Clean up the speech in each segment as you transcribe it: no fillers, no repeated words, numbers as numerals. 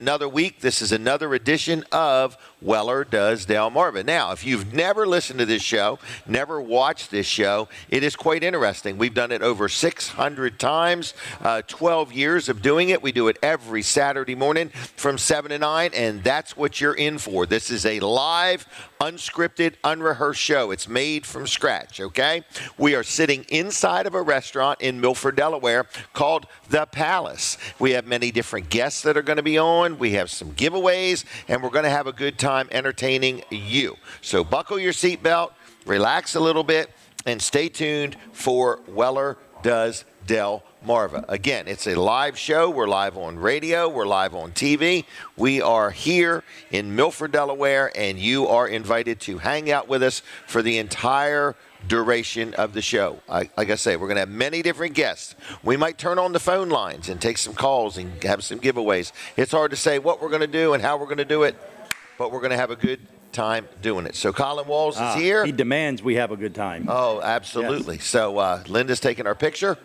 Another week. This is another edition of Weller Does Delmarva. Now, if you've never listened to this show, never watched this show, it is quite interesting. We've done it over 600 times, 12 years of doing it. We do it every Saturday morning from 7 to 9, and that's what you're in for. This is a live, unscripted, unrehearsed show. It's made from scratch, okay? We are sitting inside of a restaurant in Milford, Delaware called The Palace. We have many different guests that are going to be on. We have some giveaways, and we're going to have a good time entertaining you. So buckle your seatbelt, relax a little bit, and stay tuned for Weller Does Delmarva. Again, it's a live show. We're live on radio. We're live on TV. We are here in Milford, Delaware, and you are invited to hang out with us for the entire duration of the show. Like I say, we're going to have many different guests. We might turn on the phone lines and take some calls and have some giveaways. It's hard to say what we're going to do and how we're going to do it, but we're going to have a good time doing it. So Colin Walls is here. He demands we have a good time. Oh, absolutely. Yes. So Linda's taking our picture.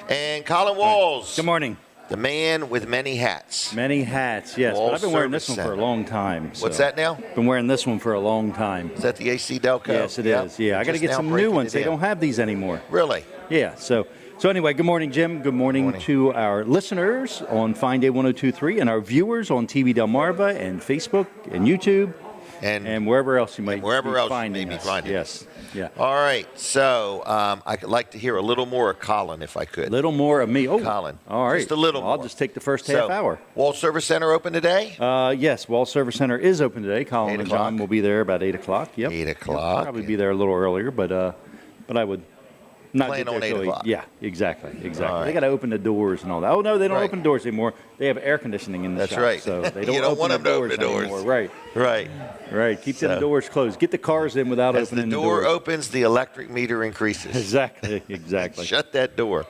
And Colin Walls. Good morning. The man with many hats. Many hats, yes. But I've been wearing this one for a long time. So. What's that now? Been wearing this one for a long time. Is that the AC Delco? Yes, it is. Yeah, I got to get some new ones. They don't have these anymore. Really? Yeah. So anyway, good morning, Jim. Good morning to our listeners on Fine Day 102.3 and our viewers on TV Delmarva and Facebook and YouTube and wherever else you might be finding us. Yes. Yeah. All right. So I'd like to hear a little more of Colin, if I could. A little more of me. Oh, Colin. All right. Just a little more. I'll just take the first half hour. Wall Service Center open today? Yes. Wall Service Center is open today. Colin and John will be there about 8 o'clock. Yep. 8 o'clock. Yep. Probably be there a little earlier, but I would not plan get on there 8 o'clock. Yeah, exactly. Right. They got to open the doors and all that. Oh, no, they don't open doors anymore. They have air conditioning in the shop. That's right. So they don't, you don't want them to open the doors anymore. Right. Right. Keep them doors closed. Get the cars in without opening the doors. As the door opens, the electric meter increases. Exactly. Shut that door.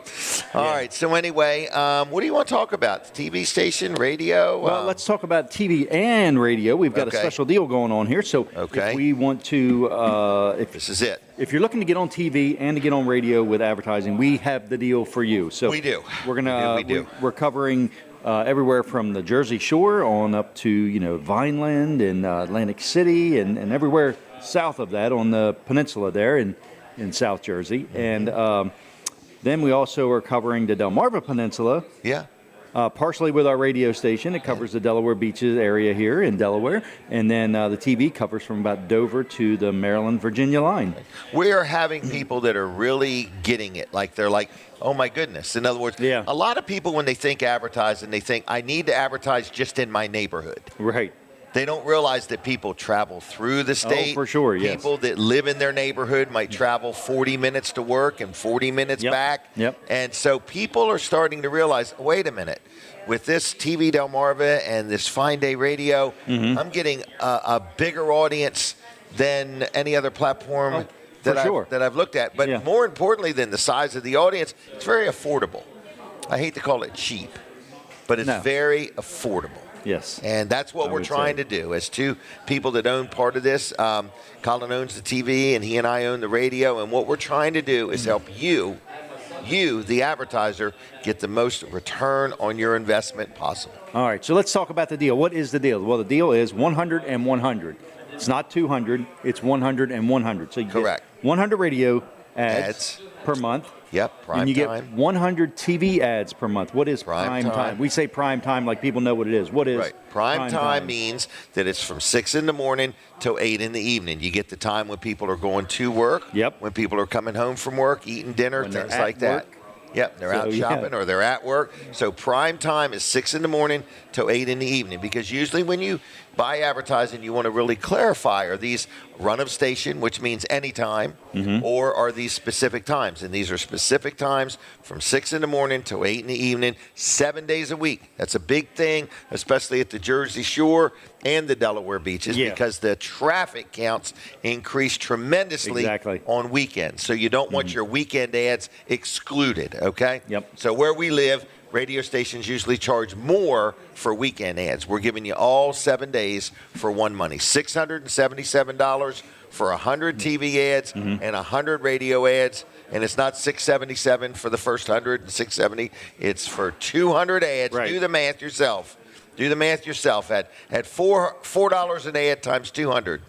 All right. So anyway, what do you want to talk about? TV station, radio? Well, let's talk about TV and radio. We've got a special deal going on here. So if we want to, this is it. If you're looking to get on TV and to get on radio with advertising, we have the deal for you. So we do. We're covering everywhere from the Jersey Shore on up to Vineland and Atlantic City and everywhere south of that on the peninsula there in South Jersey. And then we also are covering the Delmarva Peninsula. Yeah. Partially with our radio station. It covers the Delaware beaches area here in Delaware. And then the TV covers from about Dover to the Maryland-Virginia line. We are having people that are really getting it. Like they're like, oh, my goodness. In other words, a lot of people, when they think advertising, they think, I need to advertise just in my neighborhood. Right. They don't realize that people travel through the state. Oh, for sure, yes. People that live in their neighborhood might travel 40 minutes to work and 40 minutes back. Yep. And so people are starting to realize, wait a minute, with this TV Delmarva and this Fine Day Radio, I'm getting a bigger audience than any other platform that I've looked at. But more importantly than the size of the audience, it's very affordable. I hate to call it cheap, but it's very affordable. Yes. And that's what we're trying to do. As two people that own part of this, Colin owns the TV and he and I own the radio. And what we're trying to do is help you, the advertiser, get the most return on your investment possible. All right. So let's talk about the deal. What is the deal? Well, the deal is 100 and 100. It's not 200. It's 100 and 100. So you get 100 radio ads per month. Yep, prime time. And you get 100 TV ads per month. What is prime time? We say prime time like people know what it is. What is prime time means that it's from 6 in the morning till 8 in the evening. You get the time when people are going to work, when people are coming home from work, eating dinner, things like that. Yep, they're out shopping or they're at work. So prime time is 6 in the morning till 8 in the evening, because usually when you buy advertising, you want to really clarify, are these run of station, which means anytime, or are these specific times? And these are specific times from 6 in the morning till 8 in the evening, 7 days a week. That's a big thing, especially at the Jersey Shore and the Delaware beaches, because the traffic counts increase tremendously on weekends. So you don't want your weekend ads excluded, okay? Yep. So where we live, radio stations usually charge more for weekend ads. We're giving you all 7 days for one money. $677 for 100 TV ads and 100 radio ads. And it's not $677 for the first 100 and $670. It's for 200 ads. Right. Do the math yourself. Do the math yourself. At $4 an ad times 200.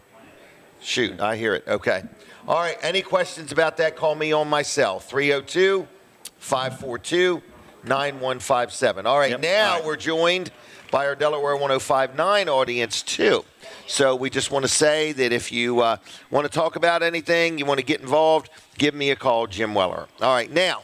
Shoot, I hear it. Okay. All right. Any questions about that? Call me on my cell, 302-542-9157. All right. Now we're joined by our Delaware 105.9 audience, too. So we just want to say that if you want to talk about anything, you want to get involved, give me a call, Jim Weller. All right. Now,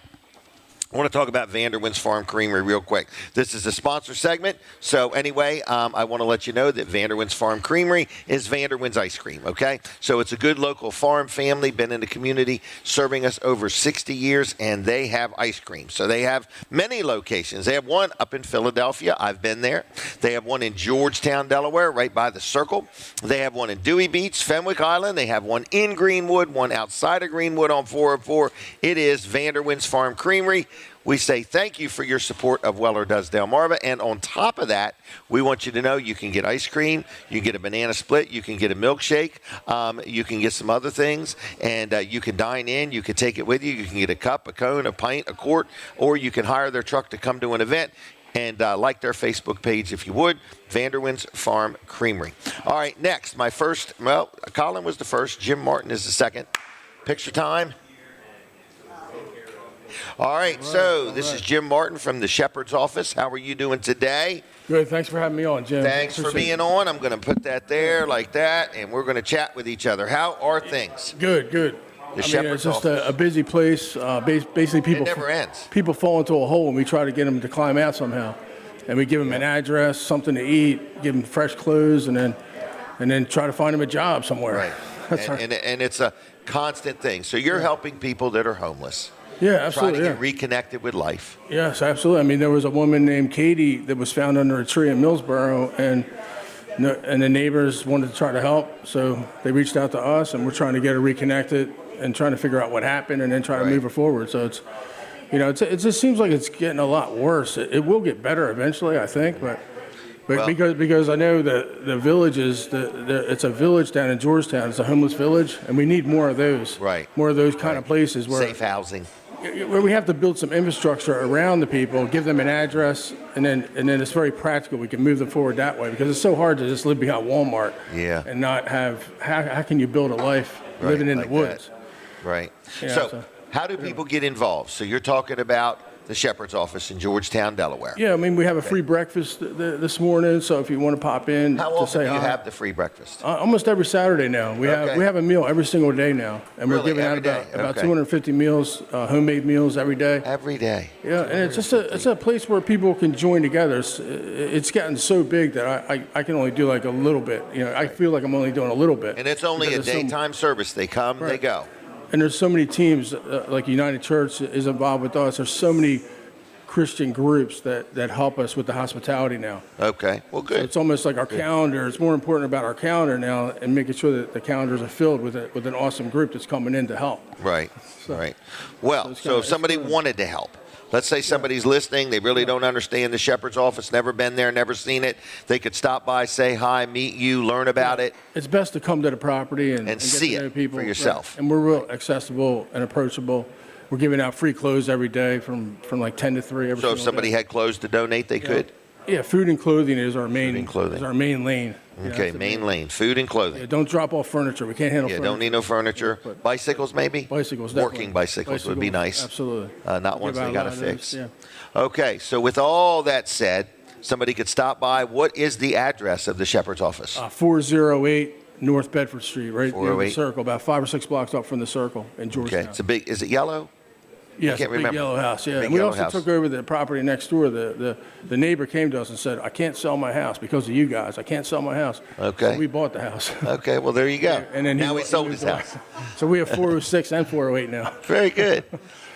I want to talk about Vanderwin's Farm Creamery real quick. This is a sponsor segment. So anyway, I want to let you know that Vanderwin's Farm Creamery is Vanderwin's ice cream, okay? So it's a good local farm family, been in the community, serving us over 60 years, and they have ice cream. So they have many locations. They have one up in Philadelphia. I've been there. They have one in Georgetown, Delaware, right by the Circle. They have one in Dewey Beach, Fenwick Island. They have one in Greenwood, one outside of Greenwood on 404. It is Vanderwin's Farm Creamery. We say thank you for your support of Weller Does Delmarva. And on top of that, we want you to know you can get ice cream, you can get a banana split, you can get a milkshake, you can get some other things, and you can dine in, you can take it with you, you can get a cup, a cone, a pint, a quart, or you can hire their truck to come to an event. And like their Facebook page, if you would, Vanderwin's Farm Creamery. All right, next, Colin was the first, Jim Martin is the second. Picture time. All right, so this is Jim Martin from the Shepherd's office. How are you doing today? Good. Thanks for having me on, Jim. Thanks for being on. I'm going to put that there like that, and we're going to chat with each other. How are things? Good. Shepherd's It's just office. a busy place. Basically, people It never ends. People fall into a hole, and we try to get them to climb out somehow. And we give them an address, something to eat, give them fresh clothes, and then try to find them a job somewhere. Right. And it's a constant thing. So you're helping people that are homeless. Yeah, absolutely. Trying to get reconnected with life. Yes, absolutely. I mean, there was a woman named Katie that was found under a tree in Millsboro, and the neighbors wanted to try to help, so they reached out to us, and we're trying to get her reconnected and trying to figure out what happened, and then try to move her forward. So it's, it just seems like it's getting a lot worse. It will get better eventually, I think, but because I know that the villages, it's a village down in Georgetown. It's a homeless village, and we need more of those. Right. More of those kind of places where Safe housing. where we have to build some infrastructure around the people, give them an address, and then it's very practical. We can move them forward that way because it's so hard to just live behind Walmart and not have. How can you build a life living in the woods? That. Right. Yeah, so how do people get involved? So you're talking about the Shepherd's office in Georgetown, Delaware. Yeah, I mean, we have a free breakfast this morning, so if you want to pop in How to often say do you hi. have the free breakfast? Almost every Saturday now. We have a meal every single day now, and Really? we're giving out Every day? about Okay. 250 meals, homemade meals every day. Every day. Yeah, and it's just a place where people can join together. It's gotten so big that I can only do like a little bit. I feel like I'm only doing a little bit. And it's only a because there's daytime service. They come, they go. And there's so many teams, like United Church is involved with us. There's so many Christian groups that help us with the hospitality now. Okay, well, good. So it's almost like our calendar. It's more important about our calendar now and making sure that the calendars are filled with an awesome group that's coming in to help. Right, right. Well, so if somebody wanted to help, let's say somebody's listening, they really don't understand the Shepherd's office, never been there, never seen it. They could stop by, say hi, meet you, learn about it. It's best to come to the property and see get to know it people for yourself. Right. And we're real accessible and approachable. We're giving out free clothes every day from like 10 to 3 every So if single somebody day. had clothes to donate, they could? Yeah, food and clothing is our main lane. Okay, main lane, food and clothing. Yeah, don't drop off furniture. We can't handle furniture. Don't need no furniture. Bicycles, maybe? Bicycles, Working bicycles would be nice. Absolutely. Not ones they got to fix. Yeah. Okay, so with all that said, somebody could stop by. What is the address of the Shepherd's office? 408 North Bedford Street, right near the 408. Circle, about 5 or 6 blocks up from the Circle in Georgetown. Okay, it's a big, is it yellow? Yes, can't big remember. yellow house, yeah. Big And we yellow also house. took over the property next door. The neighbor came to us and said, I can't sell my house because of you guys. I can't sell my house. Okay. So we bought the house. Okay, well, there you go. And then now he sold his bought- house. So we have 406 and 408 now. Very good.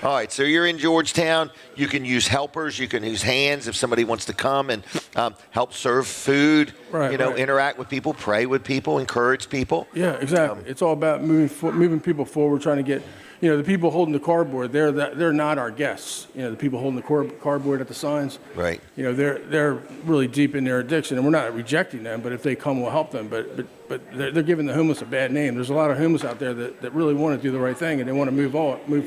All right, so you're in Georgetown. You can use helpers. You can use hands if somebody wants to come and help serve food, Right, right. interact with people, pray with people, encourage people. Yeah, exactly. It's all about moving people forward, trying to get, the people holding the cardboard, they're not our guests. The people holding the cardboard at the signs. Right. They're really deep in their addiction, and we're not rejecting them, but if they come, we'll help them. But they're giving the homeless a bad name. There's a lot of homeless out there that really want to do the right thing, and they want to move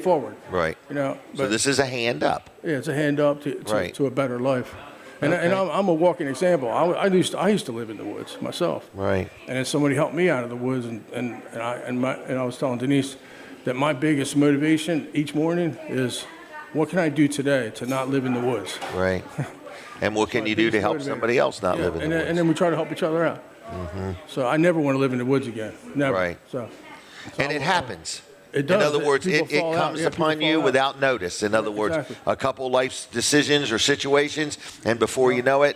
forward. Right. But So this is a hand up. yeah, it's a hand up Right. to a better life. And, Okay. and I'm a walking example. I used to live in the woods myself. Right. And then somebody helped me out of the woods, and I was telling Denise that my biggest motivation each morning is, what can I do today to not live in the woods? Right. And what can you do to help somebody else not live in the woods? And then we try to help each other out. So I never want to live in the woods again. Never. Right. So And it happens. It does. In other words, People it fall out. comes Yeah, upon people you fall out. without notice. In other words, exactly. a couple life's decisions or situations, and before you know it,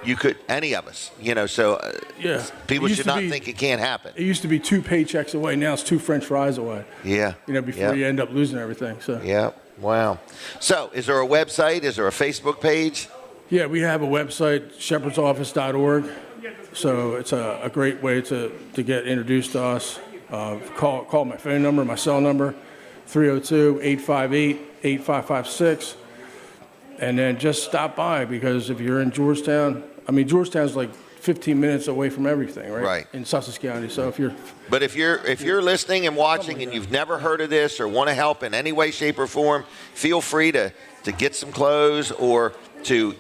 you could, any of us, so Yeah. people It used should to not be- think it can't happen. It used to be 2 paychecks away. Now it's 2 French fries away. Yeah. Before you end up losing everything. So Yeah. Wow. So is there a website? Is there a Facebook page? yeah, we have a website, shepherdsoffice.org. So it's a great way to get introduced to us. Call my phone number, my cell number, 302-858-8556. And then just stop by, because if you're in Georgetown, Georgetown's like 15 minutes away from everything, right? Right. In Sussex County. So if you're But if you're listening and watching and you've never heard of this or want to help in any way, shape, or form, feel free to get some clothes or to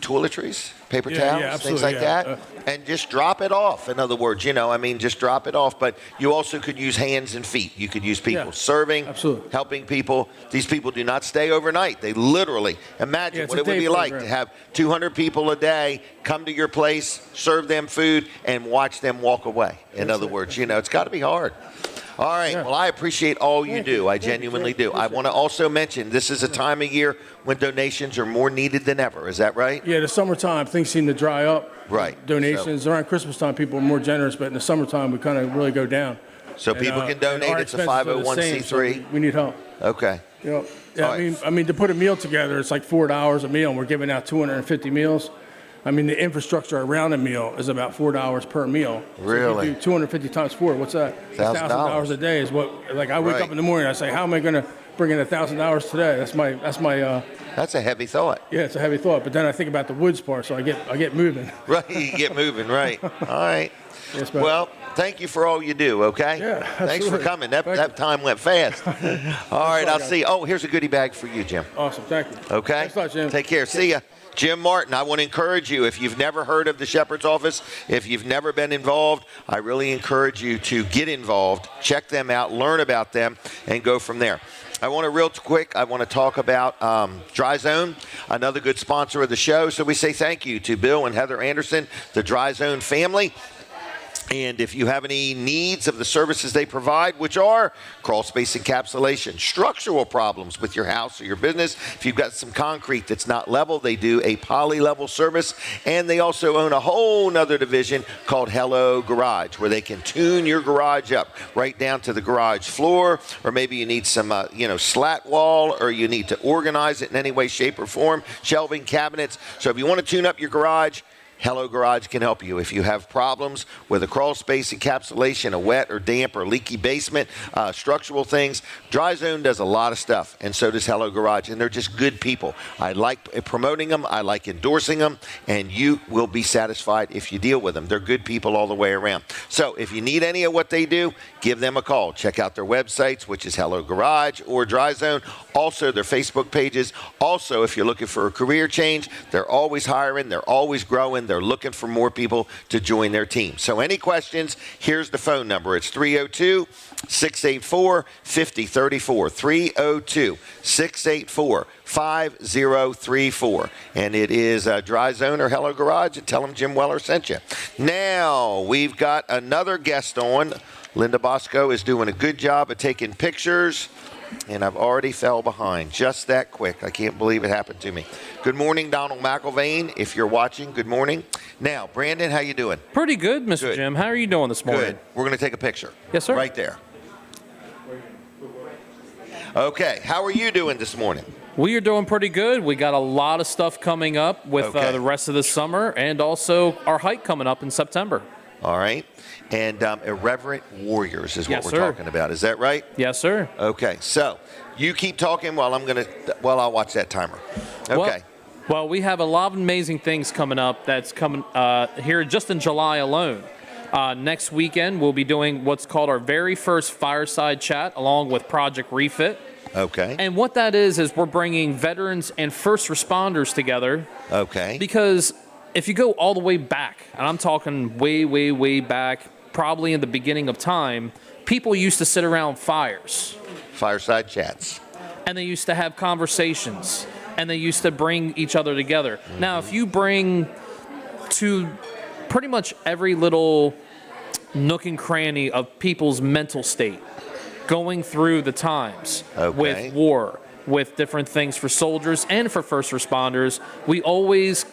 toiletries, paper towels, things like that, and just drop it off. In other words, just drop it off. But you also could use hands and feet. You could use people serving, absolutely. helping people. These people do not stay overnight. They literally, imagine it's what a it would day be like program. to have 200 people a day come to your place, serve them food, and watch them walk away. In other words, it's got to be hard. All right. Yeah. Well, I appreciate all you do. I genuinely do. I want to also mention this is a time of year when donations are more needed than ever. Is that right? the summertime, things seem to dry up. Right. Donations. Around Christmas time, people are more generous, but in the summertime, we kind of really go down. So people can donate. Our It's a expenses are the same, so 501c3. we need help. Okay. Yeah, All right. I mean, to put a meal together, it's like $4 a meal, and we're giving out 250 meals. The infrastructure around a meal is about $4 per meal. So Really? if you do 250 times 4, what's that? $1,000 a day is what. Like I wake Right. up in the morning, I say, how am I going to bring in $1,000 today? That's my. That's a heavy thought. Yeah, it's a heavy thought. But then I think about the woods part, so I get moving. Right. You get moving. Right. All right. Yes, ma'am. Well, thank you for all you do, okay? Yeah, Thanks for absolutely. coming. Thank you. That time went fast. All right, I'll guys. see. Oh, here's a goodie bag for you, Jim. Awesome, thank you. Okay? Thanks a lot, Jim. Take care. See ya. Jim Martin, I want to encourage you, if you've never heard of the Shepherd's Office, if you've never been involved, I really encourage you to get involved, check them out, learn about them, and go from there. I want to talk about Dry Zone, another good sponsor of the show. So we say thank you to Bill and Heather Anderson, the Dry Zone family. And if you have any needs of the services they provide, which are crawl space encapsulation, structural problems with your house or your business, if you've got some concrete that's not level, they do a poly-level service. And they also own a whole nother division called Hello Garage, where they can tune your garage up right down to the garage floor, or maybe you need some, slat wall, or you need to organize it in any way, shape, or form, shelving, cabinets. So if you want to tune up your garage, Hello Garage can help you. If you have problems with a crawl space encapsulation, a wet or damp or leaky basement, structural things, Dry Zone does a lot of stuff, and so does Hello Garage, and they're just good people. I like promoting them, I like endorsing them, and you will be satisfied if you deal with them. They're good people all the way around. So if you need any of what they do, give them a call. Check out their websites, which is Hello Garage or Dry Zone. Also, their Facebook pages. Also, if you're looking for a career change, they're always hiring, they're always growing, they're looking for more people to join their team. So any questions, here's the phone number. It's 302-684-5034, 302-684-5034. And it is Dry Zone or Hello Garage, and tell them Jim Weller sent you. Now, we've got another guest on. Linda Bosco is doing a good job of taking pictures, and I've already fell behind just that quick. I can't believe it happened to me. Good morning, Donald McIlvain. If you're watching, good morning. Now, Branden, how you doing? Pretty good, Mr. Good. Jim. How are you doing this morning? Good. We're going to take a picture. Yes, sir. Right there. Okay. How are you doing this morning? We are doing pretty good. We got a lot of stuff coming up with the rest of the summer, and also our hike coming up in September. All right. And Irreverent Warriors is what Yes, we're sir. talking about. Is that right? Yes, sir. Okay. So you keep talking while I'll watch that timer. Okay. Well, we have a lot of amazing things coming up that's coming here just in July alone. Next weekend, we'll be doing what's called our very first fireside chat along with Project Refit. Okay. And what that is we're bringing veterans and first responders together. Okay. Because if you go all the way back, and I'm talking way, way, way back, probably in the beginning of time, people used to sit around fires. Fireside chats. And they used to have conversations. And they used to bring each other together. Now, if you bring to pretty much every little nook and cranny of people's mental state, going through the times with war, with different things for soldiers and for first responders, we always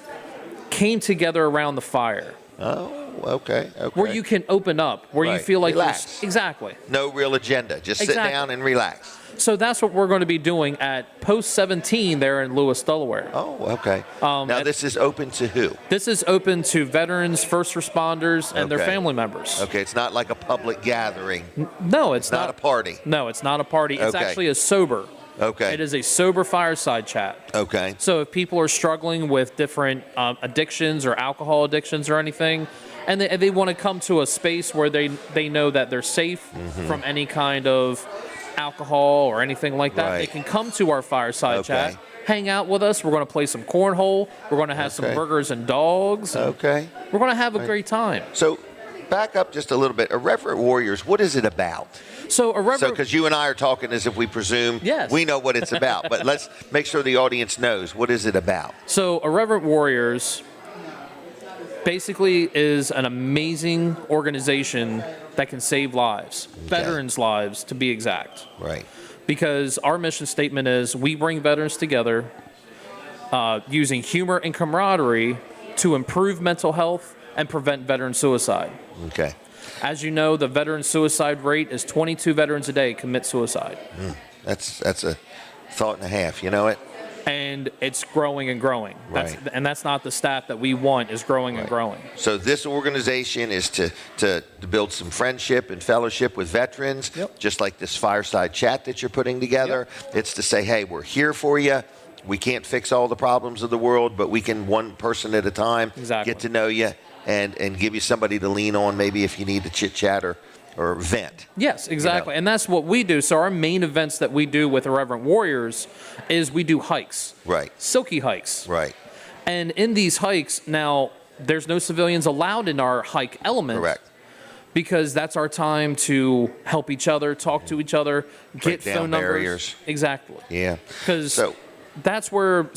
came together around the fire. Oh, okay. Where you can open up, where you feel like relax. Exactly. No real agenda. Just sit down and relax. So that's what we're going to be doing at Post 17 there in Lewis, Delaware. Oh, okay. Now, this is open to who? This is open to veterans, first responders, and their family members. Okay, it's not like a public gathering. No, it's not a party. No, it's not a party. It's actually a sober. Okay. It is a sober fireside chat. Okay. So if people are struggling with different addictions or alcohol addictions or anything, and they want to come to a space where they know that they're safe from any kind of alcohol or anything like that, they can come to our fireside chat, hang out with us. We're going to play some cornhole. We're going to have some burgers and dogs. Okay. We're going to have a great time. So back up just a little bit. Irreverent Warriors, what is it about? So because you and I are talking as if we presume we know what it's about, but let's make sure the audience knows, what is it about? So Irreverent Warriors basically is an amazing organization that can save lives, veterans' lives to be exact. Right. Because our mission statement is we bring veterans together using humor and camaraderie to improve mental health and prevent veteran suicide. Okay. As you know, the veteran suicide rate is 22 veterans a day commit suicide. That's a thought and a half, you know it? And it's growing and growing. And that's not the stat that we want, is growing and growing. So this organization is to build some friendship and fellowship with veterans, just like this fireside chat that you're putting together. It's to say, hey, we're here for you. We can't fix all the problems of the world, but we can, one person at a time, get to know you and give you somebody to lean on maybe if you need to chit-chat or vent. Yes, exactly. You know? And that's what we do. So our main events that we do with Irreverent Warriors is we do hikes. Right. Silky hikes. Right. And in these hikes, now, there's no civilians allowed in our hike element. Correct. Because that's our time to help each other, talk to each other, get phone numbers. Barriers. Exactly. Yeah. Because that's where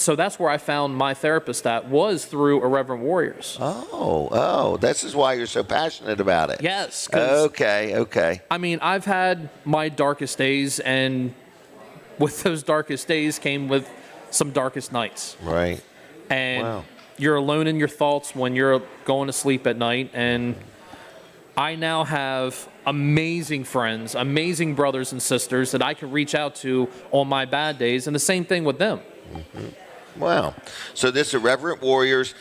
I found my therapist at, was through Irreverent Warriors. Oh, this is why you're so passionate about it. Yes. Okay. I mean, I've had my darkest days, and with those darkest days came with some darkest nights. Right. And you're alone in your thoughts when you're going to sleep at night. And I now have amazing friends, amazing brothers and sisters that I can reach out to on my bad days, and the same thing with them. Wow. So this Irreverent Warriors,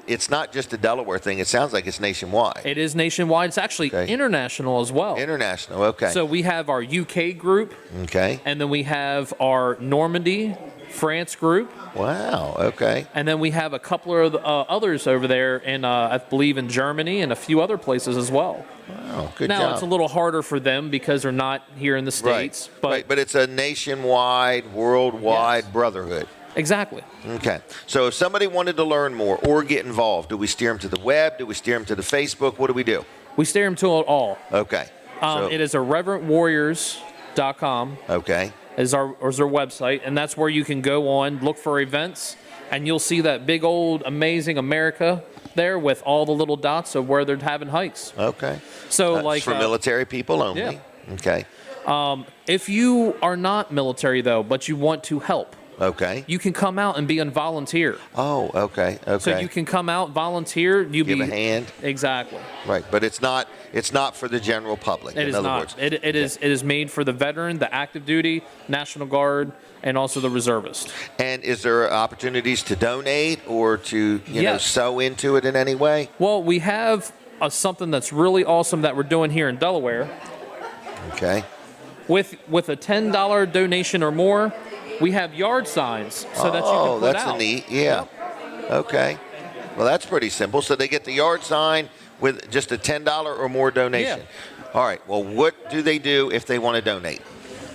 it's not just a Delaware thing. It sounds like it's nationwide. It is nationwide. It's actually international as well. International, okay. So we have our UK group. Okay. And then we have our Normandy, France group. Wow, okay. And then we have a couple of others over there in, I believe, in Germany and a few other places as well. Wow, good job. Now, it's a little harder for them because they're not here in the States. Right. But it's a nationwide, worldwide brotherhood. Exactly. Okay. So if somebody wanted to learn more or get involved, do we steer them to the web? Do we steer them to the Facebook? What do we do? We steer them to it all. Okay. It is irreverentwarriors.com. Okay. Is our website, and that's where you can go on, look for events, and you'll see that big old amazing America there with all the little dots of where they're having hikes. Okay. So like for military people only. Yeah. Okay. If you are not military though, but you want to help, Okay. You can come out and be a volunteer. Oh, okay. So you can come out, volunteer. Give a hand. Exactly. Right, but it's not for the general public. It is not. It is made for the veteran, the active duty, National Guard, and also the reservist. And is there opportunities to donate or to Yes. sew into it in any way? Well, we have something that's really awesome that we're doing here in Delaware. Okay. With a $10 donation or more, we have yard signs so that you can put Oh, that's out. neat. Yeah. Okay. Well, that's pretty simple. So they get the yard sign with just a $10 or more donation. Yeah. All right. Well, what do they do if they want to donate?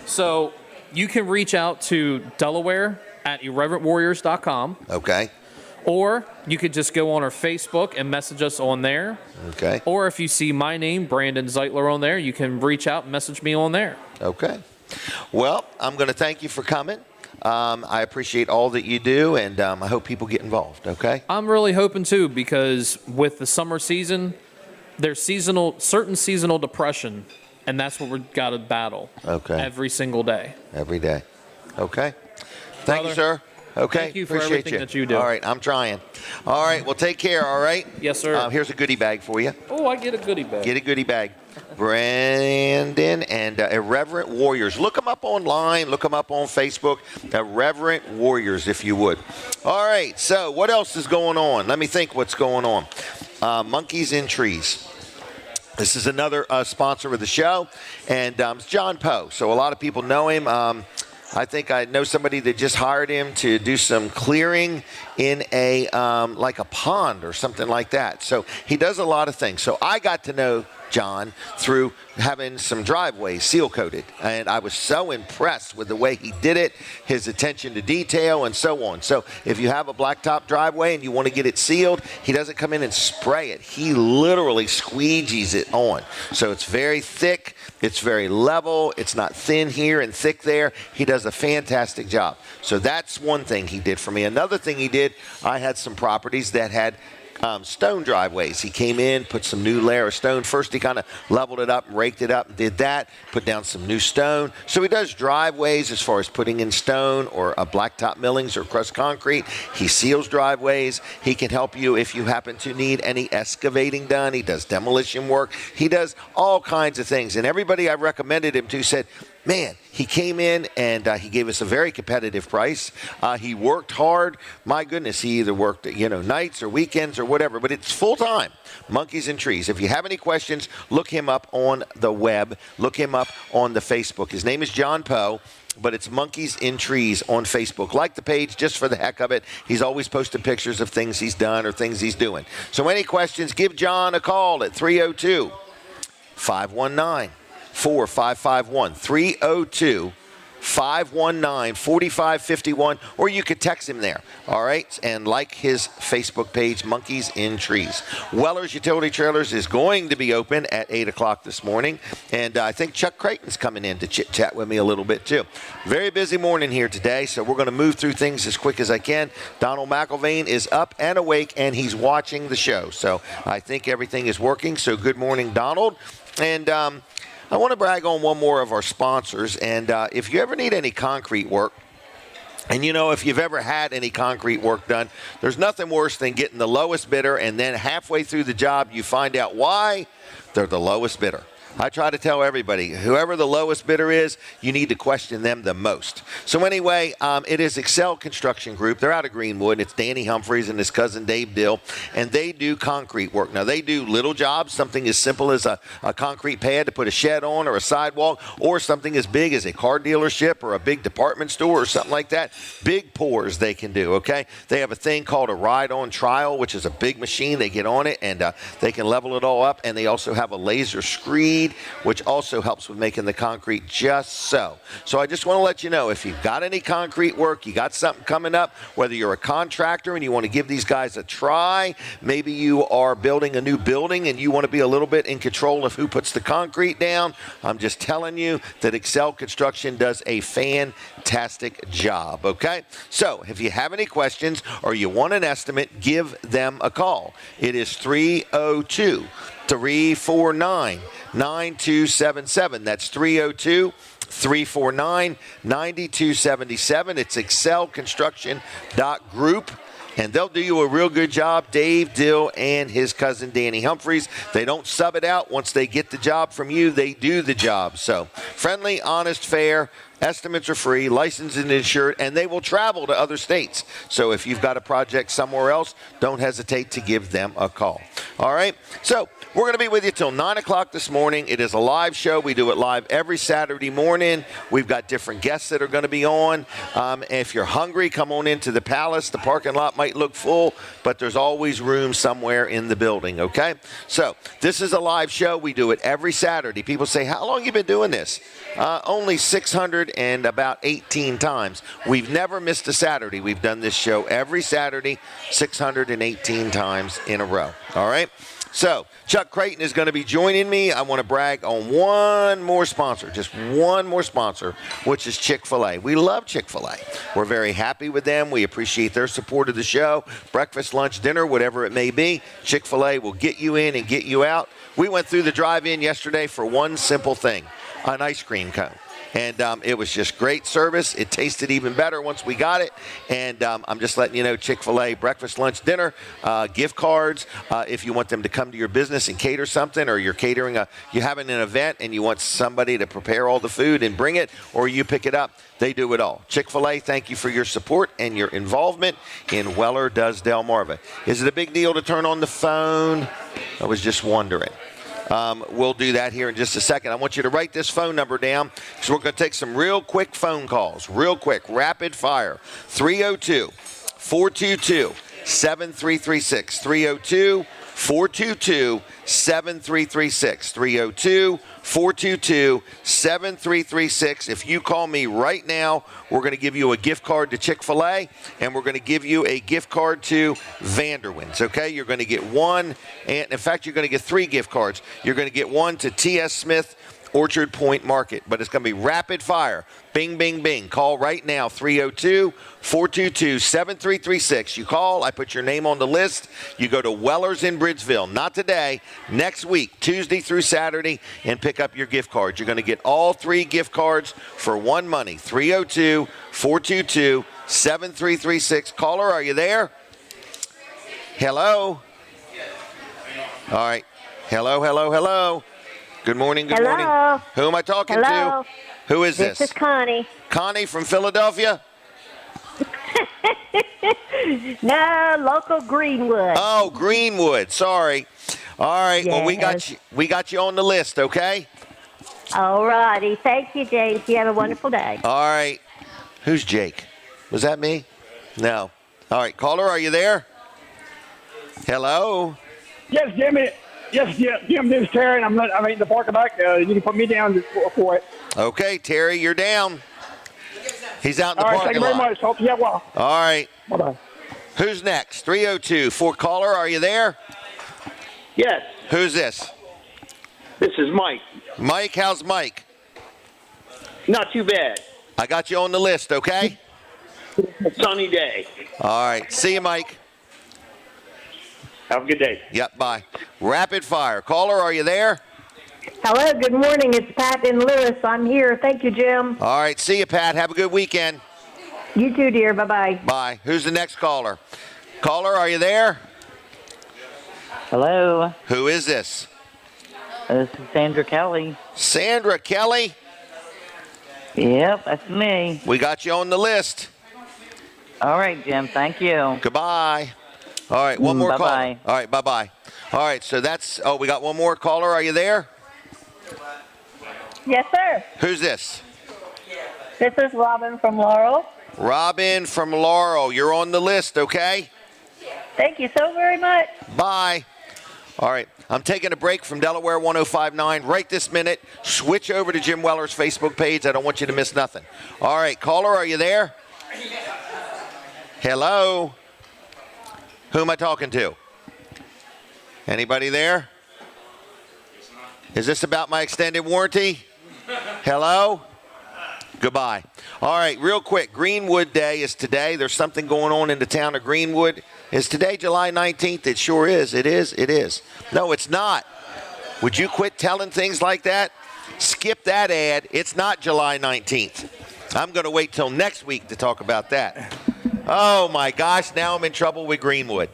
So you can reach out to Delaware at irreverentwarriors.com, Okay. or you could just go on our Facebook and message us on there. Okay. Or if you see my name, Branden Zeitler, on there, you can reach out and message me on there. Okay. Well, I'm going to thank you for coming. I appreciate all that you do, and I hope people get involved, okay? I'm really hoping to, because with the summer season, there's certain seasonal depression, and that's what we've got to battle every single day. Every day. Okay. Thank you, sir. Okay. Thank you for Appreciate everything that you do. All right. I'm trying. All right. Well, take care, all right? Yes, sir. Here's a goodie bag for you. Oh, I get a goodie bag. Get a goodie bag. Branden and Irreverent Warriors. Look them up online. Look them up on Facebook. Irreverent Warriors, if you would. All right. So what else is going on? Let me think what's going on. Monkeys in Trees. This is another sponsor of the show, and it's John Poe. So a lot of people know him. I think I know somebody that just hired him to do some clearing in a like a pond or something like that. So he does a lot of things. So I got to know John through having some driveways seal coated, and I was so impressed with the way he did it, his attention to detail, and so on. So if you have a blacktop driveway and you want to get it sealed, he doesn't come in and spray it. He literally squeegees it on. So it's very thick, it's very level, it's not thin here and thick there. He does a fantastic job. So that's one thing he did for me. Another thing he did, I had some properties that had stone driveways. He came in, put some new layer of stone. First, he kind of leveled it up, raked it up, and did that, put down some new stone. So he does driveways as far as putting in stone or blacktop millings or crushed concrete. He seals driveways. He can help you if you happen to need any excavating done. He does demolition work. He does all kinds of things. And everybody I recommended him to said, man, he came in and he gave us a very competitive price. He worked hard. My goodness, he either worked nights or weekends or whatever, but it's full time. Monkeys and Trees. If you have any questions, look him up on the web. Look him up on the Facebook. His name is John Poe, but it's Monkeys in Trees on Facebook. Like the page just for the heck of it. He's always posting pictures of things he's done or things he's doing. So any questions, give John a call at 302-519-4551. 302-519-4551, or you could text him there, all right? And like his Facebook page, Monkeys in Trees. Weller's Utility Trailers is going to be open at 8 o'clock this morning, and I think Chuck Creighton's coming in to chit-chat with me a little bit, too. Very busy morning here today, so we're going to move through things as quick as I can. Donald McIlvain is up and awake, and he's watching the show, so I think everything is working. So good morning, Donald. And I want to brag on one more of our sponsors, and if you ever need any concrete work, and if you've ever had any concrete work done, there's nothing worse than getting the lowest bidder, and then halfway through the job, you find out why they're the lowest bidder. I try to tell everybody, whoever the lowest bidder is, you need to question them the most. So anyway, it is Excel Construction Group. They're out of Greenwood. It's Danny Humphreys and his cousin Dave Dill, and they do concrete work. Now, they do little jobs, something as simple as a concrete pad to put a shed on or a sidewalk, or something as big as a car dealership or a big department store or something like that. Big pours they can do, okay? They have a thing called a ride-on trial, which is a big machine. They get on it, and they can level it all up, and they also have a laser screed, which also helps with making the concrete just so. So I just want to let you know, if you've got any concrete work, you got something coming up, whether you're a contractor and you want to give these guys a try, maybe you are building a new building and you want to be a little bit in control of who puts the concrete down, I'm just telling you that Excel Construction does a fantastic job, okay? So if you have any questions or you want an estimate, give them a call. It is 302-349-9277. That's 349-9277. It's excelconstruction.group. And they'll do you a real good job, Dave Dill and his cousin Danny Humphreys. They don't sub it out. Once they get the job from you, they do the job. So friendly, honest, fair. Estimates are free, licensed and insured, and they will travel to other states. So if you've got a project somewhere else, don't hesitate to give them a call. All right? So we're going to be with you till 9 o'clock this morning. It is a live show. We do it live every Saturday morning. We've got different guests that are going to be on. If you're hungry, come on into the Palace. The parking lot might look full, but there's always room somewhere in the building, okay? So this is a live show. We do it every Saturday. People say, how long have you been doing this? Only 618 times. We've never missed a Saturday. We've done this show every Saturday, 618 times in a row. All right? So Chuck Creighton is going to be joining me. I want to brag on one more sponsor, just one more sponsor, which is Chick-fil-A. We love Chick-fil-A. We're very happy with them. We appreciate their support of the show. Breakfast, lunch, dinner, whatever it may be, Chick-fil-A will get you in and get you out. We went through the drive-in yesterday for one simple thing, an ice cream cone. And it was just great service. It tasted even better once we got it. And I'm just letting you know, Chick-fil-A, breakfast, lunch, dinner, gift cards. If you want them to come to your business and cater something, or you're you're having an event and you want somebody to prepare all the food and bring it, or you pick it up, they do it all. Chick-fil-A, thank you for your support and your involvement in Weller Does Delmarva. Is it a big deal to turn on the phone? I was just wondering. We'll do that here in just a second. I want you to write this phone number down because we're going to take some real quick phone calls. Real quick, rapid fire. 302-422-7336. 302-422-7336. 302-422-7336. If you call me right now, we're going to give you a gift card to Chick-fil-A, and we're going to give you a gift card to Vanderwin's, okay? You're going to get one, and in fact, you're going to get 3 gift cards. You're going to get one to T.S. Smith Orchard Point Market, but it's going to be rapid fire. Bing, bing, bing. Call right now, 302-422-7336. You call, I put your name on the list. You go to Weller's in Bridgeville, not today, next week, Tuesday through Saturday, and pick up your gift cards. You're going to get all 3 gift cards for one money, 302-422-7336. Caller, are you there? Hello? All right. Hello, hello, hello. Good morning, good morning. Who am I talking to? Who is this? This is Connie. Connie from Philadelphia? No, local Greenwood. Oh, Greenwood. Sorry. All right. Yes. Well, we got you on the list, okay? All righty. Thank you, James. You have a wonderful day. All right. Who's Jake? Was that me? No. All right. Caller, are you there? Hello? Yes, Jimmy. Yes, Jim, this is Terry, and I'm in the parking lot. You can put me down for it. Okay, Terry, you're down. He's out in the All right, parking thank you lot. very much. Hope you have well. All right. Bye-bye. Who's next? 302. Caller, are you there? Yes, Who's this? this is Mike. Mike, how's Mike? Not too bad. I got you on the list, okay? Sunny day. All right. See you, Mike. Have a good day. Yep, bye. Rapid fire. Caller, are you there? Hello, good morning. It's Pat in Lewis. I'm here. Thank you, Jim. All right. See you, Pat. Have a good weekend. You too, dear. Bye-bye. Bye. Who's the next caller? Caller, are you there? Hello, Who is this? this is Sandra Kelly. Sandra Kelly. Yep, that's me. We got you on the list. All right, Jim, thank you. Goodbye. All right. One more Bye-bye. caller. All right. Bye-bye. All right. So we got one more caller. Are you there? Yes, sir. Who's this? This is Robin from Laurel. Robin from Laurel. You're on the list, okay? Thank you so very much. Bye. All right. I'm taking a break from Delaware 105.9 right this minute. Switch over to Jim Weller's Facebook page. I don't want you to miss nothing. All right. Caller, are you there? Hello? Who am I talking to? Anybody there? Is this about my extended warranty? Hello? Goodbye. All right, real quick. Greenwood Day is today. There's something going on in the town of Greenwood. Is today July 19th? It sure is. It is. It is. No, it's not. Would you quit telling things like that? Skip that ad. It's not July 19th. I'm going to wait till next week to talk about that. Oh, my gosh. Now I'm in trouble with Greenwood.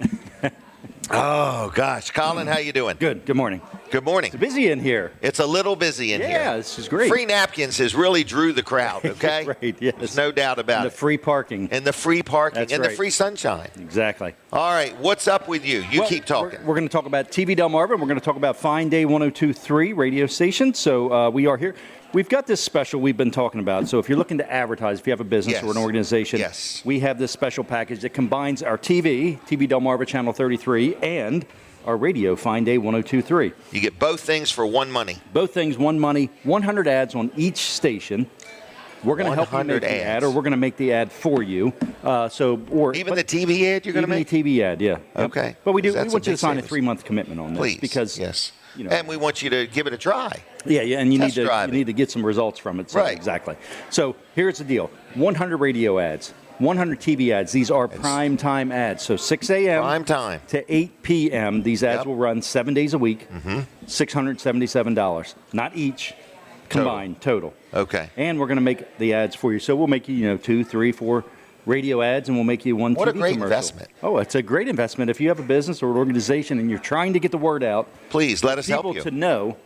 Oh, gosh. Colin, how you doing? Good. Good morning. Good morning. It's busy in here. It's a little busy in here. Yeah, this is great. Free napkins has really drew the crowd, okay? Right, yes. There's no doubt about And the it. free parking. And the free parking. That's and the right. free sunshine. Exactly. All right. What's up with you? You Well, keep talking. We're going to talk about TV Delmarva. We're going to talk about Fine Day 102.3 radio station. So we are here. We've got this special we've been talking about. So if you're looking to advertise, if you have a business Yes. or an organization, Yes. we have this special package that combines our TV Delmarva Channel 33, and our radio, Fine Day 102.3. You get both things for one money. Both things, one money, 100 ads on each station. We're going to help you make 100 the ad, ads. or we're going to make the ad for you. Even the TV ad you're going to even make? the TV ad, yeah. Yep. Okay. But we That's want a you to big sign a savings. 3-month commitment on this. Please. Because, yes. you know, And we want you to give it a try. yeah, and you Test need drive to it. you need to get some results from it. So, Right. Exactly. So here's the deal: 100 radio ads, 100 TV ads. These are prime time ads. So 6 a.m. Prime time. to 8 p.m. These ads Yep. will run 7 days a week. $677, not each, combined total. Okay. And we're going to make the ads for you. So we'll make you, 2, 3, 4 radio ads, and we'll make you one What a TV great commercial. investment. Oh, it's a great investment. If you have a business or an organization and you're trying to get the word out, Please let us help people you. to know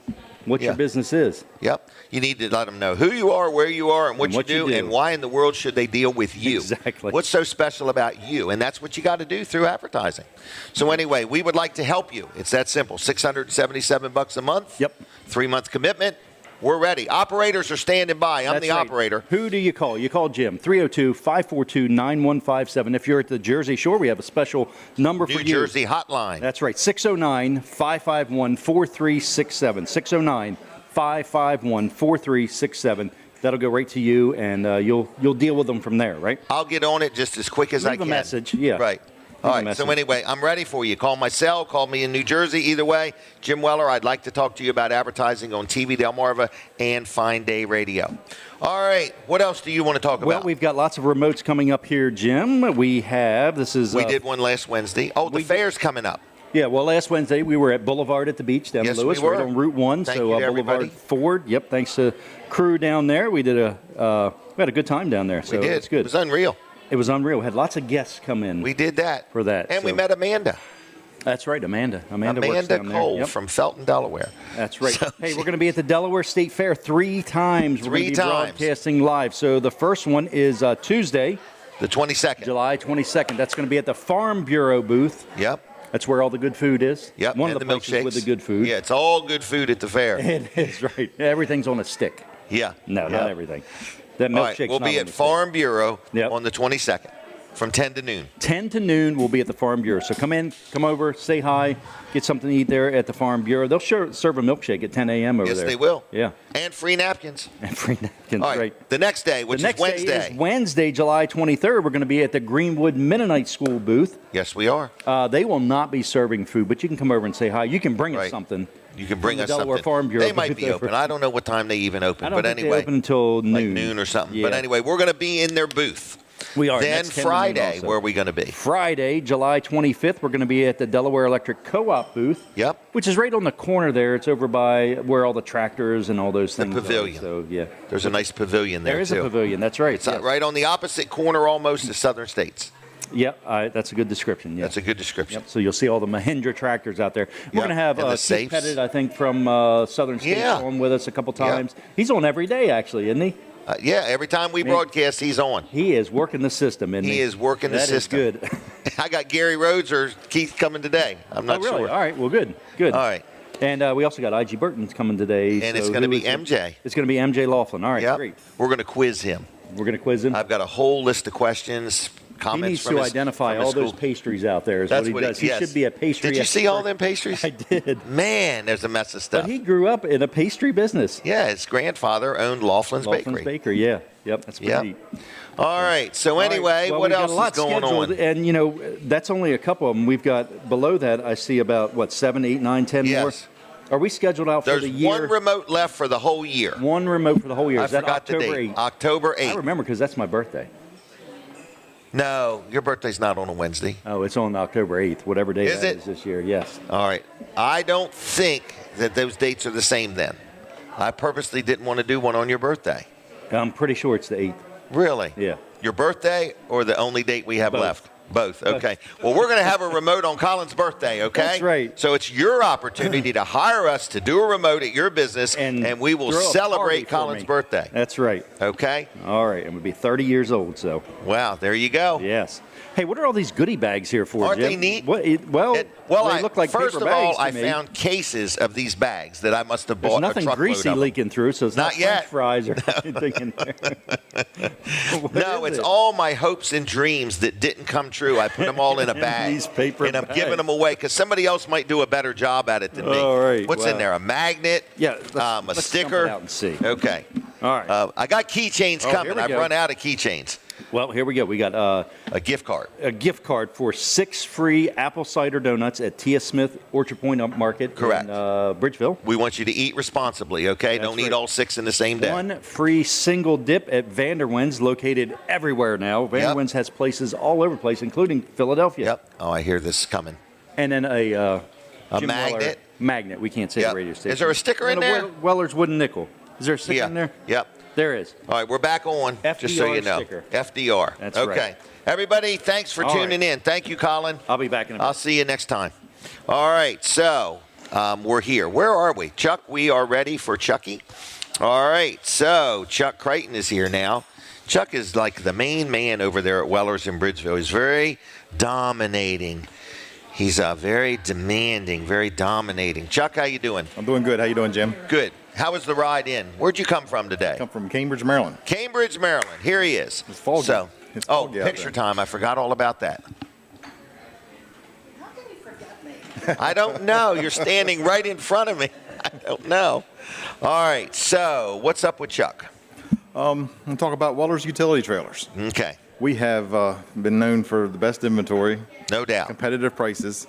what Yeah. your business is. Yep. You need to let them know who you are, where you are, and what you do, and why in the world should they deal with you. Exactly. What's so special about you? And that's what you got to do through advertising. So anyway, we would like to help you. It's that simple. $677 a month. Yep. 3-month commitment. We're ready. Operators are standing by. I'm That's the right. operator. Who do you call? You call Jim, 302-542-9157. If you're at the Jersey Shore, we have a special number New for you. Jersey hotline. That's right, 609-551-4367. 609-551-4367. That'll go right to you, and you'll deal with them from there, right? I'll get on it just as quick as I Leave can. a message, yeah. Right. Leave All a right. So message. anyway, I'm ready for you. Call my cell. Call me in New Jersey. Either way, Jim Weller, I'd like to talk to you about advertising on TV Delmarva and Fine Day Radio. All right. What else do you want to talk Well, about? we've got lots of remotes coming up here, Jim. We did one last Wednesday. Oh, the fair's coming up. Yeah, well, last Wednesday we were at Boulevard at the beach down Yes, in Lewis, we were. right on Route 1. Thank so you to Boulevard everybody. Ford. Yep, thanks to crew down there. We did we had a good time down there. So We did. it's good. It was unreal. It was unreal. We had lots of guests come in. We did that. For that, And we so- met Amanda. That's right, Amanda. Amanda works down there. Cole Yep. from Felton, Delaware. That's right. So- Hey, we're going to be at the Delaware State Fair 3 times. We're going to be broadcasting live. So the first one is Tuesday, The 22nd. July 22nd. That's going to be at the Farm Bureau booth. Yep. That's where all the good food is. Yep. One and of the places milkshakes with the good food. Yeah, it's all good food at the fair. It is, right. Everything's on a stick. Yeah. No, Yep. not everything. That All right, milkshake's we'll not be on at the stick. Farm Bureau Yep. on the 22nd from 10 to noon. 10 to noon, we'll be at the Farm Bureau. So come in, come over, say hi, get something to eat there at the Farm Bureau. They'll serve a milkshake at 10 a.m. over Yes, there. they will. Yeah. And free napkins. And free napkins, All right. right. The next day, which The next is Wednesday. day is Wednesday, July 23rd. We're going to be at the Greenwood Mennonite School booth. Yes, we are. They will not be serving food, but you can come over and say hi. You can bring us Right. something. You can bring From us the Delaware something. Farm Bureau They might be booth over. open. I don't know what time they even open. I don't but think anyway, they open until noon. like noon or something. Yeah. But anyway, we're going to be in their booth. We are. Then Next 10 to noon Friday, also. where are we going to be? Friday, July 25th, we're going to be at the Delaware Electric Co-op booth. Yep. Which is right on the corner there. It's over by where all the tractors and all those things pavilion. are. So, yeah. There's a nice pavilion there, There is too. a pavilion. That's right. It's right on the opposite corner almost of Southern States. Yep. That's a good description. Yeah. That's a good description. Yep. So you'll see all the Mahindra tractors out there. We're Yep. going to have And the Keith safes. Pettit, I think, from Southern States Yeah. on with us a couple Yeah. times. He's on every day, actually, isn't he? Yeah, every time we broadcast, he's on. He is working the system, isn't he? He is working the That is system. good. I got Gary Rhodes or Keith coming today. I'm not Oh, really? sure. All right. Well, good. Good. All right. And we also got I.G. Burton's coming today. And it's so going to who be is it? MJ. It's going to be MJ Lofland. All right, Yep. great. We're going to quiz him. We're going to quiz him. I've got a whole list of questions, He comments needs from to his, identify from his all those school. pastries out there is That's what he does. He yes. should be a pastry Did you see all expert. them pastries? I did. Man, there's a mess of stuff. But he grew up in a pastry business. Yeah, his grandfather owned Lofland's Lofland's Bakery. Bakery, yeah. Yep, that's pretty Yep. neat. All right. So All right, anyway, well, what we've got else a lot is going scheduled, on? And, that's only a couple of them. We've got, below that, I see about, 7, 8, 9, 10 Yes. more? Are we scheduled out There's for the year? one remote left for the whole year. One remote for the whole year. I Is that forgot the October date. 8th? October I 8th. remember because that's my birthday. No, your birthday's not on a Wednesday. Oh, it's on October 8th, whatever day Is that it? is this year, yes. All right. I don't think that those dates are the same then. I purposely didn't want to do one on your birthday. I'm pretty sure it's the 8th. Really? Yeah. Your birthday or the only date we have Both. left? Both. Okay. Well, we're going to have a remote on Colin's birthday, okay? That's right. So it's your opportunity to hire us to do a remote at your business, and we will throw a celebrate party for Colin's me. birthday. That's right. Okay? All right. I'm going to be 30 years old, so. Wow, there you go. Yes. Hey, what are all these goodie bags here for, Aren't Jim? they neat? Well, they look like first paper of all, bags to I me. found cases of these bags that I must have There's bought nothing a truckload greasy of them. leaking through, so it's not Not yet. French fries or anything in there. No, it's all my hopes and dreams that didn't come true. I put them all in a bag. These paper and I'm bags. giving them away because somebody else might do a better job at it than me. All right, What's in well. there? A magnet? Yeah, a let's sticker? dump it out and see. Okay. All right. I got keychains Oh, coming. here we I've go. run out of keychains. Well, here we go. We got A gift card. a gift card for 6 free apple cider donuts at T.S. Smith Orchard Point Market Correct. in Bridgeville. We want you to eat responsibly, okay? Don't eat right. all 6 in the same day. 1 free single dip at Vanderwin's, located everywhere now. Vanderwin's has places all over the place, including Philadelphia. Yep. Oh, I hear this coming. And then a Jim magnet? Weller magnet. We can't say Yep. the radio station. Is there a sticker in And there? Weller's wooden nickel. Is there a sticker Yeah. in there? Yep. There is. All right, we're back on, just so FDR you know. sticker. FDR. That's okay. right. Everybody, thanks for All tuning in. Thank you, Colin. I'll be back in a minute. I'll see you next time. All right, so we're here. Where are we? Chuck, we are ready for Chucky. All right, so Chuck Creighton is here now. Chuck is like the main man over there at Weller's in Bridgeville. He's very dominating. He's very demanding, very dominating. Chuck, how you doing? I'm doing good. How you doing, Jim? Good. How was the ride in? Where'd you come from today? I come from Cambridge, Maryland. Cambridge, Maryland. Here he is. It's foggy. So, It's foggy out picture there. time. I forgot all about that. How can you forget me? I don't know. You're standing right in front of me. I don't know. All right. So, what's up with Chuck? I'm talk about Weller's utility trailers. Okay. We have been known for the best inventory, No doubt. competitive prices,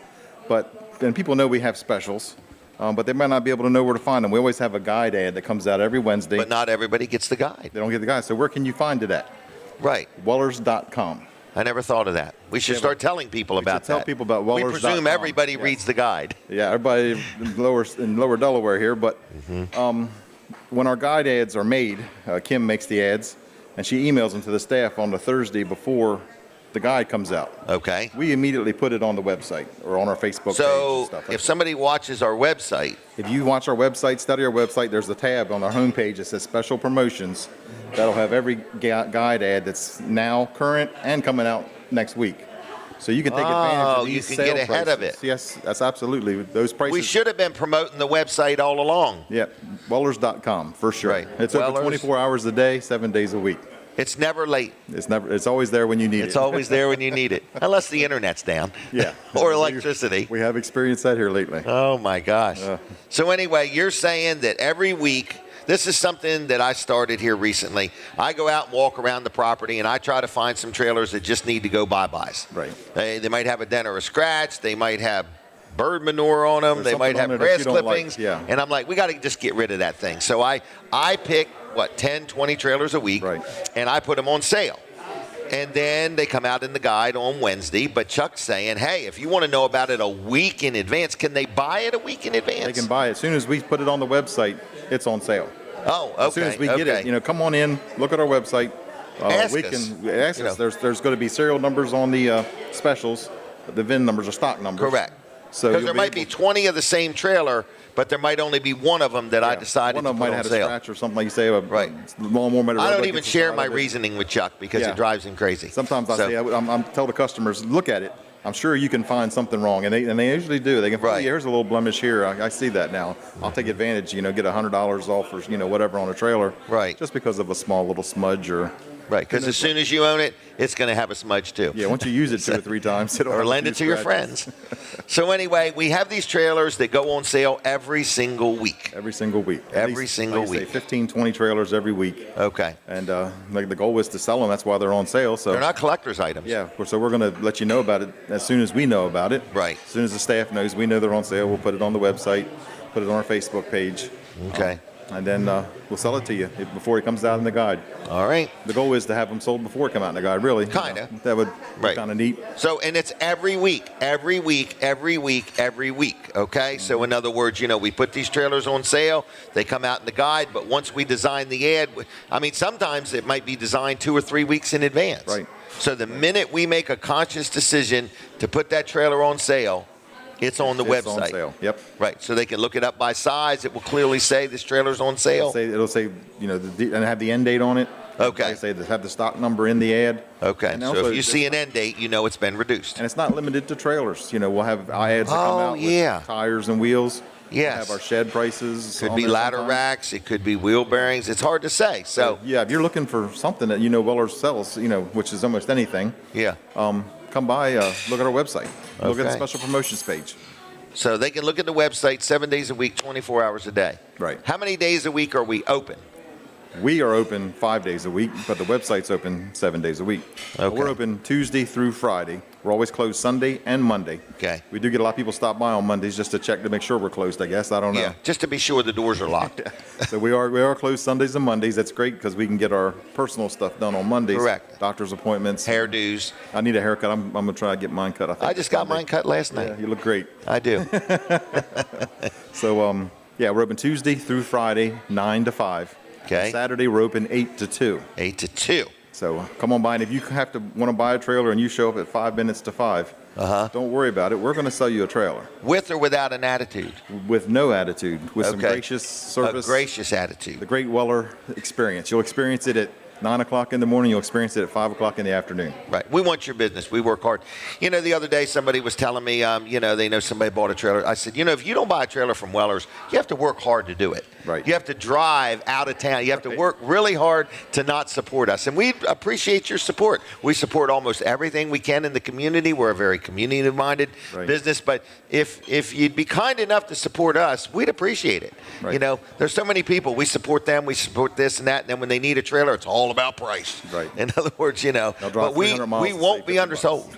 and people know we have specials, but they might not be able to know where to find them. We always have a guide ad that comes out every Wednesday. But not everybody gets the guide. They don't get the guide. So where can you find it at? Right. Wellers.com. I never thought of that. We should start telling people about should tell that. people about We Wellers.com. presume everybody Yes. reads the guide. Yeah, everybody in lower Delaware here, but when our guide ads are made, Kim makes the ads, and she emails them to the staff on the Thursday before the guide comes out. Okay. We immediately put it on the website or on our Facebook page So, and stuff like if that. somebody watches our website, If you watch our website, study our website, there's a tab on our homepage that says special promotions. That'll have every guide ad that's now current and coming out next week. So you can take advantage of you these can sale get ahead of prices. it. Yes, that's absolutely. Those prices. we should have been promoting the website all along. Yeah, Wellers.com for sure. Right. It's Wellers. over 24 hours a day, 7 days a week. It's never late. It's always there when you need it. It's always there when you need it, unless the internet's down. Yeah. or electricity. We have experienced that here lately. Oh my gosh. So anyway, you're saying that every week, this is something that I started here recently. I go out and walk around the property and I try to find some trailers that just need to go bye-byes. Right. They might have a dent or a scratch. They might have bird manure on them. There's They might something on have there that grass you don't like. clippings. Yeah. And I'm like, we got to just get rid of that thing. So I pick, 10, 20 trailers a week. Right. And I put them on sale. And then they come out in the guide on Wednesday. But Chuck's saying, hey, if you want to know about it a week in advance, can they buy it a week in advance? They can buy it. As soon as we put it on the website, it's on sale. Oh, okay. As soon as we get it, come on in, look at our website. Ask we us. can ask You us. know. There's going to be serial numbers on the specials. The VIN numbers are stock numbers. Correct. So Because you'll there might be able- 20 of the same trailer, but there might only be one of them that I decided one to of them put might on have had sale. a scratch or something like you say. Right. Lawnmower might have I rubbed don't up even against the share side my of it. reasoning with Chuck because Yeah. it drives him crazy. Sometimes I So- say I'm tell the customers, look at it. I'm sure you can find something wrong, and they usually do. They can find, Right. here's a little blemish here. I see that now. I'll take advantage. Get $100 off or whatever on a trailer. Right. Just because of a small little smudge or. Right, because as soon as you own it, it's going to have a smudge too. Yeah, once you use it 2 or 3 times, it'll Or have a lend few it to your scratches. friends. So anyway, we have these trailers that go on sale every single week. Every single week. At Every least, single like you say, week. 15, 20 trailers every week. Okay. And the goal was to sell them. That's why they're on sale. So They're not collector's items. Yeah, so we're going to let you know about it as soon as we know about it. Right. As soon as the staff knows we know they're on sale, we'll put it on the website, put it on our Facebook page. Okay. and then we'll sell it to you before it comes out in the guide. All right. The goal is to have them sold before it come out in the guide, really. Kinda. That would be Right. kind of neat. So, and it's every week, okay? So in other words, we put these trailers on sale, they come out in the guide, but once we design the ad, I mean, sometimes it might be designed 2 or 3 weeks in advance. Right. So the minute we make a conscious decision to put that trailer on sale, it's on the It's website. on sale. Yep. Right, so they can look it up by size. It will clearly say this trailer's on sale. It'll say, and have the end date on it. Okay. Have the stock number in the ad. Okay, And so also, if you see an end date, it's been reduced. And it's not limited to trailers. We'll have ads that come Oh, out yeah. with tires and wheels. Yes. We'll have our shed prices. Could on be there ladder sometimes. racks, it could be wheel bearings. It's hard to say. So, Yeah, if you're looking for something that Weller sells, which is almost anything, yeah. come by, look at our website. Look at the Okay. special promotions page. So they can look at the website 7 days a week, 24 hours a day. Right. How many days a week are we open? We are open 5 days a week, but the website's open 7 days a week. Okay. We're open Tuesday through Friday. We're always closed Sunday and Monday. Okay. We do get a lot of people stop by on Mondays just to check to make sure we're closed, I guess. I don't know. Yeah, just to be sure the doors are locked. So we are closed Sundays and Mondays. That's great because we can get our personal stuff done on Mondays. Correct. Doctor's appointments. Hairdos. I need a haircut. I'm going to try to get mine cut. I think I just got Sunday. mine cut last Yeah, night. you look great. I do. So, we're open Tuesday through Friday, 9 to 5. Okay. Saturday, we're open 8 to 2. 8 to 2. So come on by, and if you want to buy a trailer and you show up at 5 minutes to 5, don't worry about it. We're going to sell you a trailer With or without an attitude? with no attitude, with some Okay. gracious service. A gracious attitude. The great Weller experience. You'll experience it at 9 o'clock in the morning. You'll experience it at 5 o'clock in the afternoon. Right. We want your business. We work hard. The other day somebody was telling me, they know somebody bought a trailer. I said, if you don't buy a trailer from Weller's, you have to work hard to do it. Right. You have to drive out of town. You have to work really hard to not support us. And we appreciate your support. We support almost everything we can in the community. We're a very community-minded Right. business. But if you'd be kind enough to support us, we'd appreciate it. Right. There's so many people. We support them. We support this and that. And then when they need a trailer, it's all about price. Right. In other words, drive but we 300 miles we to won't save be 50 undersold.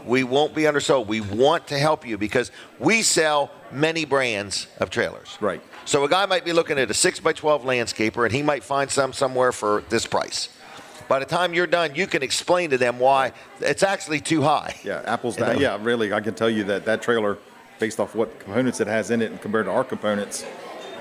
We won't be undersold. We want to help you because we sell many brands of trailers. Right. So a guy might be looking at a 6x12 landscaper and he might find some somewhere for this price. By the time you're done, you can explain to them why it's actually too high. Yeah, apples to yeah, really. I can tell you that trailer, based off what components it has in it and compared to our components,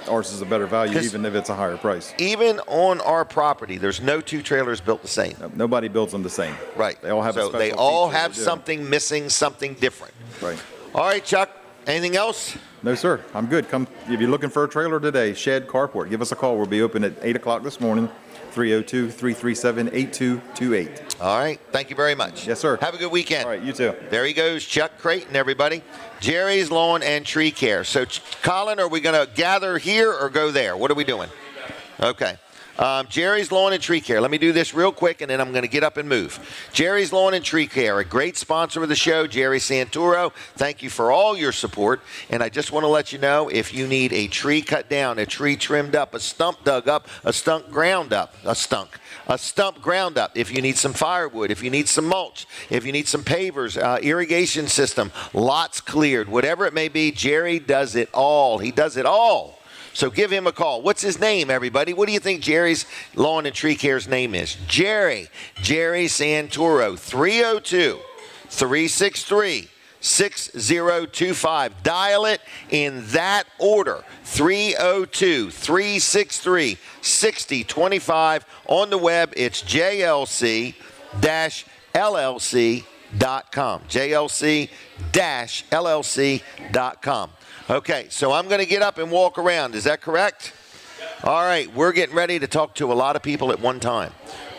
ours is a better value, 'Cause even if it's a higher price. Even on our property, there's no two trailers built the same. Nobody builds them the same. Right. They all have a so special they all feature have they do. something missing, something different. Right. All right, Chuck. Anything else? No, sir. I'm good. Come if you're looking for a trailer today, shed, carport, give us a call. We'll be open at 8 o'clock this morning, 302-337-8228. All right. Thank you very much. Yes, sir. Have a good weekend. All right, you too. There he goes, Chuck Creighton, everybody. Jerry's Lawn and Tree Care. So, Colin, are we going to gather here or go there? What are we doing? Okay. Jerry's Lawn and Tree Care. Let me do this real quick, and then I'm going to get up and move. Jerry's Lawn and Tree Care, a great sponsor of the show, Jerry Santoro. Thank you for all your support. And I just want to let you know, if you need a tree cut down, a tree trimmed up, a stump dug up, a stump ground up, if you need some firewood, if you need some mulch, if you need some pavers, irrigation system, lots cleared, whatever it may be, Jerry does it all. He does it all. So give him a call. What's his name, everybody? What do you think Jerry's Lawn and Tree Care's name is? Jerry Santoro, 302-363-6025. Dial it in that order, 302-363-6025. On the web, it's JLC-LLC.com. JLC-LLC.com. Okay, so I'm going to get up and walk around. Is that correct? All right, we're getting ready to talk to a lot of people at one time.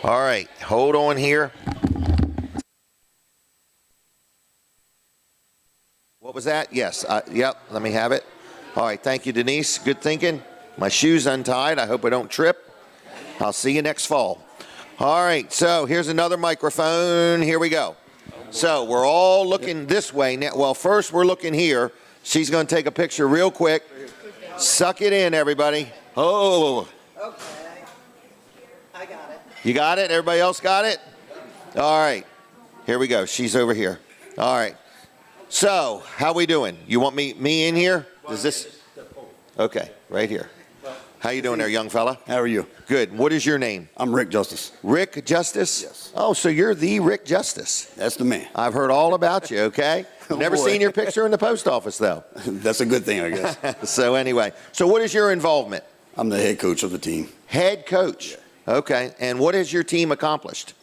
All right, hold on here. What was that? Yes, yep, let me have it. All right, thank you, Denise. Good thinking. My shoe's untied. I hope I don't trip. I'll see you next fall. All right, so here's another microphone. Here we go. So we're all looking this way now. Well, first we're looking here. She's going to take a picture real quick. Suck it in, everybody. Oh. Okay. I got it. You got it? Everybody else got it? All right. Here we go. She's over here. All right. So, how we doing? You want me in here? Is this? Okay, right here. How you doing there, young fella? How are you? Good. What is your name? I'm Rick Justice. Rick Justice? Yes. Oh, so you're the Rick Justice. That's the man. I've heard all about you, okay? Oh, Never boy. seen your picture in the post office, though. That's a good thing, I guess. So anyway, so what is your involvement? I'm the head coach of the team. Head coach. Okay. And what has your team accomplished?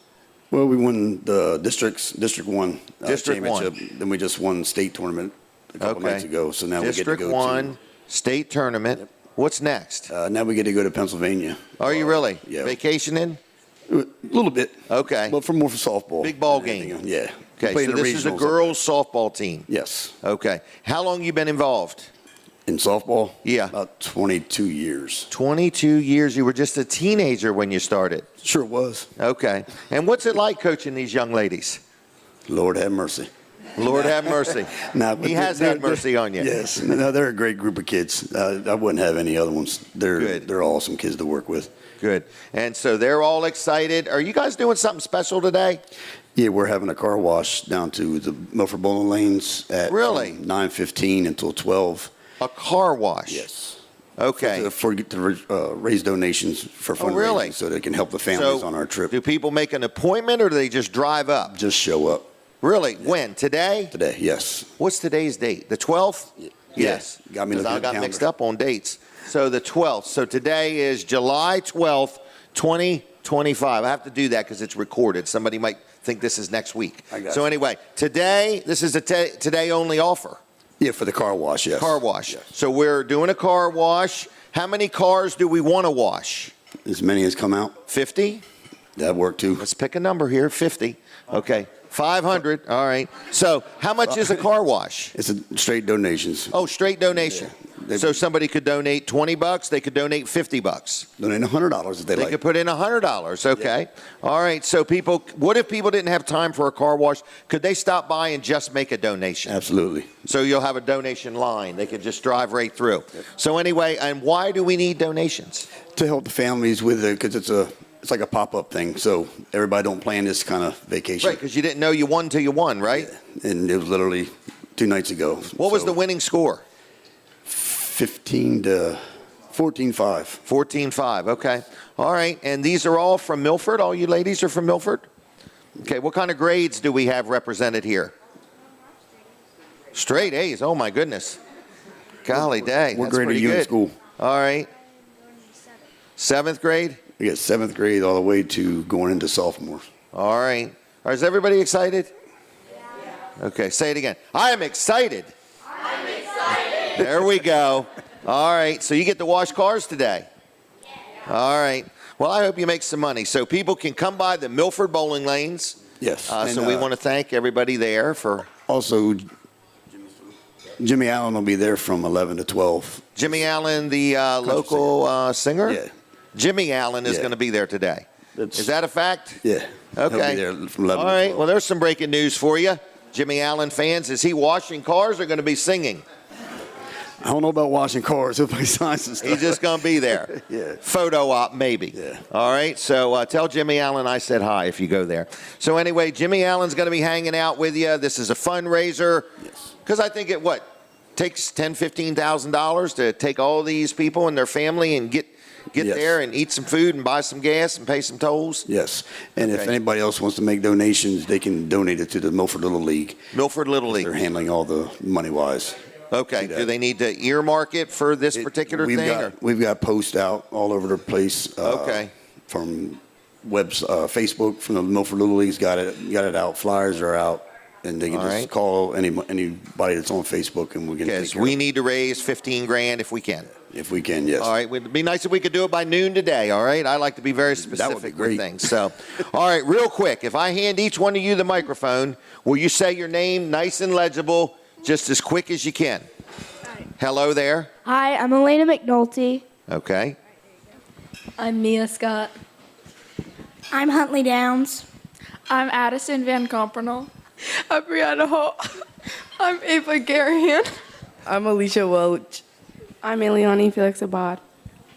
Well, we won the District 1 District championship. one. Then we just won state tournament a couple Okay. nights ago. So now District we get to go 1, state tournament. Yep. What's next? now we get to go to Pennsylvania. Are you really? Yeah. Vacationing? A little bit. Okay. But more for softball. Big ball than anything game. else. Yeah. We Okay, play so in the this is a regionals up girls softball team. there. Yes. Okay. How long you been involved? In softball? Yeah. About 22 years. 22 years. You were just a teenager when you started. Sure was. Okay. And what's it like coaching these young ladies? Lord have mercy. Lord have mercy. Nah, but He has had mercy on you. Yes. No, they're a great group of kids. I wouldn't have any other ones. Good. They're awesome kids to work with. Good. And so they're all excited. Are you guys doing something special today? Yeah, we're having a car wash down to the Milford bowling lanes at Really? 9:15 until 12. A car wash? Yes. Okay. To raise donations for fundraising, really? so they can help the families So on our trip. do people make an appointment or do they just drive up? Just show up Really? When? Today? today. Yes. What's today's date? The 12th? Yes. Got me 'Cause looking I at the got mixed calendar. up on dates. So the 12th. So today is July 12th, 2025. I have to do that because it's recorded. Somebody might think this is next week. I got So you. anyway, today, this is a today only offer. Yeah, for the car wash. Yes. Car wash. Yes. So we're doing a car wash. How many cars do we want to wash? As many as come out. 50? That worked too. Let's pick a number here. 50. Okay. 500. All right. So how much is a car wash? It's a straight donations. Oh, straight donation. They- So somebody could donate $20. They could donate $50. Donate $100 if they They like. could put in $100. Okay. All right. So people, what if people didn't have time for a car wash? Could they stop by and just make a donation? Absolutely. So you'll have a donation line. They could just drive right through. So anyway, and why do we need donations? To help the families with it, because it's like a pop-up thing. So everybody don't plan this kind of vacation. Right, because you didn't know you won till you won, right? And it was literally 2 nights ago. What was So the winning score? 15 to 14-5. 14-5. Okay. All right. And these are all from Milford? All you ladies are from Milford? Okay. What kind of grades do we have represented here? Straight A's. Oh, my goodness. Golly day. What That's grade are pretty you in good. school? All right. 7th grade? We got 7th grade all the way to going into sophomore. All right. All right. Is everybody excited? Yeah. Okay. Say it again. I am excited. I'm excited. There we go. All right. So you get to wash cars today? Yeah. All right. Well, I hope you make some money. So people can come by the Milford bowling lanes. Yes. So we want to thank everybody there for... Also, Jimmy Allen will be there from 11 to 12. Jimmy Allen, the local singer? Yeah. Jimmy Allen is Yeah. going to be there today. Is that a fact? Yeah. Okay. He'll be there from 11 All to right. 12. Well, there's some breaking news for you. Jimmy Allen fans, is he washing cars or going to be singing? I don't know about washing cars. He'll play signs and stuff. He's just going to be there. Yeah. Photo op, maybe. Yeah. All right. So tell Jimmy Allen I said hi if you go there. So anyway, Jimmy Allen's going to be hanging out with you. This is a fundraiser. Yes. Because I think it, takes $10,000, $15,000 to take all these people and their family and get Yes. there and eat some food and buy some gas and pay some tolls. Yes. And if Okay. anybody else wants to make donations, they can donate it to the Milford Little League. Milford Little League. They're handling all the money-wise. Okay. that. Do they need to earmark it for this particular thing? or? We've got posts out all over the place. Okay. From Facebook, from the Milford Little League's got it out. Flyers are out. And they can All just right. call anybody that's on Facebook, and we can take Because care we of need to raise $15,000 if we can. it. If we can, yes. All right, it'd be nice if we could do it by noon today, all right? I like to be very That would be specific with great. things. So, all right, real quick, if I hand each one of you the microphone, will you say your name nice and legible, just as quick as you can? Hello there. Hi, I'm Elena McNulty. Okay. I'm Mia Scott. I'm Huntley Downs. I'm Addison Van Compernal. I'm Brianna Hall. I'm Ava Garian. I'm Alicia Welch. I'm Eliani Felix Abad.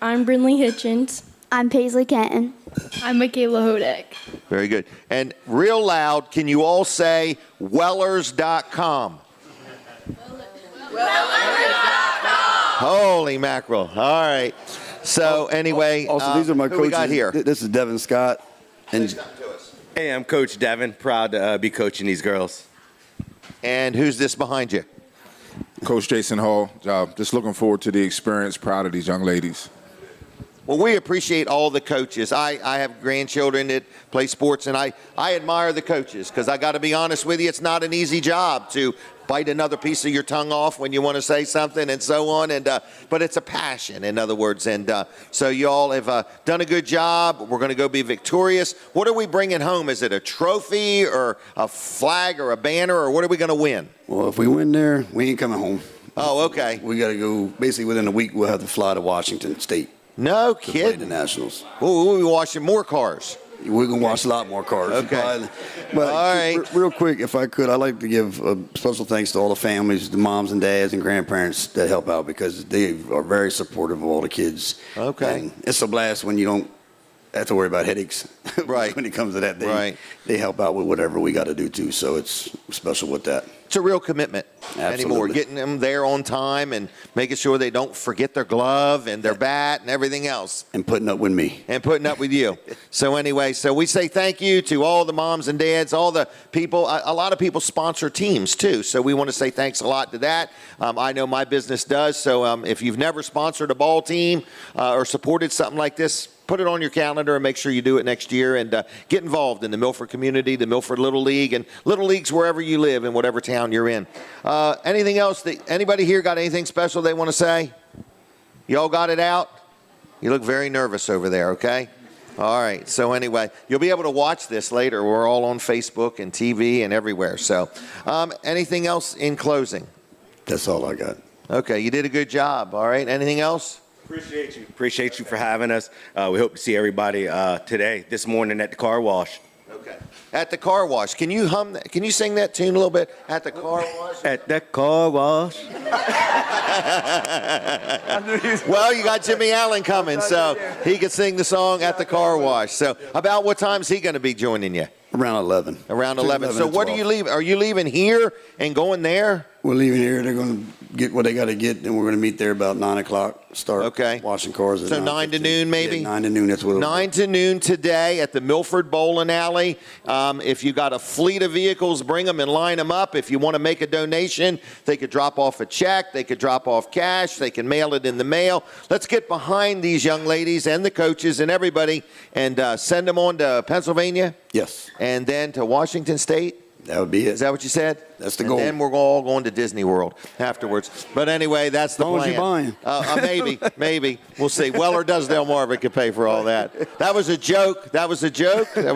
I'm Brinley Hitchens. I'm Paisley Kenton. I'm Michaela Hodek. Very good. And real loud, can you all say Wellers.com? Wellers.com. Holy mackerel. All right. So anyway, Also, these are my who coaches. we got here? This is Devin Scott. And Hey, I'm Coach Devin. Proud to be coaching these girls. And who's this behind you? Coach Jason Hall. Just looking forward to the experience. Proud of these young ladies. Well, we appreciate all the coaches. I have grandchildren that play sports, and I admire the coaches because I got to be honest with you, it's not an easy job to bite another piece of your tongue off when you want to say something and so on. But it's a passion, in other words. And so you all have done a good job. We're going to go be victorious. What are we bringing home? Is it a trophy or a flag or a banner, or what are we going to win? Well, if we win there, we ain't coming home. Oh, okay. We got to go, basically within a week, we'll have to fly to Washington State. No to kidding. play the Nationals. We'll be washing more cars. We're going to wash a lot more cars. Okay. But all right. Real quick, if I could, I'd like to give a special thanks to all the families, the moms and dads and grandparents that help out because they are very supportive of all the kids. Okay. And it's a blast when you don't have to worry about headaches. Right. When it comes to that, Right. they help out with whatever we got to do too. So it's special with that. It's a real commitment anymore. Absolutely. Getting them there on time and making sure they don't forget their glove and their bat and everything else. And putting up with me. And putting up with you. So anyway, so we say thank you to all the moms and dads, all the people. A lot of people sponsor teams too. So we want to say thanks a lot to that. I know my business does. So if you've never sponsored a ball team or supported something like this, put it on your calendar and make sure you do it next year and get involved in the Milford community, the Milford Little League, and Little Leagues wherever you live in whatever town you're in. Anything else? Anybody here got anything special they want to say? Y'all got it out? You look very nervous over there, okay? All right. So anyway, you'll be able to watch this later. We're all on Facebook and TV and everywhere. So anything else in closing? That's all I got. Okay. You did a good job. All right. Anything else? Appreciate you. Appreciate you for having us. We hope to see everybody this morning at the car wash. Okay. At the car wash. Can you hum that? Can you sing that tune a little bit? At the car wash? At the car wash. Well, you got Jimmy Allen coming, so he can sing the song At the Car Wash. So about what time is he going to be joining you? Around 11. Around 11. So and what 12. are you leaving? Are you leaving here and going there? We're leaving here. They're going to get what they got to get, and we're going to meet there about 9 o'clock. Start washing cars at So 9 to noon, maybe? Yeah, 9 to noon, that's what it'll 9 to noon today at the Milford Bowling Alley. If you got a fleet of vehicles, bring them and line them up. If you want to make a donation, they could drop off a check. They could drop off cash. They can mail it in the mail. Let's get behind these young ladies and the coaches and everybody and send them on to Pennsylvania. Yes. And then to Washington State. That would be it. Is that what you said? That's the goal. And then we're all going to Disney World afterwards. But anyway, that's the As long plan. as you buying. Maybe. We'll see. Weller Does Delmarva can pay for all that. That was a joke. That was a joke. That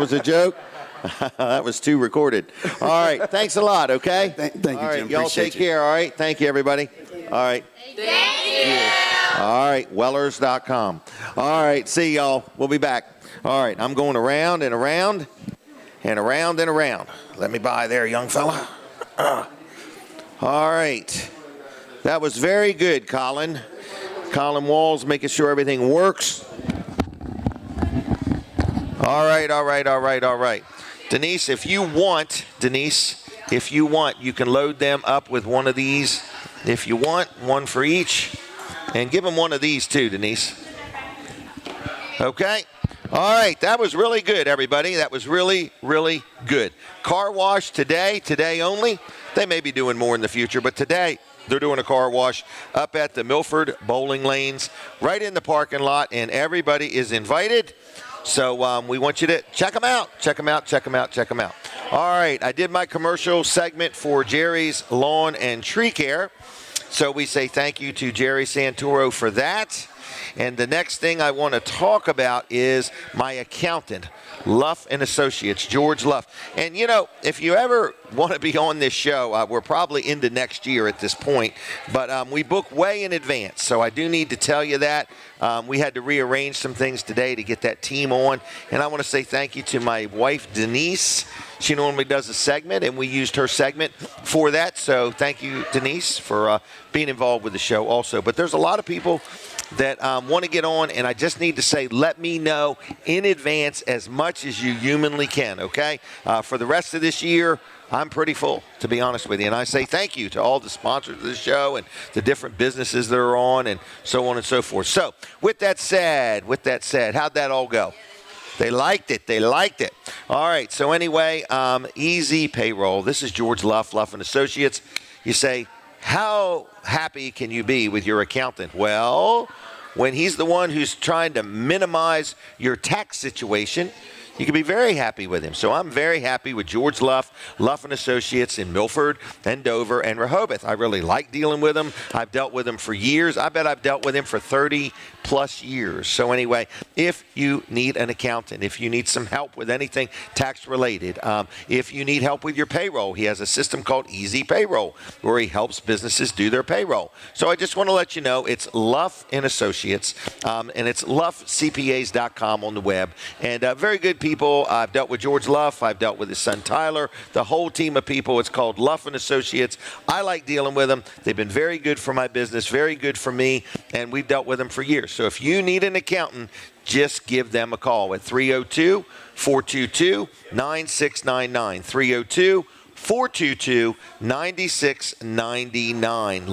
was too recorded. All right. Thanks a lot, okay? Thank you, all right, Jim. y'all Appreciate take you. care, all right? Thank you, everybody. All right. Thank you. All right. Wellers.com. All right. See y'all. We'll be back. All right. I'm going around and around. And around and around. Let me by there, young fella. All right. That was very good, Colin. Colin Walls making sure everything works. All right. Denise, if you want, you can load them up with one of these. If you want, one for each. And give them one of these too, Denise. Okay? All right, that was really good, everybody. That was really, really good. Car wash today only. They may be doing more in the future, but today they're doing a car wash up at the Milford Bowling Lanes, right in the parking lot, and everybody is invited. So we want you to check them out. All right, I did my commercial segment for Jerry's Lawn and Tree Care. So we say thank you to Jerry Santoro for that. And the next thing I want to talk about is my accountant, Luff and Associates, George Luff. And, you know, if you ever want to be on this show, we're probably into next year at this point, but we book way in advance. So I do need to tell you that. We had to rearrange some things today to get that team on. And I want to say thank you to my wife, Denise. She normally does a segment, and we used her segment for that. So thank you, Denise, for being involved with the show also. But there's a lot of people that want to get on, and I just need to say, let me know in advance as much as you humanly can, okay? For the rest of this year, I'm pretty full, to be honest with you. And I say thank you to all the sponsors of the show and the different businesses that are on and so on and so forth. So with that said, how'd that all go? They liked it. All right. So anyway, easy payroll. This is George Luff and Associates. You say, how happy can you be with your accountant? Well, when he's the one who's trying to minimize your tax situation, you can be very happy with him. So I'm very happy with George Luff and Associates in Milford and Dover and Rehoboth. I really like dealing with him. I've dealt with him for years. I bet I've dealt with him for 30 plus years. So anyway, if you need an accountant, if you need some help with anything tax related, if you need help with your payroll, he has a system called Easy Payroll where he helps businesses do their payroll. So I just want to let you know it's Luff and Associates, and it's luffcpas.com on the web. And very good people. I've dealt with George Luff. I've dealt with his son Tyler, the whole team of people. It's called Luff and Associates. I like dealing with them. They've been very good for my business, very good for me, and we've dealt with them for years. So if you need an accountant, just give them a call at 302-422-9699. 302-422-9699.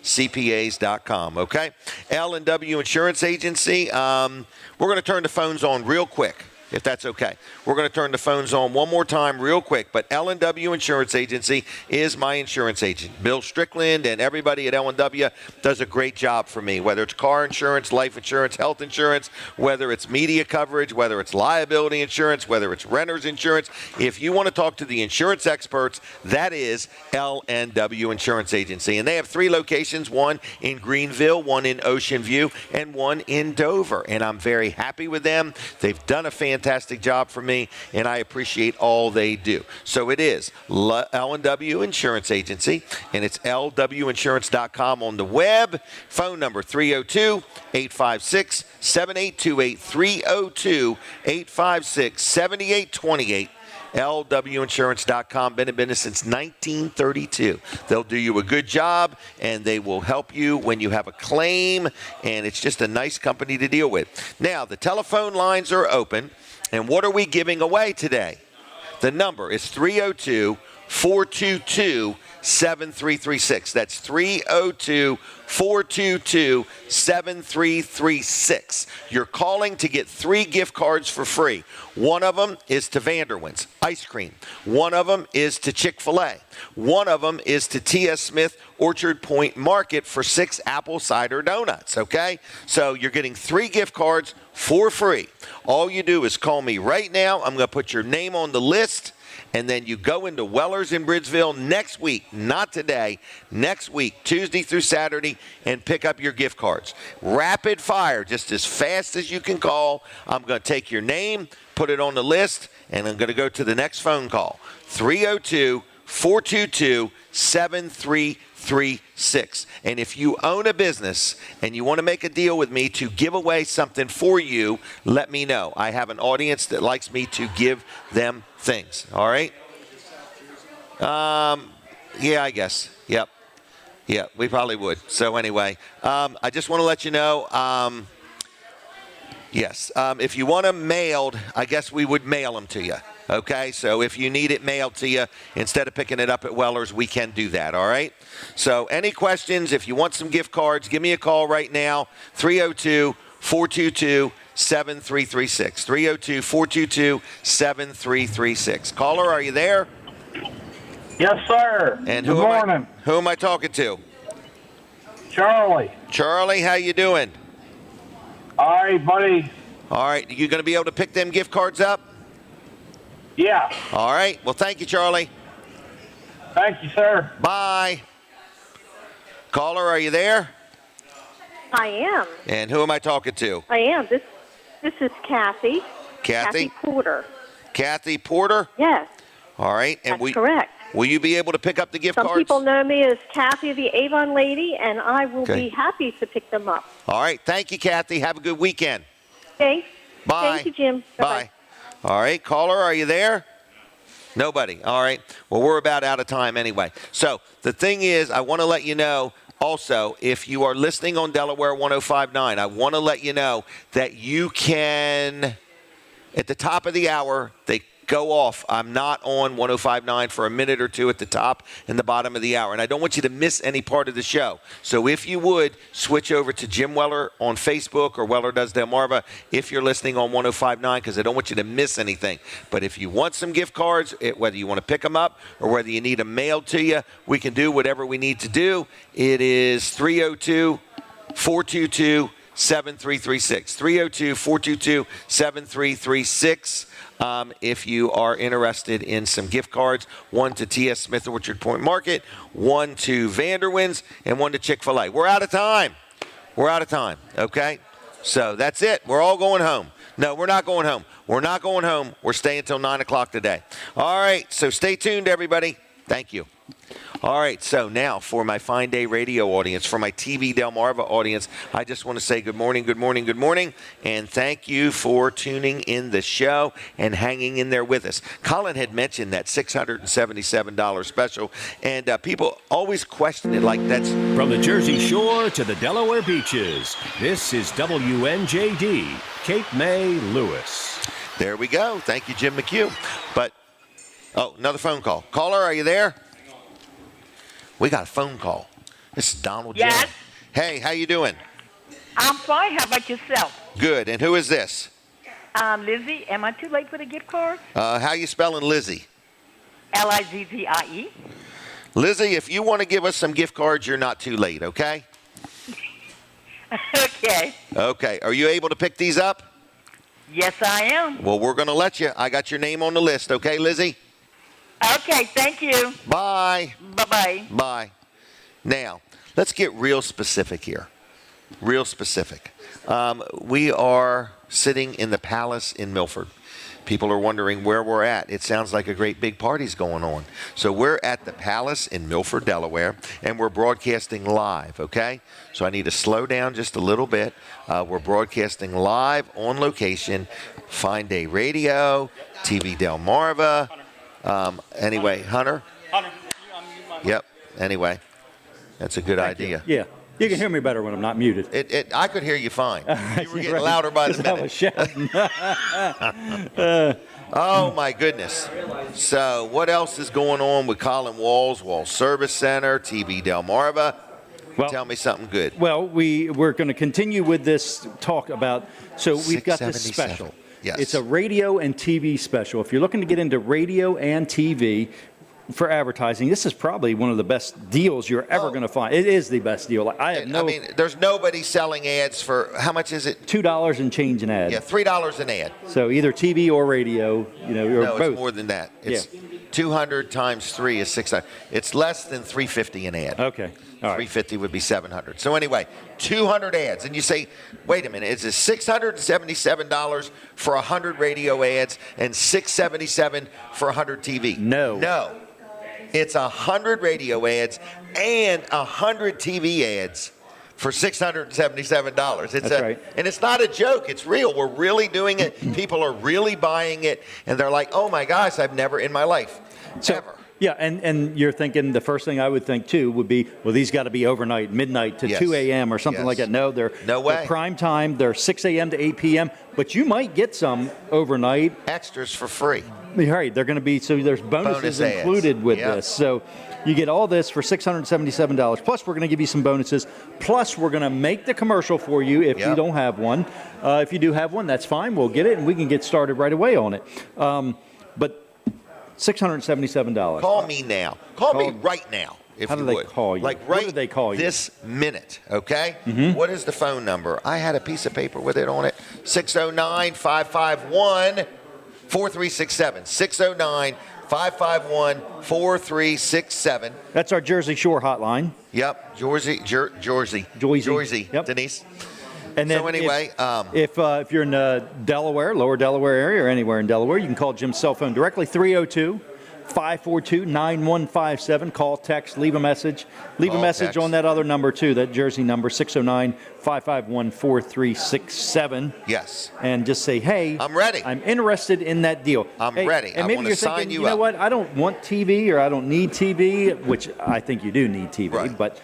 LuffCPAs.com. Okay. L&W Insurance Agency. We're going to turn the phones on real quick, if that's okay. We're going to turn the phones on one more time real quick, but L&W Insurance Agency is my insurance agent. Bill Strickland and everybody at L&W does a great job for me, whether it's car insurance, life insurance, health insurance, whether it's media coverage, whether it's liability insurance, whether it's renter's insurance. If you want to talk to the insurance experts, that is L&W Insurance Agency. And they have 3 locations, one in Greenville, one in Ocean View, and one in Dover. And I'm very happy with them. They've done a fantastic job for me, and I appreciate all they do. So it is L&W Insurance Agency, and it's lwinsurance.com on the web. Phone number 302-856-7828, 302-856-7828. lwinsurance.com. Been in business since 1932. They'll do you a good job, and they will help you when you have a claim, and it's just a nice company to deal with. Now, the telephone lines are open, and what are we giving away today? The number is 302-422-7336. That's 302-422-7336. You're calling to get 3 gift cards for free. One of them is to Vanderwin's Ice Cream. One of them is to Chick-fil-A. One of them is to T.S. Smith Orchard Point Market for 6 apple cider donuts, okay? So you're getting 3 gift cards for free. All you do is call me right now. I'm going to put your name on the list. And then you go into Weller's in Bridgeville next week, not today, next week, Tuesday through Saturday, and pick up your gift cards. Rapid fire, just as fast as you can call. I'm going to take your name, put it on the list, and I'm going to go to the next phone call. 302-422-7336. And if you own a business and you want to make a deal with me to give away something for you, let me know. I have an audience that likes me to give them things. All right? Yeah, I guess. Yep. Yeah, we probably would. So anyway, I just want to let you know, yes, if you want them mailed, I guess we would mail them to you. Okay, so if you need it mailed to you, instead of picking it up at Weller's, we can do that, all right? So any questions, if you want some gift cards, give me a call right now, 302-422-7336, 302-422-7336. Caller, are you there? Yes, sir. And Good morning. Who am I talking to? Charlie. Charlie, how you doing? All right, buddy. All right, you going to be able to pick them gift cards up? Yeah. All right. Well, thank you, Charlie. Thank you, sir. Bye. Caller, are you there? I am. And who am I talking to? I am. This is Kathy. Kathy Porter. Kathy Porter? Yes. All right. And That's correct. Will you be able to pick up the gift Some cards? people know me as Kathy the Avon Lady, and I will Okay. be happy to pick them up. All right. Thank you, Kathy. Have a good weekend. Thanks. Bye. Thank you, Jim. Bye. All right. Caller, are you there? Nobody. All right. Well, we're about out of time anyway. So the thing is, I want to let you know also, if you are listening on Delaware 105.9, I want to let you know that you can, at the top of the hour, they go off. I'm not on 105.9 for a minute or two at the top and the bottom of the hour, and I don't want you to miss any part of the show. So if you would, switch over to Jim Weller on Facebook or Weller Does Delmarva if you're listening on 105.9, because I don't want you to miss anything. But if you want some gift cards, whether you want to pick them up or whether you need them mailed to you, we can do whatever we need to do. It is 302-422-7336. 302-422-7336. If you are interested in some gift cards, one to T.S. Smith Orchard Point Market, one to Vanderwin's, and one to Chick-fil-A. We're out of time. Okay? So that's it. We're all going home. No, we're not going home. We're staying until 9 o'clock today. All right, so stay tuned, everybody. Thank you. All right, so now for my Fine Day Radio audience, for my TV Delmarva audience, I just want to say good morning, and thank you for tuning in the show and hanging in there with us. Colin had mentioned that $677 special, and people always question it like that's... From the Jersey Shore to the Delaware beaches, this is WNJD, Cape May, Lewis. There we go. Thank you, Jim McHugh. But, another phone call. Caller, are you there? We got a phone call. This is Donald Yes. Jones. Hey, how you doing? I'm fine. How about yourself? Good. And who is this? Lizzie. Am I too late for the gift card? How you spelling Lizzie? Lizzie. Lizzie, if you want to give us some gift cards, you're not too late, okay? Okay. Okay. Are you able to pick these up? Yes, I am. Well, we're going to let you. I got your name on the list, okay, Lizzie? Okay, thank you. Bye. Bye-bye. Bye. Now, let's get real specific here. Real specific. We are sitting in the Palace in Milford. People are wondering where we're at. It sounds like a great big party's going on. So we're at the Palace in Milford, Delaware, and we're broadcasting live, okay? So I need to slow down just a little bit. We're broadcasting live on location, Fine Day Radio, TV Delmarva. Anyway, Hunter? Yep. Anyway, that's a good idea. Yeah. You can hear me better when I'm not muted. I could hear you fine. You were getting louder by the minute. Oh, my goodness. So what else is going on with Colin Walls Service Center, TV Delmarva? Tell me something good. Well, we're going to continue with this talk about, so we've got this special. Yes. It's a radio and TV special. If you're looking to get into radio and TV for advertising, this is probably one of the best deals you're ever going to find. It is the best deal. I mean, there's nobody selling ads for, how much is it? $2 and change an ad. Yeah, $3 an ad. So either TV or radio, or no, both. It's more than that. It's 200 times 3 is 600. It's less than $350 an ad. Okay. All right. $350 would be $700. So anyway, 200 ads. And you say, wait a minute, is it $677 for 100 radio ads and $677 for 100 TV? No. It's 100 radio ads and 100 TV ads for $677. That's right. And it's not a joke. It's real. We're really doing it. People are really buying it. And they're like, oh, my gosh, I've never in my life, ever. Yeah, and you're thinking, the first thing I would think, too, would be, well, these got to be overnight, midnight to 2 a.m. or something like that. No, they're prime time. They're 6 a.m. to 8 p.m., but you might get some overnight. Extras for free. Right, they're going to be, so there's bonuses included with this. So you get all this for $677. Plus, we're going to give you some bonuses. Plus, we're going to make the commercial for you if you don't have one. If you do have one, that's fine. We'll get it, and we can get started right away on it. But $677. Call me now. Call me right now, if you would. How do they call you? Like right what do they call you? This minute, okay? What is the phone number? I had a piece of paper with it on it. 609-551-4367. 609-551-4367. That's our Jersey Shore hotline. Yep, Jersey. Yep. Denise. And then so anyway, if you're in Delaware, lower Delaware area, or anywhere in Delaware, you can call Jim's cell phone directly, 302-542-9157. Call, text, leave a message. Leave a message on that other number, too, that Jersey number, 609-551-4367. Yes. And just say, hey, I'm ready. I'm interested in that deal. I'm ready. And I maybe want you're to sign thinking, you know up. what, I don't want TV or I don't need TV, which I think you do need TV, but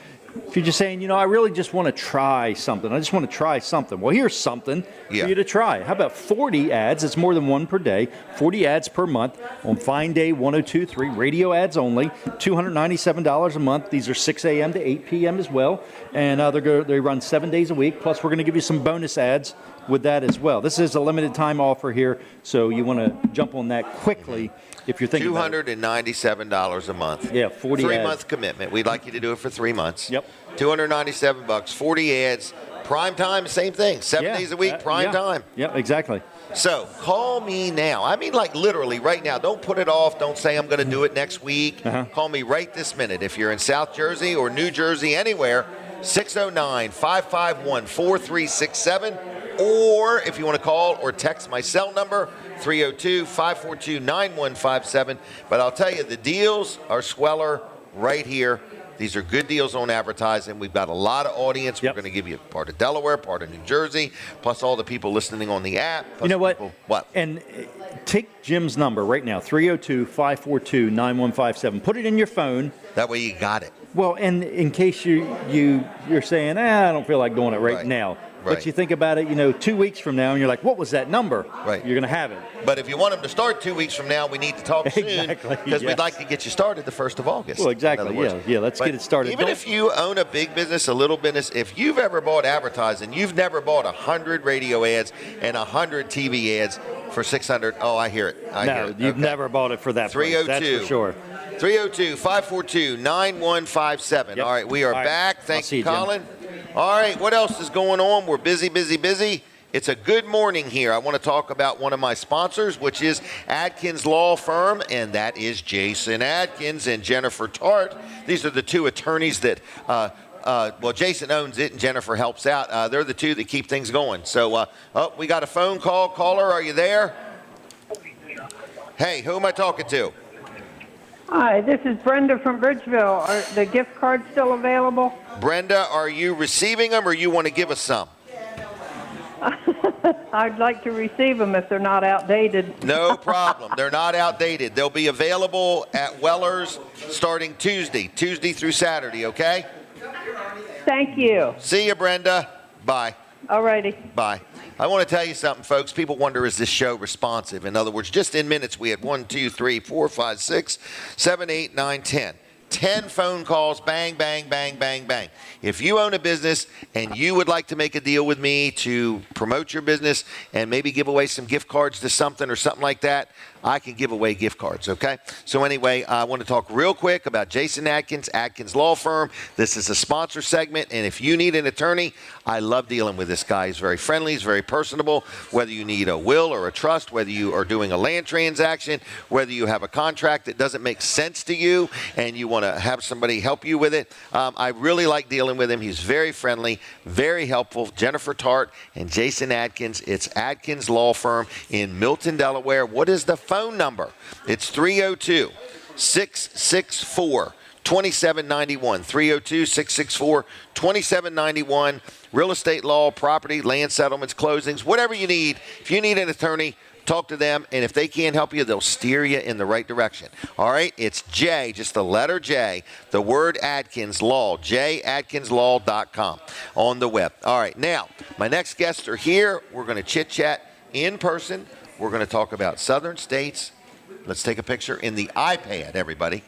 If you're just saying, you know, I really just want to try something. I just want to try something. Well, here's something for you to try. How about 40 ads? It's more than one per day. 40 ads per month on Fine Day 102.3. Radio ads only. $297 a month. These are 6 a.m. to 8 p.m. as well. And they run 7 days a week. Plus, we're going to give you some bonus ads with that as well. This is a limited time offer here, so you want to jump on that quickly. If you're thinking $297 a month. Yeah, 40 3-month commitment. We'd like you to do it for 3 months. Yep. $297, 40 ads. Prime time, same thing. 7 days a week, prime time. Yep, exactly. So call me now. I mean, like literally right now. Don't put it off. Don't say I'm going to do it next week. Call me right this minute. If you're in South Jersey or New Jersey, anywhere, 609-551-4367. Or if you want to call or text my cell number, 302-542-9157. But I'll tell you, the deals are sweller right here. These are good deals on advertising. We've got a lot of audience. We're going to give you part of Delaware, part of New Jersey, plus all the people listening on the app. You know what? What? And take Jim's number right now, 302-542-9157. Put it in your phone. That way you got it. Well, and in case you're saying, I don't feel like doing it right now. Right. But you think about it, 2 weeks from now, and you're like, what was that number? Right. You're going to have it. But if you want them to start 2 weeks from now, we need to talk soon. Exactly, because yes. we'd like to get you started the 1st of August. Well, exactly. Yeah, let's get it started. Even if you own a big business, a little business, if you've ever bought advertising, you've never bought 100 radio ads and 100 TV ads for $600. Oh, I hear it. I hear it. You've never bought it for that price. That's for sure. 302-542-9157. Yep. All right, we are back. Thank you, Colin. All right, what else is going on? We're busy. It's a good morning here. I want to talk about one of my sponsors, which is Adkins Law Firm, and that is Jason Adkins and Jennifer Tart. These are the two attorneys that, Jason owns it and Jennifer helps out. They're the two that keep things going. So, we got a phone call. Caller, are you there? Hey, who am I talking to? Hi, this is Brenda from Bridgeville. Are the gift cards still available? Brenda, are you receiving them or you want to give us some? I'd like to receive them if they're not outdated. No problem. They're not outdated. They'll be available at Weller's starting Tuesday through Saturday, okay? Thank you. See you, Brenda. Bye. All righty. Bye. I want to tell you something, folks. People wonder, is this show responsive? In other words, just in minutes, we had 1, 2, 3, 4, 5, 6, 7, 8, 9, 10. 10 phone calls, bang, bang, bang, bang, bang. If you own a business and you would like to make a deal with me to promote your business and maybe give away some gift cards to something or something like that, I can give away gift cards, okay? So anyway, I want to talk real quick about Jason Adkins, Adkins Law Firm. This is a sponsor segment, and if you need an attorney, I love dealing with this guy. He's very friendly. He's very personable. Whether you need a will or a trust, whether you are doing a land transaction, whether you have a contract that doesn't make sense to you and you want to have somebody help you with it, I really like dealing with him. He's very friendly, very helpful. Jennifer Tart and Jason Adkins. It's Adkins Law Firm in Milton, Delaware. What is the phone number? It's 302-664-2791. 302-664-2791. Real estate law, property, land settlements, closings, whatever you need. If you need an attorney, talk to them, and if they can't help you, they'll steer you in the right direction. All right? It's J, just the letter J, the word Adkins Law, jadkinslaw.com on the web. All right, now, my next guests are here. We're going to chit-chat in person. We're going to talk about southern states. Let's take a picture in the iPad, everybody.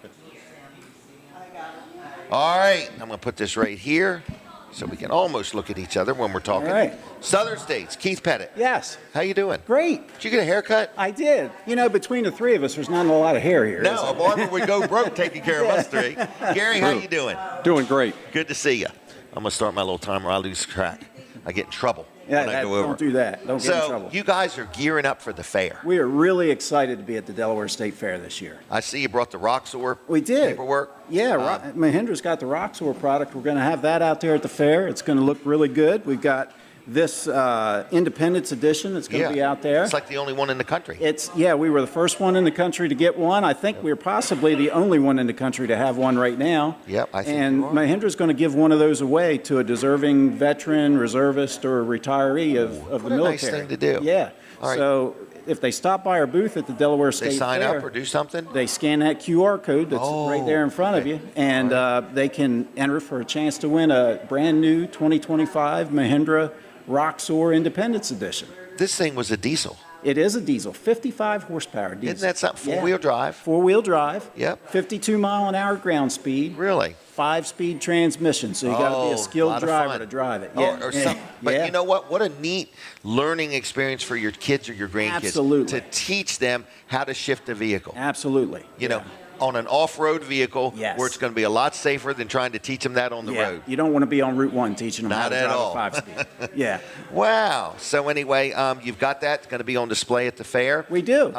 All right, I'm going to put this right here so we can almost look at each other when we're talking. All right. Southern states, Keith Pettit. Yes. How you doing? Great. Did you get a haircut? I did. You know, between the three of us, there's not a lot of hair here. No, a barber would go broke taking care of us three. Gary, how you doing? Doing great. Good to see you. I'm going to start my little timer. I lose track. I get in trouble when I go over. Don't do that. Don't get in trouble. So you guys are gearing up for the fair. We are really excited to be at the Delaware State Fair this year. I see you brought the Roxor paperwork. Yeah, Mahindra's got the Roxor product. We're going to have that out there at the fair. It's going to look really good. We've got this Independence Edition that's going to be out there. It's like the only one in the country. We were the first one in the country to get one. I think we're possibly the only one in the country to have one right now. Yep, I think And Mahindra's going to give one of those away to a deserving veteran, reservist, or retiree of the military. Nice thing to do. Yeah. All right. So if they stop by our booth at the Delaware State They sign Fair, up or do something? they scan that QR code that's right there in front of you, and they can enter for a chance to win a brand new 2025 Mahindra Roxor Independence Edition. This thing was a diesel. It is a diesel, 55 horsepower diesel. Isn't that something? Four-wheel drive? Four-wheel drive. Yep. 52 mile an hour ground speed. Really? 5-speed transmission, so you got to be a skilled driver to drive it. Or something. But you know what? What a neat learning experience for your kids or your grandkids. Absolutely. To teach them how to shift a vehicle. Absolutely. You know, on an off-road vehicle where it's going to be a lot safer than trying to teach them that on the road. You don't want to be on Route 1 teaching them how Not to at drive all. a 5-speed. Yeah. Wow. So anyway, you've got that. It's going to be on display at the fair. We do.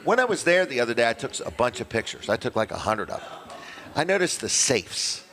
When I was there the other day, I took a bunch of pictures. I took like 100 of them. I noticed the safes.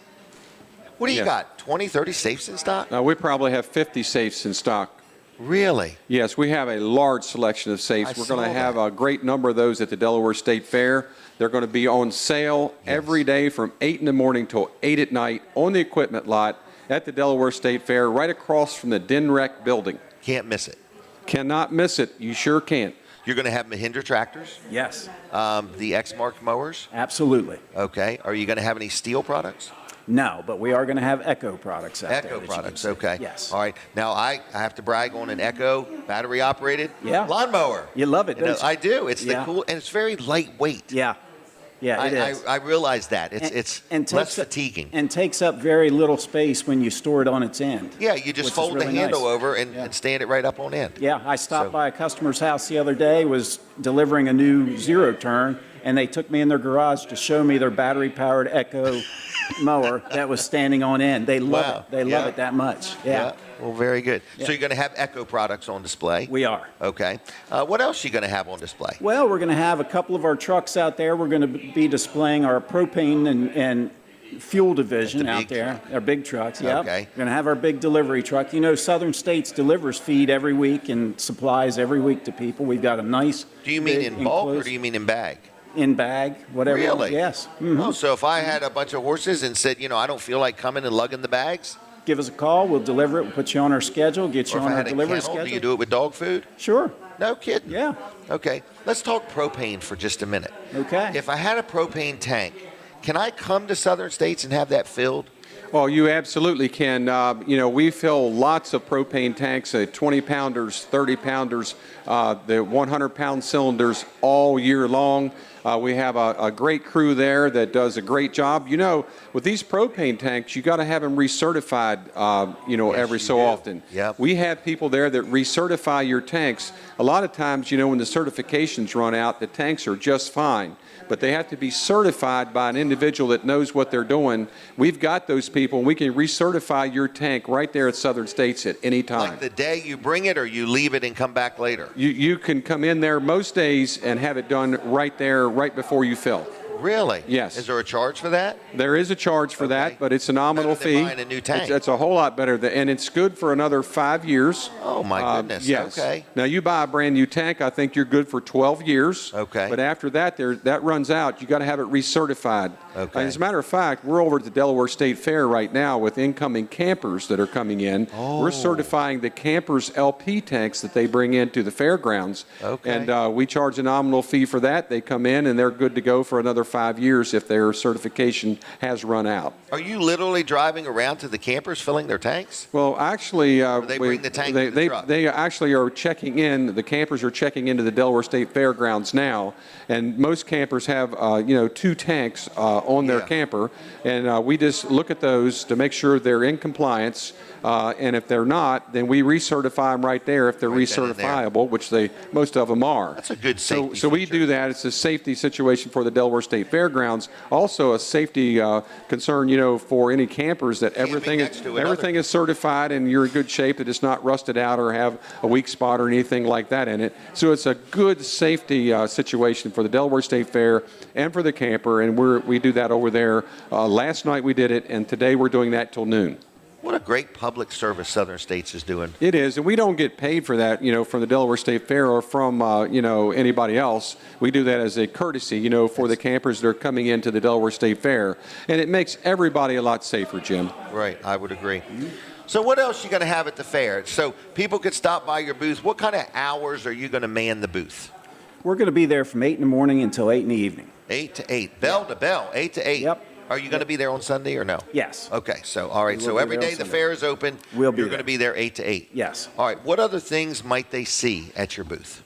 What do you got, 20, 30 safes in stock? We probably have 50 safes in stock. Really? Yes, we have a large selection of safes. We're going to have a great number of those at the Delaware State Fair. They're going to be on sale every day from 8 in the morning till 8 at night on the equipment lot at the Delaware State Fair, right across from the DNREC building. Can't miss it. Cannot miss it. You sure can't. You're going to have Mahindra tractors? Yes. The X-Mark mowers? Absolutely. Okay. Are you going to have any steel products? No, but we are going to have Echo products out there. Echo that you products, can see. okay. Yes. All right. Now, I have to brag on an Echo battery-operated lawnmower. You love it, You know, don't you? I do. It's the cool, and it's very lightweight. Yeah. Yeah, it is. I realize that. It's less fatiguing. And takes up very little space when you store it on its end. Yeah, you just which is fold the really handle nice. over and stand it right up on end. Yeah, I stopped by a customer's house the other day, was delivering a new zero-turn, and they took me in their garage to show me their battery-powered Echo mower that was standing on end. They love it. They love it that much. Yeah. Well, very good. Yeah. So you're going to have Echo products on display? We are. Okay. What else are you going to have on display? Well, we're going to have a couple of our trucks out there. We're going to be displaying our propane and fuel division out there, our big trucks. Yep. Okay. We're going to have our big delivery truck. You know, Southern States delivers feed every week and supplies every week to people. We've got a nice. Do you mean big in bulk or enclosed- do you mean in bag? In bag, whatever. Really? Yes. Mhm. Oh, so if I had a bunch of horses and said, I don't feel like coming and lugging the bags? Give us a call. We'll deliver it. We'll put you on our schedule, get you Or if on I our had a delivery kennel, schedule. do you do it with dog food? Sure. No kidding. Yeah. Okay. Let's talk propane for just a minute. Okay. If I had a propane tank, can I come to Southern States and have that filled? Well, you absolutely can. We fill lots of propane tanks, 20-pounders, 30-pounders, the 100-pound cylinders all year long. We have a great crew there that does a great job. With these propane tanks, you got to have them recertified, every so often. Yep. We have people there that recertify your tanks. A lot of times, when the certifications run out, the tanks are just fine. But they have to be certified by an individual that knows what they're doing. We've got those people, and we can recertify your tank right there at Southern States at any time. Like the day you bring it or you leave it and come back later? You can come in there most days and have it done right there, right before you fill. Really? Yes. Is there a charge for that? There is a charge for that, but it's a nominal Better than fee. buying a new tank. It's a whole lot better, and it's good for another 5 years. Oh, my goodness. Yes. Okay. Now, you buy a brand new tank, I think you're good for 12 years. Okay. But after that, that runs out. You got to have it recertified. Okay. As a matter of fact, we're over at the Delaware State Fair right now with incoming campers that are coming in. Oh. We're certifying the campers' LP tanks that they bring into the fairgrounds. Okay. And we charge a nominal fee for that. They come in, and they're good to go for another 5 years if their certification has run out. Are you literally driving around to the campers filling their tanks? Well, actually, they bring the tank to the truck? They actually are checking in. The campers are checking into the Delaware State Fairgrounds now, and most campers have 2 tanks on their camper, and we just look at those to make sure they're in compliance. And if they're not, then we recertify them right there if they're recertifiable, which most of them are. That's a good safety So we do that. It's a safety situation for the Delaware State Fairgrounds. Also a safety concern, for any campers that everything is certified and you're in good shape, that it's not rusted out or have a weak spot or anything like that in it. So it's a good safety situation for the Delaware State Fair and for the camper, and we do that over there. Last night we did it, and today we're doing that till noon. What a great public service Southern States is doing. It is, and we don't get paid for that, from the Delaware State Fair or from, anybody else. We do that as a courtesy, for the campers that are coming into the Delaware State Fair, and it makes everybody a lot safer, Jim. Right, I would agree. So what else you going to have at the fair? So people could stop by your booth. What kind of hours are you going to man the booth? We're going to be there from 8 in the morning until 8 in the evening. 8 to 8, bell to bell, 8 to 8. Yep. Are you going to be there on Sunday or no? Yes. Okay, so all right, We so will be every there day on the Sunday. fair is open. We'll be You're there. going to be there 8 to 8. Yes. All right, what other things might they see at your booth?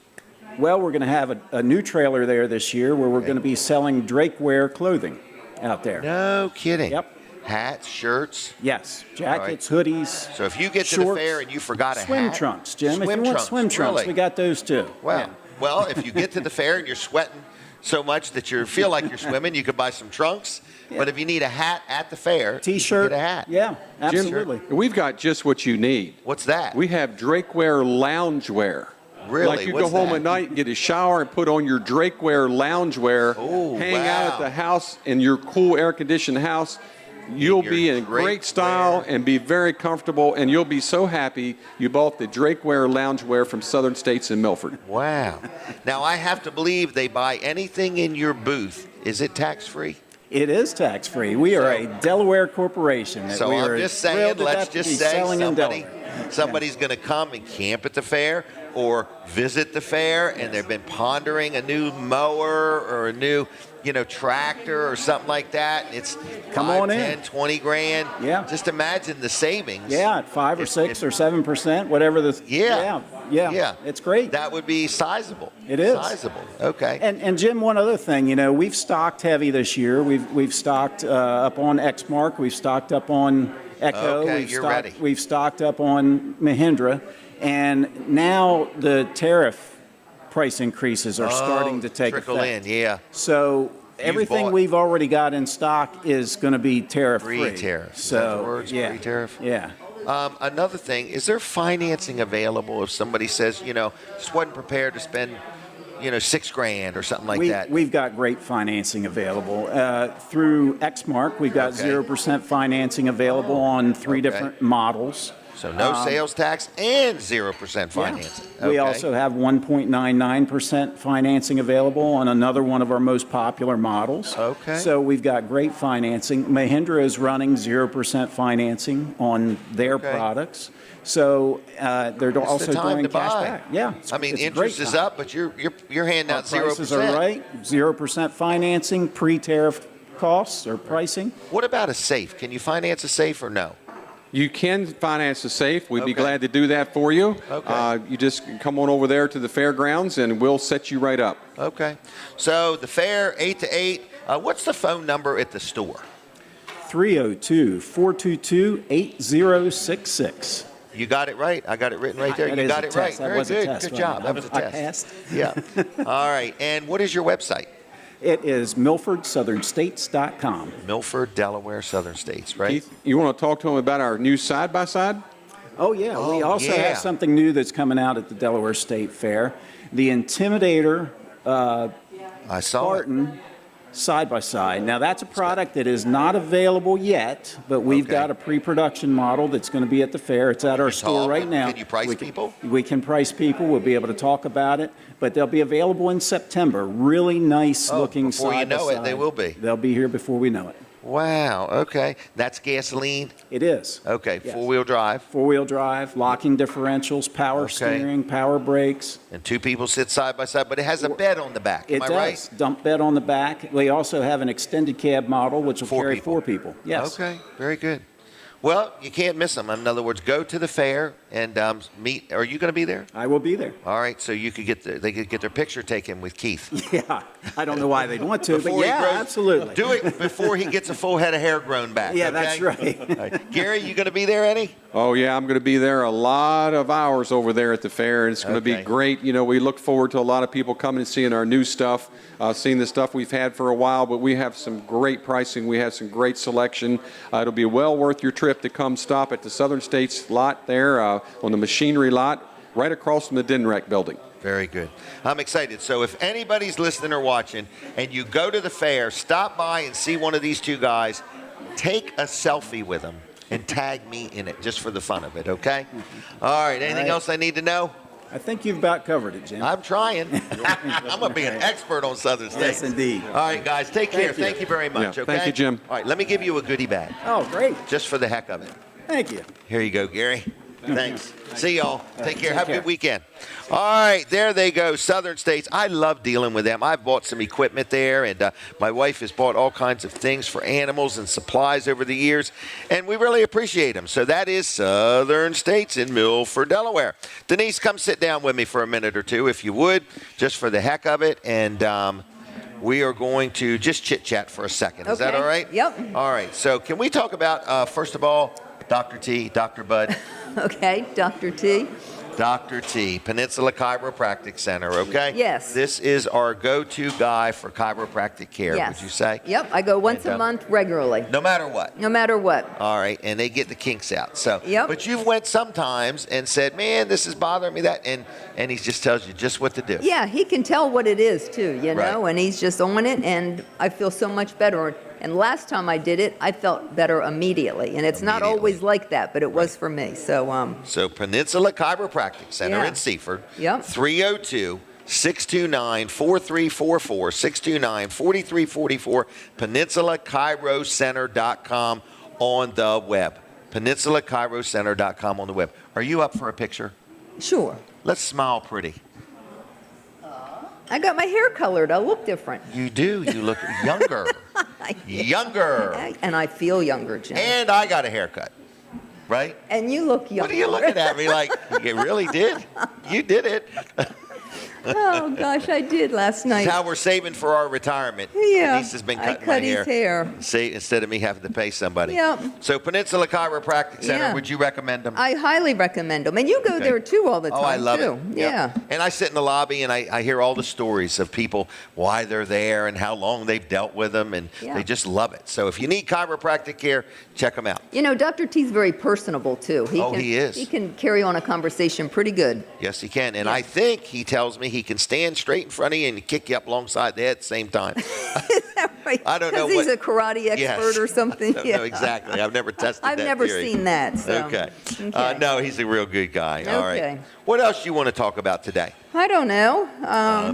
Well, we're going to have a new trailer there this year where we're going to be selling Drakeware clothing out there. No kidding. Yep. Hats, shirts. Yes. Jackets, hoodies. So if you get to the shorts, fair and you forgot a swim hat, trunks, Jim. If you swim want trunks, swim trunks, really? we got those too. Wow. Yeah. Well, if you get to the fair and you're sweating so much that you feel like you're swimming, you could buy some trunks. But if you need a hat at the fair, T-shirt, you can get a hat. Yeah, absolutely. Jim, we've got just what you need. What's that? We have Drakeware loungewear. Really? Like you What's go home that? at night and get a shower and put on your Drakeware loungewear, hang out at the house in your cool air-conditioned house. You'll be in great style and be very comfortable, and you'll be so happy you bought the Drakeware loungewear from Southern States in Milford. Wow. Now, I have to believe they buy anything in your booth. Is it tax-free? It is tax-free. We are a Delaware corporation. So we I'm are just saying, thrilled to let's death to just be say selling in Delaware. somebody's going to come and camp at the fair or visit the fair, and they've been pondering a new mower or a new, tractor or something like that. It's Come 5, on in. 10, 20 grand. Yeah. Just imagine the savings. Yeah, at 5 or 6 or 7%, whatever the. Yeah. It's great. That would be sizable. It is sizable. Okay. And Jim, one other thing, we've stocked heavy this year. We've stocked up on Exmark. We've stocked up on Echo. Okay, you're ready. We've stocked up on Mahindra, and now the tariff price increases are starting to take trickle effect. in. Yeah. So everything bought- we've already got in stock is going to be tariff-free. Free tariff. Is So that the words? yeah, Free tariff. yeah. Another thing, is there financing available if somebody says, just wasn't prepared to spend, $6 grand or something like that? We've got great financing available. Through Exmark, we've got 0% financing available on 3 different models. So no sales tax and 0% financing. We Okay. also have 1.99% financing available on another one of our most popular models. Okay. So we've got great financing. Mahindra is running 0% financing on their products. So they're It's also the time doing to cash buy. back. Yeah. I mean, it's a interest great is time. up, but you're handing Our out 0%. prices are right. 0% financing, pre-tariff costs or pricing. What about a safe? Can you finance a safe or no? You can finance a safe. We'd be Okay. glad to do that for you. Okay. You just come on over there to the fairgrounds, and we'll set you right up. Okay. So the fair, 8 to 8. What's the phone number at the store? 302-422-8066. You got it right. I got it written right there. That You is got a it right. test. That Very was a good. test, Good wasn't job. it? That was a I test. passed. Yeah. All right. And what is your website? It is MilfordSouthernStates.com. Milford, Delaware, Southern States, right? Keith, you want to talk to them about our new side-by-side? Oh, yeah. We Oh, also yeah. have something new that's coming out at the Delaware State Fair. The Intimidator I saw it. Spartan side-by-side. Now, that's a product that is not available yet, but we've Okay. got a pre-production model that's going to be at the fair. It's at our store talk. right now. Can you price people? We can price people. We'll be able to talk about it, but they'll be available in September. Really nice-looking before you know it, side-by-side. they will be. They'll be here before we know it. Wow. Okay. That's gasoline. It is. Okay. Yes. 4-wheel drive. Four-wheel drive, locking differentials, power Okay. steering, power brakes. And 2 people sit side by side, but it has a bed on the back. Am It I does. right? Dump bed on the back. We also have an extended cab model, which will carry 4 people. Yes. Okay. Very good. Well, you can't miss them. In other words, go to the fair and meet. Are you going to be there? I will be there. All right. So you could they could get their picture taken with Keith. Yeah. I don't know why they'd want to, but Before he yeah, grows- absolutely. Do it before he gets a full head of hair grown back. Yeah, okay? that's right. All right. Gary, you going to be there, Eddie? Oh, yeah, I'm going to be there a lot of hours over there at the fair, and it's going to be Okay. great. We look forward to a lot of people coming and seeing our new stuff, seeing the stuff we've had for a while, but we have some great pricing. We have some great selection. It'll be well worth your trip to come stop at the Southern States lot there on the machinery lot right across from the DINREC building. Very good. I'm excited. So if anybody's listening or watching and you go to the fair, stop by and see one of these 2 guys, take a selfie with them and tag me in it just for the fun of it, okay? All right. Anything else I need to know? I think you've about covered it, Jim. I'm trying. I'm going to be an expert on Southern States. Yes, indeed. All right, guys. Take care. Thank you. Thank you very much, Yeah, okay? thank you, Jim. All right. Let me give you a goodie bag Oh, great. just for the heck of it. Thank you. Here you go, Gary. Thanks. See y'all. Take care. Have a good weekend. All right, there they go, Southern States. I love dealing with them. I've bought some equipment there, and my wife has bought all kinds of things for animals and supplies over the years, and we really appreciate them. So that is Southern States in Milford, Delaware. Denise, come sit down with me for a minute or two, if you would, just for the heck of it, and we are going to just chit-chat for a second. Is that all right? Yep. All right, so can we talk about, first of all, Dr. T, Dr. Bud? Okay, Dr. T. Dr. T, Peninsula Chiropractic Center, okay? Yes. This is our go-to guy for chiropractic care, Yes. would you say? Yep, I go once a month regularly. No matter what. No matter what. All right, and they get the kinks out. So, Yep. But you've went sometimes and said, man, this is bothering me, that, and he just tells you just what to do. Yeah, he can tell what it is too, you know, Right. and he's just on it, and I feel so much better. And last time I did it, I felt better immediately. And it's not always like that, but it was for me. So, So Peninsula Chiropractic Center Yeah. in Seaford, Yep. 302-629-4344, 629-4344, PeninsulaChiroCenter.com on the web. PeninsulaChiroCenter.com on the web. Are you up for a picture? Sure. Let's smile pretty. I got my hair colored. I look different. You do. You look younger. Younger. And I feel younger, Jim. And I got a haircut, right? And you look younger. What are you looking at me like? You really did? You did it. Oh, gosh, I did last night. That's how we're saving for our retirement. Yeah, Denise has been I cutting cut my his hair. See, instead of me having to pay somebody. Yep. So Peninsula Chiropractic Center, Yeah. would you recommend them? I highly recommend them. And you go Okay. there, too, all the time, Oh, I love too. it. Yep. Yeah. And I sit in the lobby and I hear all the stories of people, why they're there and how long they've dealt with them, and Yeah. they just love it. So if you need chiropractic care, check them out. You know, Dr. T's very personable, too. He is. He can carry on a conversation pretty good. Yes, he can. And I think he tells me he can stand straight in front of you and kick you up alongside the head at the same time. I don't know Because he's what. a karate expert Yes. or something. I don't know exactly. I've never tested I've that never theory. seen that. So. Okay. Okay. No, he's a real good guy. All right. Okay. What else do you want to talk about today? I don't know.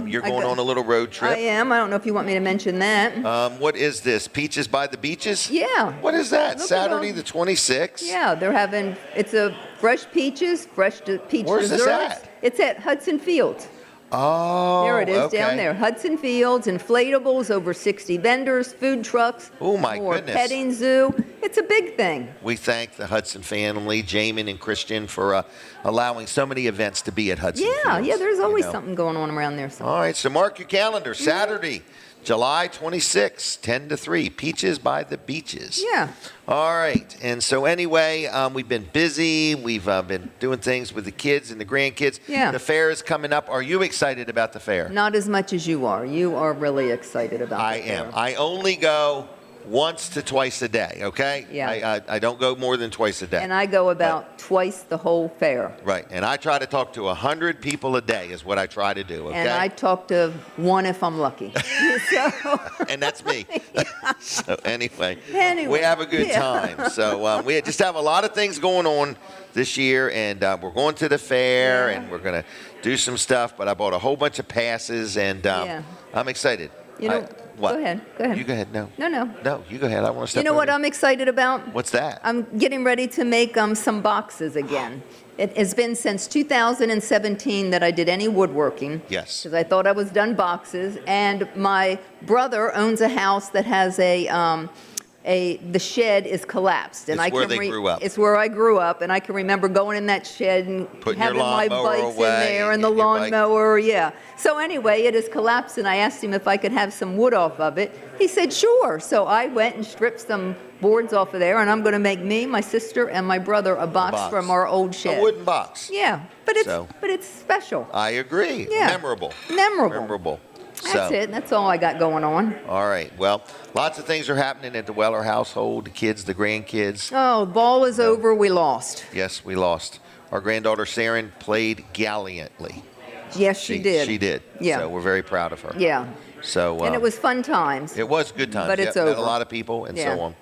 You're going on a little road trip. I am. I don't know if you want me to mention that. What is this? Peaches by the Beaches? Yeah. What is that? Look at Saturday all- the 26th? Yeah, they're having, it's a fresh peach peach Where's this desserts. at? It's at Hudson Fields. Oh, There it is okay. down there. Hudson Fields, inflatables, over 60 vendors, food trucks. Oh, my more goodness. Petting zoo. It's a big thing. We thank the Hudson family, Jamin and Christian, for allowing so many events to be at Hudson Yeah, Fields, yeah, there's always you know. something going on around there. All right, so mark your calendar. Saturday, July 26th, 10 to 3, Peaches by the Beaches. Yeah. All right, and so anyway, we've been busy. We've been doing things with the kids and the grandkids. Yeah. The fair is coming up. Are you excited about the fair? Not as much as you are. You are really excited about I it. am. I only go once to twice a day, okay? Yeah. I don't go more than twice a day. And I go about twice the whole fair. Right, and I try to talk to 100 people a day is what I try to do, okay? And I talk to one if I'm lucky. So, And that's me. So anyway, Anyway, we have a good yeah. time. So we just have a lot of things going on this year, and we're going to the fair, and we're going to do some stuff, but I bought a whole bunch of passes, and Yeah. I'm excited. you know, What? go ahead. Go ahead. You go ahead. No. No. No, you go ahead. I want to step You know what over I'm excited about? What's that? I'm getting ready to make some boxes again. It has been since 2017 that I did any woodworking. Yes. Because I thought I was done boxes. And my brother owns a house that has the shed is collapsed. And It's I where can they grew up. It's where I grew up, and I can remember going in that shed and Putting your having my lawnmower bikes away, in there and the getting your bike. lawnmower, yeah. So anyway, it is collapsed, and I asked him if I could have some wood off of it. He said, sure. So I went and stripped some boards off of there, and I'm going to make me, my sister, and my brother a box from our old shed. A wooden box. Yeah, but it's special. I agree. Yeah. Memorable. Memorable. That's it. That's all I got going on. All right. Well, lots of things are happening at the Weller household, the kids, the grandkids. Oh, ball is over. We lost. Yes, we lost. Our granddaughter, Saren, played gallantly. Yes, she did. She did. Yeah. So we're very proud of her. Yeah. So. And it was fun times. It was good times. But it's Met over. a lot of people and Yeah. so on.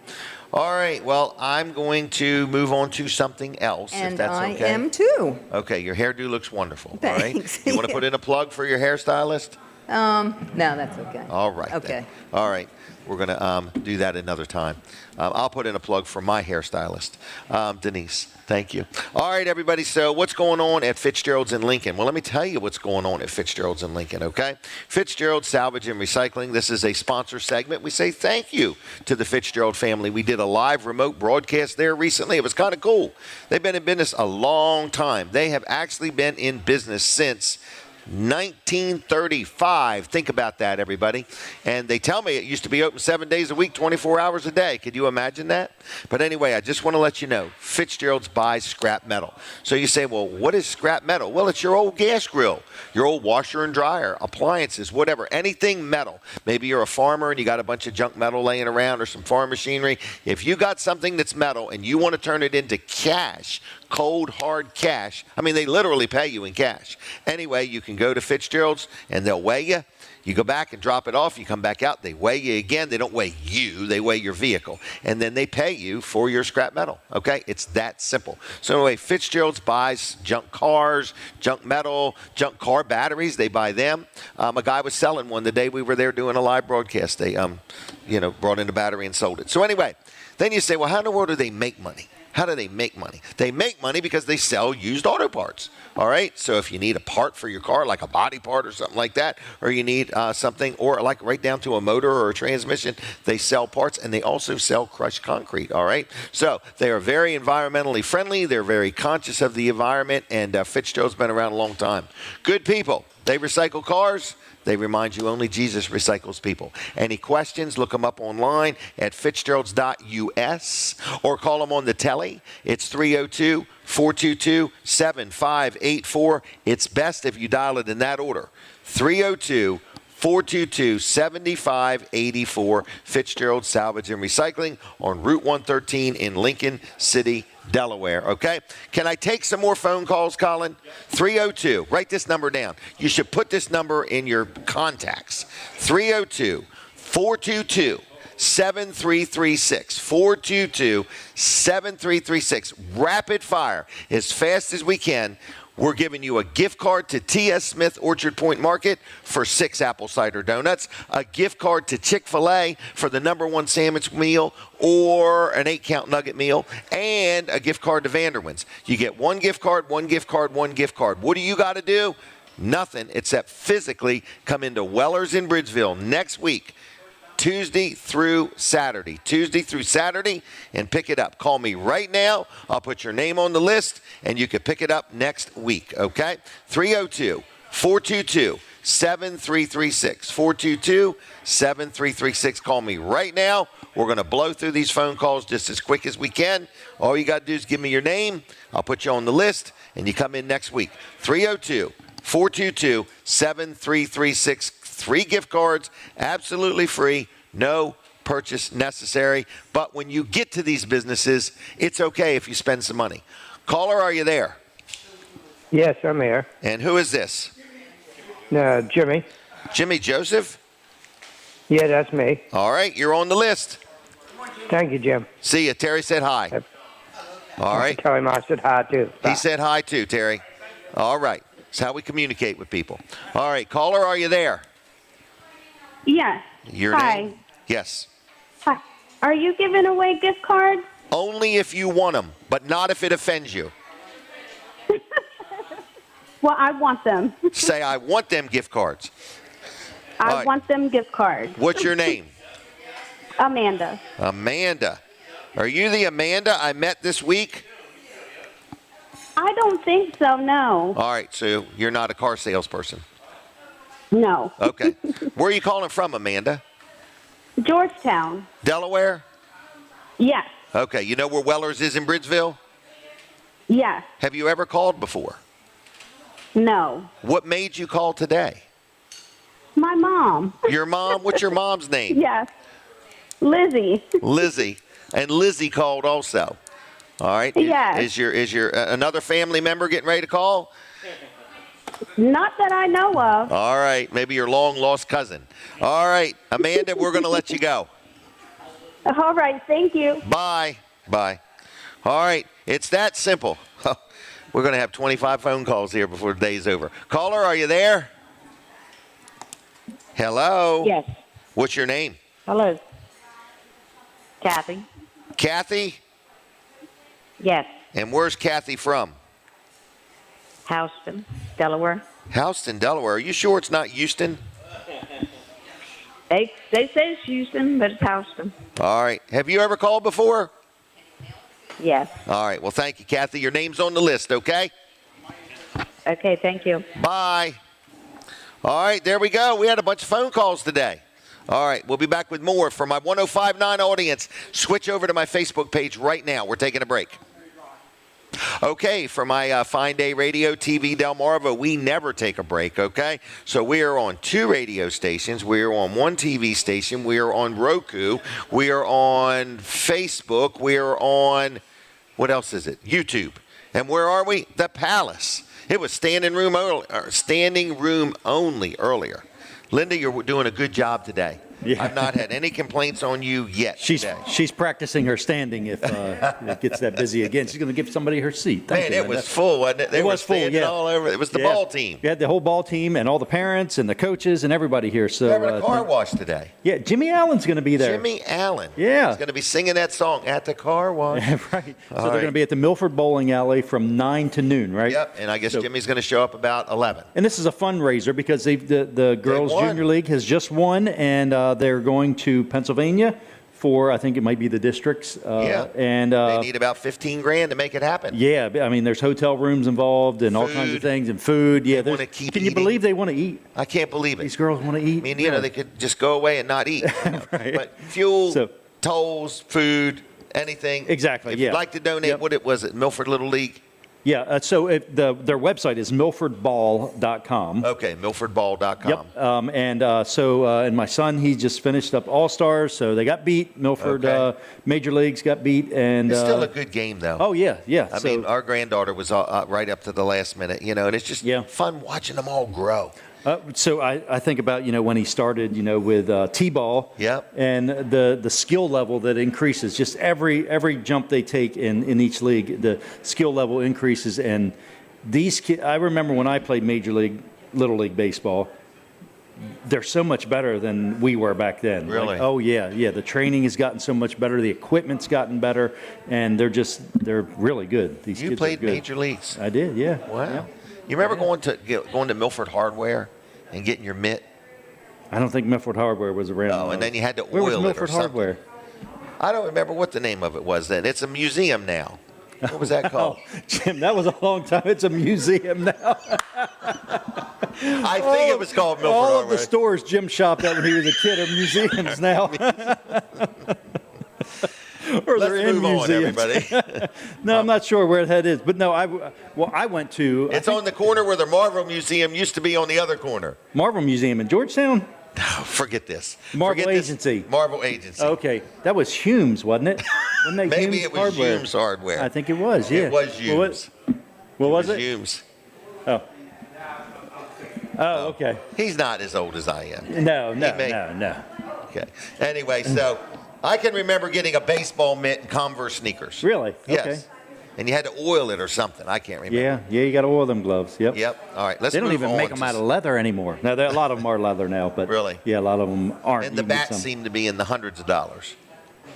All right. Well, I'm going to move on to something else, if And that's I okay. am too. Okay. Your hairdo looks wonderful. Thanks. All right. You want to put in a plug for your hairstylist? No, that's okay. All right. Okay. Then. All right. We're going to do that another time. I'll put in a plug for my hairstylist, Denise. Thank you. All right, everybody. So what's going on at Fitzgerald's in Lincoln? Well, let me tell you what's going on at Fitzgerald's in Lincoln, okay? Fitzgerald's Salvage and Recycling. This is a sponsor segment. We say thank you to the Fitzgerald family. We did a live remote broadcast there recently. It was kind of cool. They've been in business a long time. They have actually been in business since 1935. Think about that, everybody. And they tell me it used to be open 7 days a week, 24 hours a day. Could you imagine that? But anyway, I just want to let you know, Fitzgerald's buys scrap metal. So you say, well, what is scrap metal? Well, it's your old gas grill, your old washer and dryer, appliances, whatever, anything metal. Maybe you're a farmer and you got a bunch of junk metal laying around or some farm machinery. If you got something that's metal and you want to turn it into cash, cold, hard cash. I mean, they literally pay you in cash. Anyway, you can go to Fitzgerald's and they'll weigh you. You go back and drop it off. You come back out. They weigh you again. They don't weigh you. They weigh your vehicle. And then they pay you for your scrap metal. Okay? It's that simple. So anyway, Fitzgerald's buys junk cars, junk metal, junk car batteries. They buy them. A guy was selling one the day we were there doing a live broadcast. They, brought in a battery and sold it. So anyway, then you say, well, how in the world do they make money? How do they make money? They make money because they sell used auto parts. All right? So if you need a part for your car, like a body part or something like that, or you need something, or like right down to a motor or a transmission, they sell parts, and they also sell crushed concrete. All right? So they are very environmentally friendly. They're very conscious of the environment, and Fitzgerald's been around a long time. Good people. They recycle cars. They remind you only Jesus recycles people. Any questions, look them up online at fitzgeralds.us or call them on the telly. It's 302-422-7584. It's best if you dial it in that order. 302-422-7584. Fitzgerald Salvage and Recycling on Route 113 in Lincoln City, Delaware, okay? Can I take some more phone calls, Colin? 302. Write this number down. You should put this number in your contacts. 302-422-7336. 422-7336. Rapid fire, as fast as we can. We're giving you a gift card to T.S. Smith Orchard Point Market for 6 apple cider donuts, a gift card to Chick-fil-A for the #1 sandwich meal or an 8-count nugget meal, and a gift card to Vanderwin's. You get 1 gift card, 1 gift card, 1 gift card. What do you got to do? Nothing except physically come into Weller's in Bridgeville next week. Tuesday through Saturday, and pick it up. Call me right now. I'll put your name on the list, and you can pick it up next week, okay? 302-422-7336. 422-7336. Call me right now. We're going to blow through these phone calls just as quick as we can. All you got to do is give me your name. I'll put you on the list, and you come in next week. 302-422-7336. 3 gift cards, absolutely free, no purchase necessary. But when you get to these businesses, it's okay if you spend some money. Caller, are you there? Yes, I'm here. And who is this? Jimmy. Jimmy Joseph? Yeah, that's me. All right, you're on the list. Thank you, Jim. See ya. Terry said hi. All right. Tell him I said hi, too. He said hi, too, Terry. All right. That's how we communicate with people. All right, caller, are you there? Yes. Your Hi. name? Yes. Hi. Are you giving away gift cards? Only if you want them, but not if it offends you. Well, I want them. Say, I want them gift cards. I want them gift cards. What's your name? Amanda. Amanda. Are you the Amanda I met this week? I don't think so, no. All right, so you're not a car salesperson. No. Okay. Where are you calling from, Amanda? Georgetown. Delaware? Yes. Okay. You know where Weller's is in Bridgeville? Yes. Have you ever called before? No. What made you call today? My mom. Your mom? What's your mom's name? Yes. Lizzie. Lizzie. And Lizzie called also. All right. Yes. Is your another family member getting ready to call? Not that I know of. All right. Maybe your long-lost cousin. All right. Amanda, we're going to let you go. All right. Thank you. Bye. Bye. All right. It's that simple. We're going to have 25 phone calls here before the day's over. Caller, are you there? Hello? Yes. What's your name? Hello. Kathy. Kathy? Yes. And where's Kathy from? Houston, Delaware. Houston, Delaware. Are you sure it's not Houston? They say it's Houston, but it's Houston. All right. Have you ever called before? Yes. All right. Well, thank you, Kathy. Your name's on the list, okay? Okay, thank you. Bye. All right, there we go. We had a bunch of phone calls today. All right, we'll be back with more from my 105.9 audience. Switch over to my Facebook page right now. We're taking a break. Okay, for my Fine Day Radio, TV Delmarva, we never take a break, okay? So we are on 2 radio stations. We are on 1 TV station. We are on Roku. We are on Facebook. We are on, what else is it? YouTube. And where are we? The Palace. It was standing room only earlier. Linda, you're doing a good job today. Yeah. I've not had any complaints on you yet. She's practicing her standing if it gets that busy again. She's going to give somebody her seat. Man, it was full, wasn't it? They were standing all over. It was the ball team. We had the whole ball team and all the parents and the coaches and everybody here. So we're having a car wash today. Yeah, Jimmy Allen's going to be there. Jimmy Allen. Yeah. He's going to be singing that song at the car wash. Right. So they're going to be at the Milford Bowling Alley from 9 to noon, right? Yep. And I guess Jimmy's going to show up about 11. And this is a fundraiser because the girls' junior league has just won, and they're going to Pennsylvania for, I think it might be the districts. And they need about $15,000 to make it happen. Yeah, I mean, there's hotel rooms involved and all kinds of things and food. Yeah, can you believe they want to eat? I can't believe it. These girls want to eat. I mean, you know, they could just go away and not eat. Right. But fuel, tolls, food, anything. Exactly. If you'd like to donate, what it was at Milford Little League. Yeah, so their website is milfordball.com. Okay, milfordball.com. Yep, and my son, he just finished up All-Stars, so they got beat. Milford Major Leagues got beat. And it's still a good game, though. Oh, yeah. I mean, our granddaughter was right up to the last minute, you know, and it's just fun watching them all grow. So I think about, when he started, with T-ball. Yep. And the skill level that increases. Just every jump they take in each league, the skill level increases. And these kids, I remember when I played Major League, Little League Baseball, they're so much better than we were back then. Really? Like, oh, yeah. The training has gotten so much better. The equipment's gotten better. And they're really good. These kids played are good. Major Leagues? I did, yeah. Wow. Yeah. You remember going to Milford Hardware and getting your mitt? I don't think Milford Hardware was around. Oh, and then you had to Where was oil it Milford or something. Hardware? I don't remember what the name of it was then. It's a museum now. What was that called? Jim, that was a long time. It's a museum now. I think it was called Milford All Hardware. of the stores Jim shopped at when he was a kid are museums now. Or Let's they're in move on, museums. everybody. No, I'm not sure where that is. But no, I went to... It's on the corner where the Marvel Museum used to be on the other corner. Marvel Museum in Georgetown? No, forget this. Marvel Agency. Marvel Agency. Okay. That was Hume's, wasn't it? Wasn't that Maybe Hume's it was Hardware? Hume's Hardware. I think it was, yeah. It was Hume's. What was it? Hume's. Oh. Oh, okay. He's not as old as I am. No. Okay. Anyway, so I can remember getting a baseball mitt and Converse sneakers. Really? Yes. Okay. And you had to oil it or something. I can't remember. Yeah, you got to oil them gloves. Yep. Yep. All right, let's They don't move even on make them out of leather anymore. Now, a lot of them are leather now, but really, yeah, a lot of them aren't. And the even bats some. seem to be in the hundreds of dollars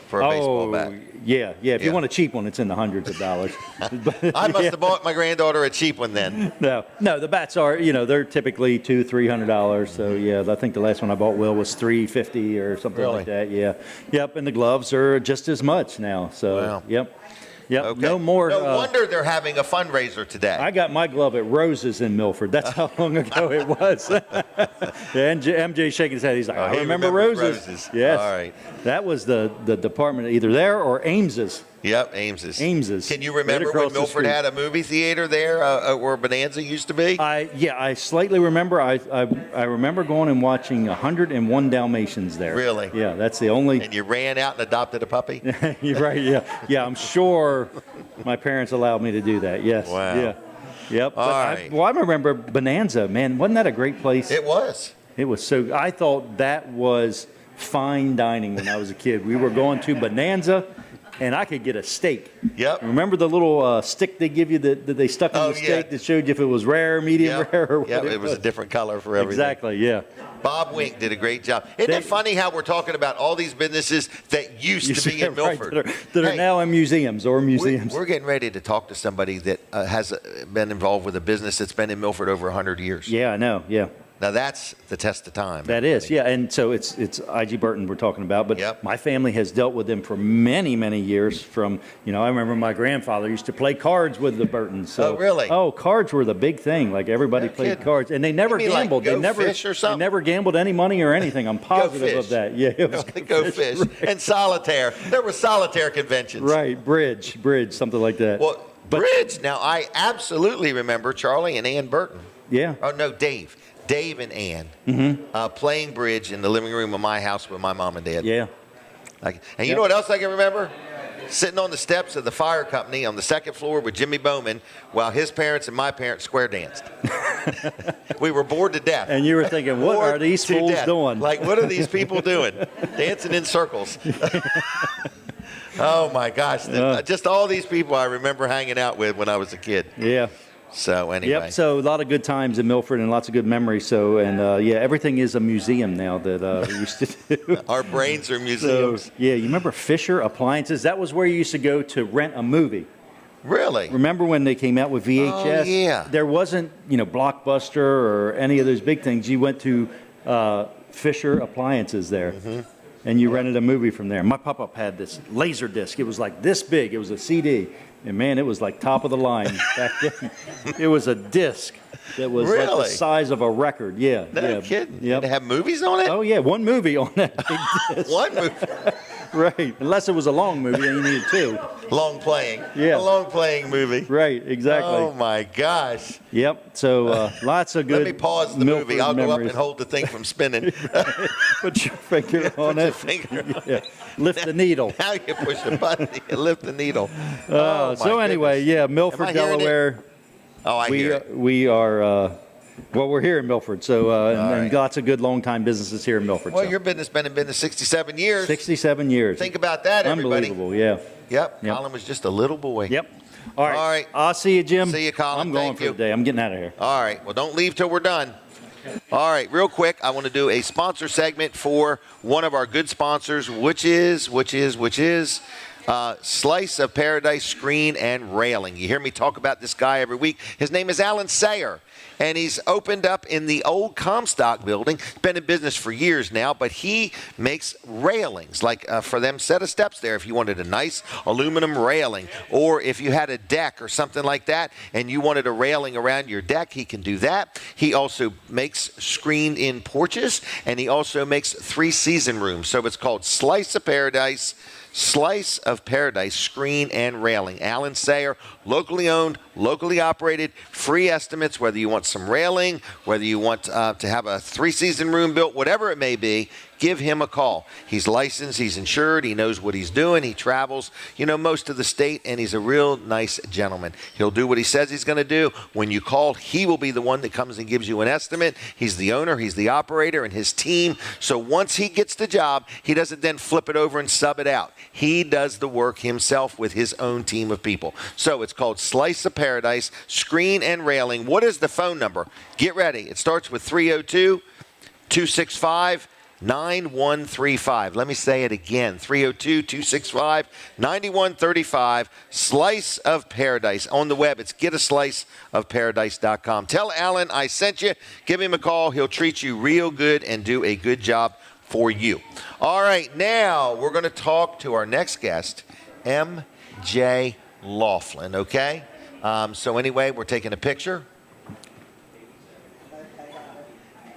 for a baseball bat. Yeah. If you want a cheap one, it's in the hundreds of dollars. I must have bought my granddaughter a cheap one then. No, the bats are, they're typically $200-$300. So yeah, I think the last one I bought, Will, was $350 or something like that. Yeah. Yep. And the gloves are just as much now. So wow. Yep. Okay. No more. No wonder they're having a fundraiser today. I got my glove at Rose's in Milford. That's how long ago it was. And MJ's shaking his head. He's like, I remember Rose's. Yes. All right. That was the department either there or Ames's. Yep, Ames's. Can you Right remember when across the Milford street. had a movie theater there where Bonanza used to be? I slightly remember. I remember going and watching 101 Dalmatians there. Really? Yeah, that's the only. And you ran out and adopted a puppy? You're right, yeah. I'm sure my parents allowed me to do that, yes. Wow. Yeah. Yep. All right. I remember Bonanza, man. Wasn't that a great place? It was. It was so. I thought that was fine dining when I was a kid. We were going to Bonanza and I could get a steak. Yep. Remember the little stick they give you that they stuck in the steak that showed you if it was rare, medium rare, or whatever? Yeah, it was a different color for everything. Exactly, yeah. Bob Wink did a great job. Isn't it funny how we're talking about all these businesses that used to be in Milford? Right, that are now in museums or museums. We're getting ready to talk to somebody that has been involved with a business that's been in Milford over 100 years. Yeah, I know, yeah. Now that's the test of time. That is, yeah, and so it's I.G. Burton we're talking about, but my family has dealt with them for many, many years. From, I remember my grandfather used to play cards with the Burtons. So, oh, really? Oh, cards were the big thing. Like everybody played cards, and they never gambled. Like fish or something? They never gambled any money or anything. I'm positive of that. Yeah, it was go fish right. And solitaire. There were solitaire conventions. Right, bridge, something like that. Well, bridge. Now I absolutely remember Charlie and Ann Burton. Yeah. Oh no, Dave and Ann playing bridge in the living room of my house with my mom and dad. Yeah. And you know what else I can remember? Sitting on the steps of the fire company on the second floor with Jimmy Bowman while his parents and my parents square danced. We were bored to death. And you were thinking, what are these fools doing? Like, what are these people doing? Dancing in circles. Oh, my gosh. Just all these people I remember hanging out with when I was a kid. Yeah. So anyway. Yep. So a lot of good times in Milford and lots of good memories. So everything is a museum now that we used to do. Our brains are museums. So, yeah. You remember Fisher Appliances? That was where you used to go to rent a movie. Really? Remember when they came out with VHS? Oh, yeah. There wasn't Blockbuster or any of those big things. You went to Fisher Appliances there. Mm-hmm. And you rented a movie from there. My pop-up had this laser disc. It was like this big. It was a CD. And man, it was like top of the line back then. It was a disc that was like the size of a record. Yeah. No kidding. Yep. Did it have movies on it? Oh, yeah. One movie on that big disc. One movie? Right. Unless it was a long movie, then you needed two. Long playing. Yeah. A long playing movie. Right. Exactly. Oh, my gosh. Yep. So lots of good Let me pause the Milford movie. I'll memories. go up and hold the thing from spinning. Put your finger on it. Yeah. Lift the needle. Now you push the button. You lift the needle. So anyway, Milford, Delaware. Oh, I hear it. We are, we're here in Milford. So, and lots of good long-time businesses here in Milford. Well, your business been in business 67 years. 67 years. Think about that, everybody. Unbelievable, yeah. Yep. Colin was just a little boy. Yep. All right. I'll see you, Jim. See you, Colin. I'm going for the day. I'm getting out of here. All right. Well, don't leave till we're done. All right, real quick, I want to do a sponsor segment for one of our good sponsors, which is Slice of Paradise Screen and Railing. You hear me talk about this guy every week. His name is Alan Sayer, and he's opened up in the old Comstock building. Been in business for years now, but he makes railings, like for them set of steps there if you wanted a nice aluminum railing, or if you had a deck or something like that and you wanted a railing around your deck, he can do that. He also makes screened-in porches, and he also makes 3-season rooms. So it's called Slice of Paradise Screen and Railing. Alan Sayer, locally owned, locally operated, free estimates, whether you want some railing, whether you want to have a 3-season room built, whatever it may be, give him a call. He's licensed, he's insured, he knows what he's doing, he travels, most of the state, and he's a real nice gentleman. He'll do what he says he's going to do. When you call, he will be the one that comes and gives you an estimate. He's the owner, he's the operator, and his team. So once he gets the job, he doesn't then flip it over and sub it out. He does the work himself with his own team of people. So it's called Slice of Paradise Screen and Railing. What is the phone number? Get ready. It starts with 302-265-9135. Let me say it again. 302-265-9135. Slice of Paradise. On the web, it's getasliceofparadise.com. Tell Alan I sent you. Give him a call. He'll treat you real good and do a good job for you. All right, now we're going to talk to our next guest, M.J. Lofland, okay? So anyway, we're taking a picture.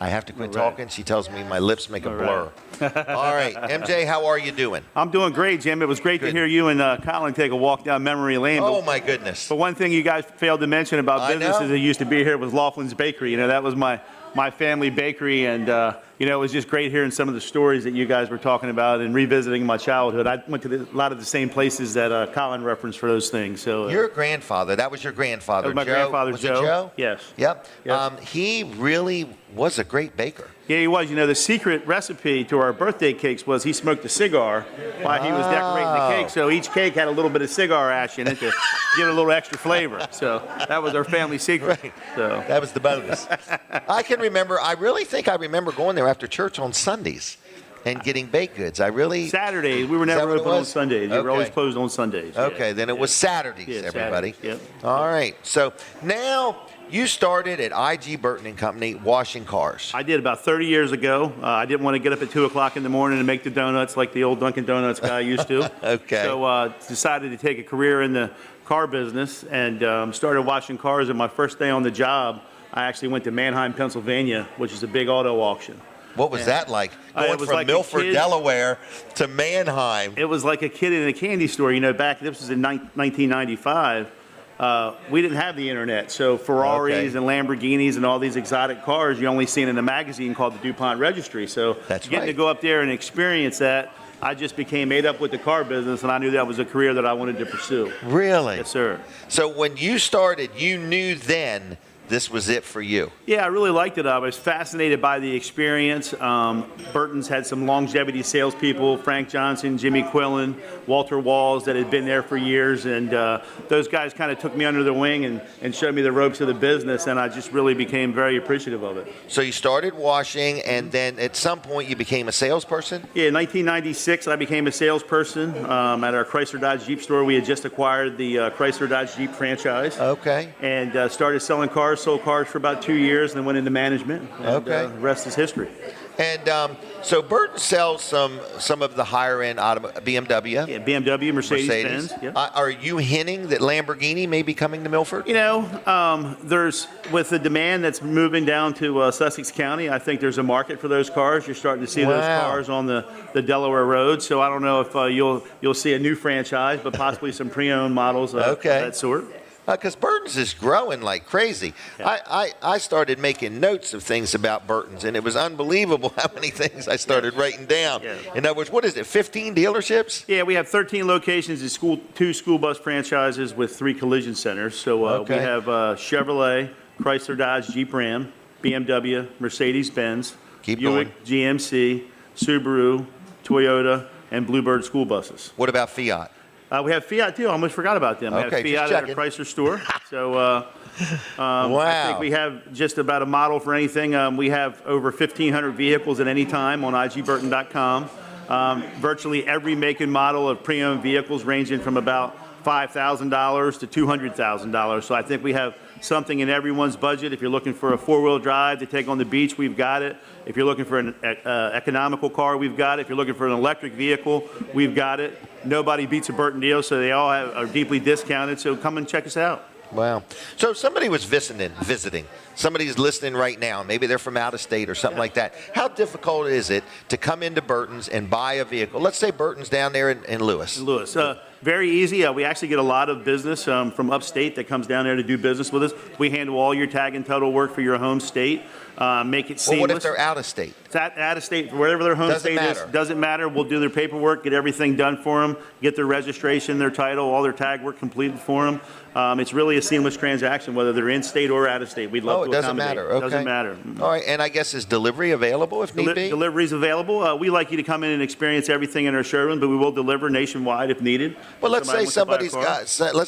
I have to quit talking. She tells me my lips make a blur. All right, MJ, how are you doing? I'm doing great, Jim. It was great to hear you and Colin take a walk down memory lane. Oh, my goodness. But one thing you guys failed to mention about businesses that used to be here was Lofland's Bakery. That was my family bakery, and it was just great hearing some of the stories that you guys were talking about and revisiting my childhood. I went to a lot of the same places that Colin referenced for those things. So your grandfather, that was your grandfather, that was my Joe? grandfather, was Joe. It Joe? Yes. Yep. Yes. He really was a great baker. Yeah, he was. The secret recipe to our birthday cakes was he smoked a cigar while he was decorating the cake. So each cake had a little bit of cigar ash in it to give it a little extra flavor. So that was our family secret. Right. So that was the bonus. I can remember. I really think I remember going there after church on Sundays and getting baked goods. Saturdays. We were never open on Sundays. We were always closed on Sundays. Okay, then it was Saturdays, everybody. Saturdays, yep. All right. So now you started at IG Burton and Company washing cars. I did about 30 years ago. I didn't want to get up at 2 o'clock in the morning and make the donuts like the old Dunkin' Donuts guy used to. Okay. So decided to take a career in the car business and started washing cars. And my first day on the job, I actually went to Manheim, Pennsylvania, which is a big auto auction. What was that like? Going from like Milford, Delaware to Manheim. It was like a kid in a candy store. Back, this was in 1995. We didn't have the internet, so Ferraris and Lamborghinis and all these exotic cars you only seen in a magazine called the DuPont Registry. So getting to go up there and experience that, I just became made up with the car business, and I knew that was a career that I wanted to pursue. Really? Yes, sir. So when you started, you knew then this was it for you. Yeah, I really liked it. I was fascinated by the experience. Burton's had some longevity salespeople, Frank Johnson, Jimmy Quillen, Walter Walls, that had been there for years. And those guys kind of took me under their wing and showed me the ropes of the business. And I just really became very appreciative of it. So you started washing, and then at some point you became a salesperson? Yeah, in 1996, I became a salesperson at our Chrysler Dodge Jeep store. We had just acquired the Chrysler Dodge Jeep franchise. Okay. And started selling cars. Sold cars for about 2 years, and then went into management. And, okay. The rest is history. And so Burton sells some of the higher end BMW. Yeah, BMW, Mercedes-Benz. Yeah. Are you hinting that Lamborghini may be coming to Milford? There's with the demand that's moving down to Sussex County, I think there's a market for those cars. You're starting to see those cars on the Delaware Rhodes. So I don't know if you'll see a new franchise, but possibly some pre-owned models of that sort. Because Burton's is growing like crazy. Yeah. I started making notes of things about Burton's, and it was unbelievable how many things I started writing down. Yeah. In other words, what is it, 15 dealerships? Yeah, we have 13 locations in two school bus franchises with 3 collision centers. So we have Chevrolet, Chrysler, Dodge, Jeep, Ram, BMW, Mercedes-Benz, Buick, GMC, Subaru, Toyota, and Bluebird school buses. What about Fiat? We have Fiat too. I almost forgot about them. Okay, we have Fiat at a Chrysler store. So I think we have just about a model for anything. We have over 1,500 vehicles at any time on igburton.com. Virtually every make and model of pre-owned vehicles ranging from about $5,000 to $200,000. So I think we have something in everyone's budget. If you're looking for a 4-wheel drive to take on the beach, we've got it. If you're looking for an economical car, we've got it. If you're looking for an electric vehicle, we've got it. Nobody beats a Burton deal, so they all are deeply discounted. So come and check us out. Wow. So if somebody was visiting, somebody's listening right now, maybe they're from out of state or something like that. How difficult is it to come into Burton's and buy a vehicle? Let's say Burton's down there in Lewis. Very easy. We actually get a lot of business from upstate that comes down there to do business with us. We handle all your tag and title work for your home state. Make it seamless. Well, what if they're out of state? It's out of state, wherever their home state is. Doesn't matter. We'll do their paperwork, get everything done for them, get their registration, their title, all their tag work completed for them. It's really a seamless transaction, whether they're in state or out of state. We'd love to accommodate. Matter. Okay. Doesn't matter. All right, and I guess is delivery available if need be? Delivery is available. We like you to come in and experience everything in our showroom, but we will deliver nationwide if needed. Well, let's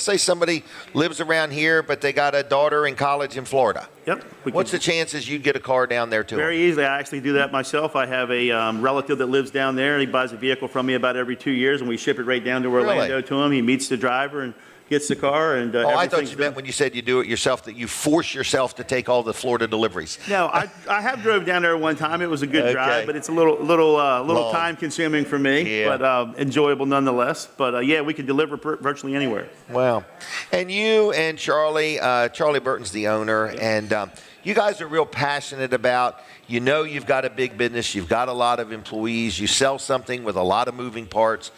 say somebody lives around here, but they got a daughter in college in Florida. Yep. What's the chances you get a car down there too? Very easily. I actually do that myself. I have a relative that lives down there. He buys a vehicle from me about every 2 years, and we ship it right down to Orlando to him. He meets the driver and gets the car. And I thought you meant when you said you do it yourself that you force yourself to take all the Florida deliveries. No, I have drove down there one time. It was a good drive, but it's a little time consuming for me, but enjoyable nonetheless. But yeah, we can deliver virtually anywhere. Wow. And you and Charlie Burton's the owner, and you guys are real passionate about, you've got a big business, you've got a lot of employees, you sell something with a lot of moving parts.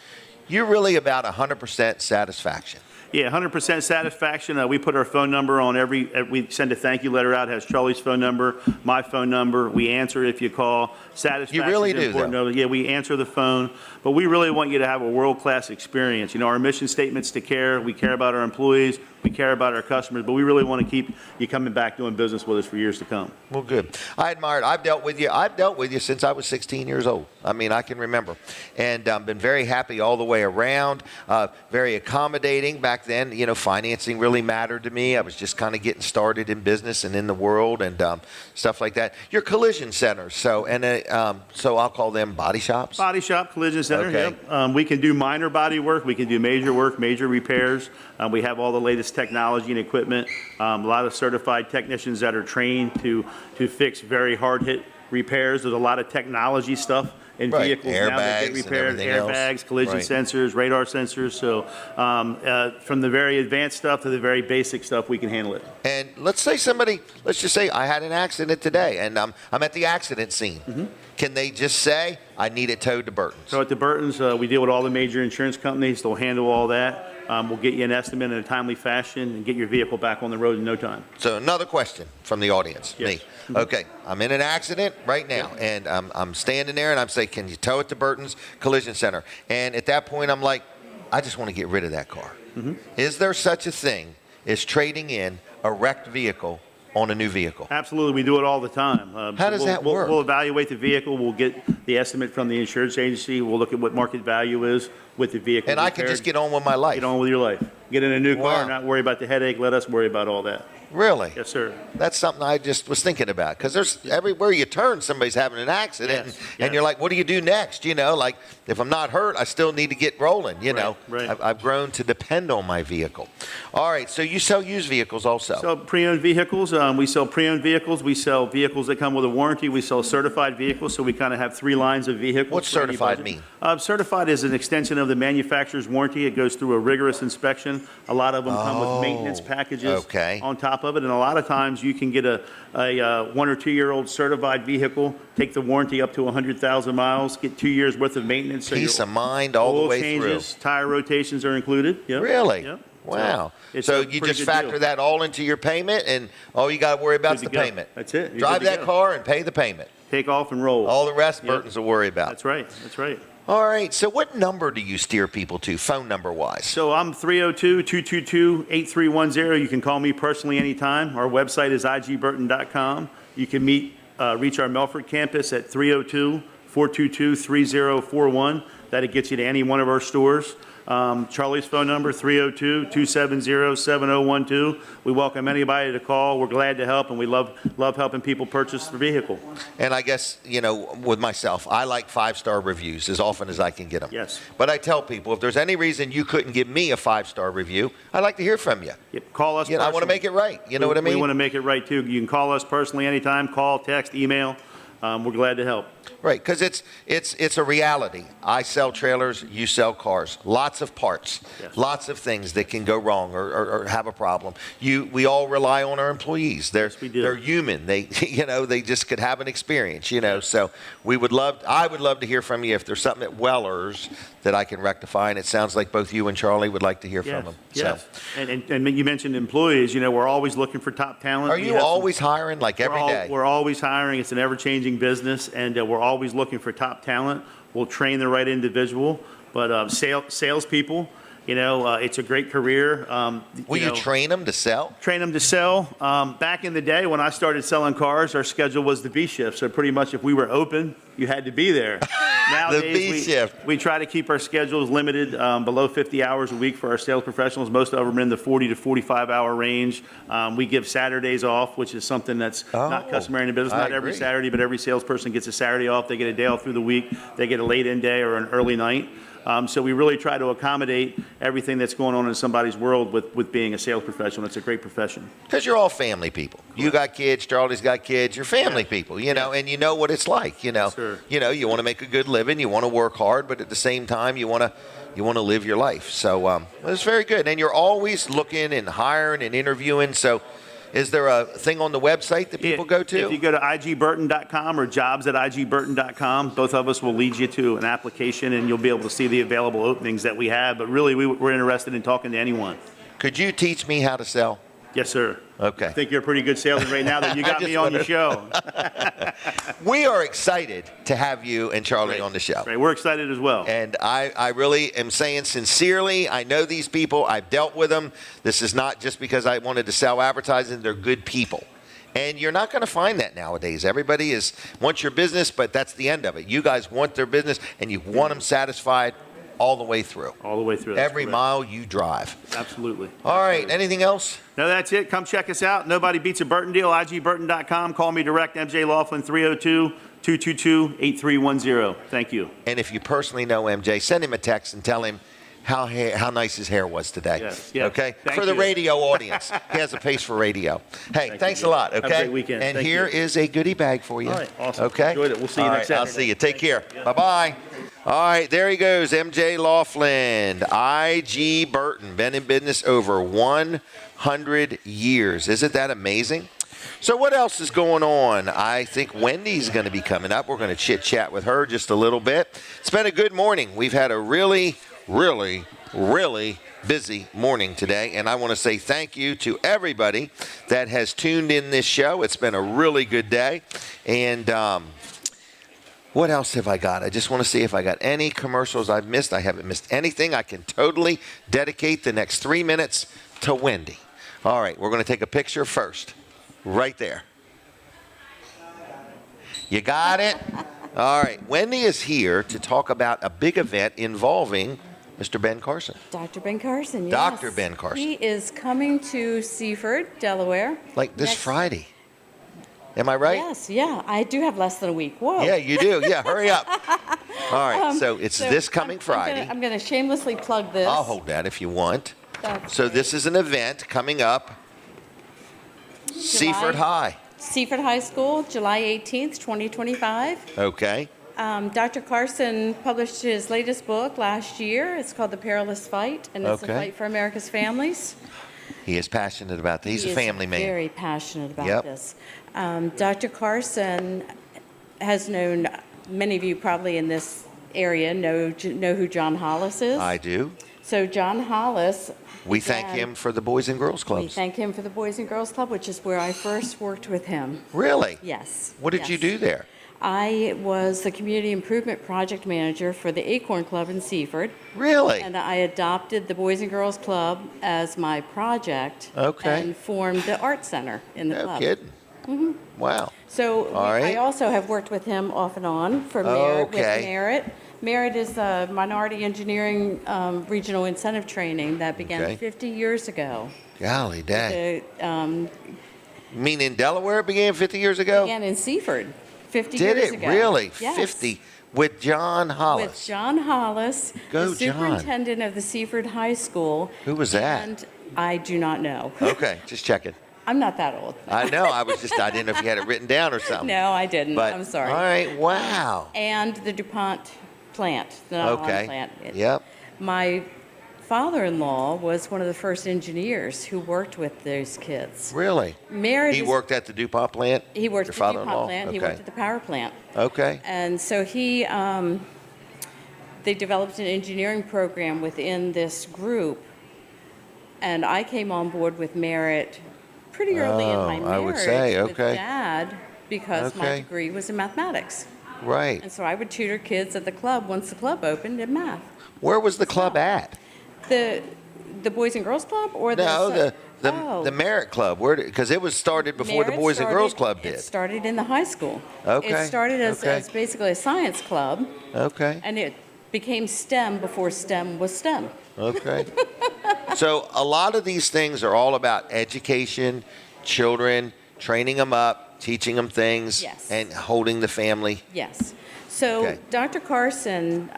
You're really about 100% satisfaction. Yeah, 100% satisfaction. We put our phone number on we send a thank you letter out, has Charlie's phone number, my phone number. We answer if you call. Satisfaction. You really do, though. Yeah, we answer the phone, but we really want you to have a world-class experience. You know, our mission statement's to care. We care about our employees. We care about our customers, but we really want to keep you coming back doing business with us for years to come. Well, good. I admire it. I've dealt with you since I was 16 years old. I mean, I can remember. And I've been very happy all the way around, very accommodating. Back then, you know, financing really mattered to me. I was just kind of getting started in business and in the world and stuff like that. Your collision centers, so I'll call them body shops? Body shop, collision center, Okay. yep. We can do minor body work. We can do major work, major repairs. We have all the latest technology and equipment. A lot of certified technicians that are trained to fix very hard-hit repairs. There's a lot of technology stuff in vehicles now that get repaired, airbags, collision sensors, radar sensors. So from the very advanced stuff to the very basic stuff, we can handle it. And let's just say I had an accident today, and I'm at the accident scene. Mm-hmm. Can they just say, I need it towed to Burton's? So at the Burton's, we deal with all the major insurance companies. They'll handle all that. We'll get you an estimate in a timely fashion and get your vehicle back on the road in no time. So another question from the audience, Yes. me. Okay, I'm in an accident right now, and I'm standing there, and I'm saying, can you tow it to Burton's Collision Center? And at that point, I'm like, I just want to get rid of that car. Mm-hmm. Is there such a thing as trading in a wrecked vehicle on a new vehicle? Absolutely, we do it all the time. How does that work? We'll evaluate the vehicle. We'll get the estimate from the insurance agency. We'll look at what market value is with the vehicle. And I can just get on with my life. Get on with your life. Get in a new Wow. car, not worry about the headache. Let us worry about all that. Really? Yes, sir. That's something I just was thinking about, because there's everywhere you turn, somebody's having an accident, Yes, and you're like, what do you do next? You know, like if I'm not hurt, I still need to get rolling. You know, right. I've grown to depend on my vehicle. All right, so you sell used vehicles also. So pre-owned vehicles, we sell pre-owned vehicles. We sell vehicles that come with a warranty. We sell certified vehicles, so we kind of have three lines of vehicles. What's for any certified budget. mean? Certified is an extension of the manufacturer's warranty. It goes through a rigorous inspection. A lot of them come with maintenance packages on top of it, and a lot of times you can get a 1 or 2 year old certified vehicle, take the warranty up to 100,000 miles, get 2 years worth of maintenance. So Peace of mind all the oil way changes, through. Tire rotations are included. Yep. Really? Yep. Wow. It's So a you pretty just good factor deal. that all into your payment, and all you got to worry about is Good the to go. payment. That's it. You're Drive good to that go. car and pay the payment. Take off and roll. All the rest, Yep. Burton's will worry about. That's right. That's right. All right, so what number do you steer people to, phone number-wise? So I'm 302-222-8310. You can call me personally anytime. Our website is igburton.com. You can reach our Milford campus at 302-422-3041. That'll get you to any one of our stores. Charlie's phone number, 302-270-7012. We welcome anybody to call. We're glad to help, and we love helping people purchase the vehicle. And I guess, you know, with myself, I like 5-star reviews as often as I can get them. Yes. But I tell people, if there's any reason you couldn't give me a 5-star review, I'd like to hear from you. Yep. Call us. You know, I want to make it right. You know what I mean? We want to make it right, too. You can call us personally anytime. Call, text, email. We're glad to help. Right, because it's a reality. I sell trailers, you sell cars. Lots of parts, lots of things that can go wrong or have a problem. We all rely on our employees. They're human. They they just could have an experience. So I would love to hear from you if there's something at Weller's that I can rectify. And it sounds like both you and Charlie would like to hear from them. Yes. So. And you mentioned employees. We're always looking for top talent. Are you always hiring, like every day? We're always hiring. It's an ever-changing business, and we're always looking for top talent. We'll train the right individual, but salespeople, it's a great career. Will you train them to sell? Train them to sell. Back in the day when I started selling cars, our schedule was the B shift. So pretty much if we were open, you had to be there. Nowadays, the B shift. We try to keep our schedules limited, below 50 hours a week for our sales professionals. Most of them are in the 40 to 45 hour range. We give Saturdays off, which is something that's not customary in the business. Not every Saturday, but every salesperson gets a Saturday off. They get a day off through the week. They get a late in day or an early night. So we really try to accommodate everything that's going on in somebody's world with being a sales professional. It's a great profession. Because you're all family people. You got kids, Charlie's got kids. You're family people, and you know what it's like. You want to make a good living. You want to work hard, but at the same time, you want to live your life. So it's very good. And you're always looking and hiring and interviewing. So is there a thing on the website that people go to? If you go to igburton.com or jobs@igburton.com, both of us will lead you to an application, and you'll be able to see the available openings that we have. But really, we're interested in talking to anyone. Could you teach me how to sell? Yes, sir. Okay. I think you're a pretty good salesman right now that you got me on your show. We are excited to have you and Charlie on the show. Right, we're excited as well. And I really am saying sincerely, I know these people, I've dealt with them. This is not just because I wanted to sell advertising, they're good people. And you're not going to find that nowadays. Everybody wants your business, but that's the end of it. You guys want their business, and you want them satisfied all the way through. All the way through. Every mile you drive. Absolutely. All right. Anything else? No, that's it. Come check us out. Nobody beats a Burton deal. IGBurton.com. Call me direct. MJ Lofland, 302-222-8310. Thank you. And if you personally know MJ, send him a text and tell him how nice his hair was today. Yes. Okay? Thank for the you. radio audience. He has a face for radio. Hey, thanks a lot. Okay? Have a great weekend. And Thank here you. is a goodie bag for you. All right. Awesome. Okay? Enjoyed it. We'll see you All next right, I'll Saturday. see you. Take care. Bye-bye. All right, there he goes, MJ Lofland, IG Burton, been in business over 100 years. Isn't that amazing? So what else is going on? I think Wendy's going to be coming up. We're going to chit-chat with her just a little bit. It's been a good morning. We've had a really, really, really busy morning today, and I want to say thank you to everybody that has tuned in this show. It's been a really good day, and what else have I got? I just want to see if I got any commercials I've missed. I haven't missed anything. I can totally dedicate the next 3 minutes to Wendy. All right, we're going to take a picture first. Right there. You got it? All right, Wendy is here to talk about a big event involving Mr. Ben Carlson. Dr. Ben Carlson, yes. Dr. Ben Carlson. He is coming to Seaford, Delaware. Like this Friday. Am I right? Yes, yeah. I do have less than a week. Whoa. Yeah, you do. Yeah, hurry up. All right, so it's this coming Friday. I'm going to shamelessly plug this. I'll hold that if you want. So this is an event coming up. Seaford High. Seaford High School, July 18th, 2025. Okay. Dr. Carlson published his latest book last year. It's called The Perilous Fight, and it's a fight for America's families. He is passionate about this. He's a family man. Very passionate about this. Dr. Carlson has known, many of you probably in this area know who John Hollis is. I do. So John Hollis. We thank him for the Boys and Girls Clubs. We thank him for the Boys and Girls Club, which is where I first worked with him. Really? Yes. What did you do there? I was the Community Improvement Project Manager for the Acorn Club in Seaford. Really? And I adopted the Boys and Girls Club as my project. Okay. And formed the Art Center in the club. No kidding. Mm-hmm. Wow. So I also have worked with him off and on for Merit, with Merit. Merit is a minority engineering regional incentive training that began 50 years ago. Golly dang. Meaning Delaware began 50 years ago? Began in Seaford 50 Did years it ago. really? Yes. 50 with John Hollis. With John Hollis, Go, the superintendent of the Seaford High School. Who was that? And I do not know. Okay, just checking. I'm not that old. I know. I didn't know if you had it written down or something. No, I didn't. But, I'm sorry. All right. Wow. And the DuPont plant, the nylon plant. Yep. My father-in-law was one of the first engineers who worked with those kids. Really? He worked at the DuPont plant? He worked at the DuPont plant. Okay. He worked at the power plant. Okay. And so they developed an engineering program within this group. And I came on board with Merit pretty early in my marriage I would say, with Dad because my degree was in mathematics. Right. And so I would tutor kids at the club once the club opened in math. Where was the club at? The Boys and Girls Club or the Merit Club? Where? Because it was started before the Boys and Girls Club did. It started in the high school. Okay. It started as basically a science club. Okay. And it became STEM before STEM was STEM. Okay. So a lot of these things are all about education, children, training them up, teaching them things, and holding the family. Yes. So Dr. Carlson,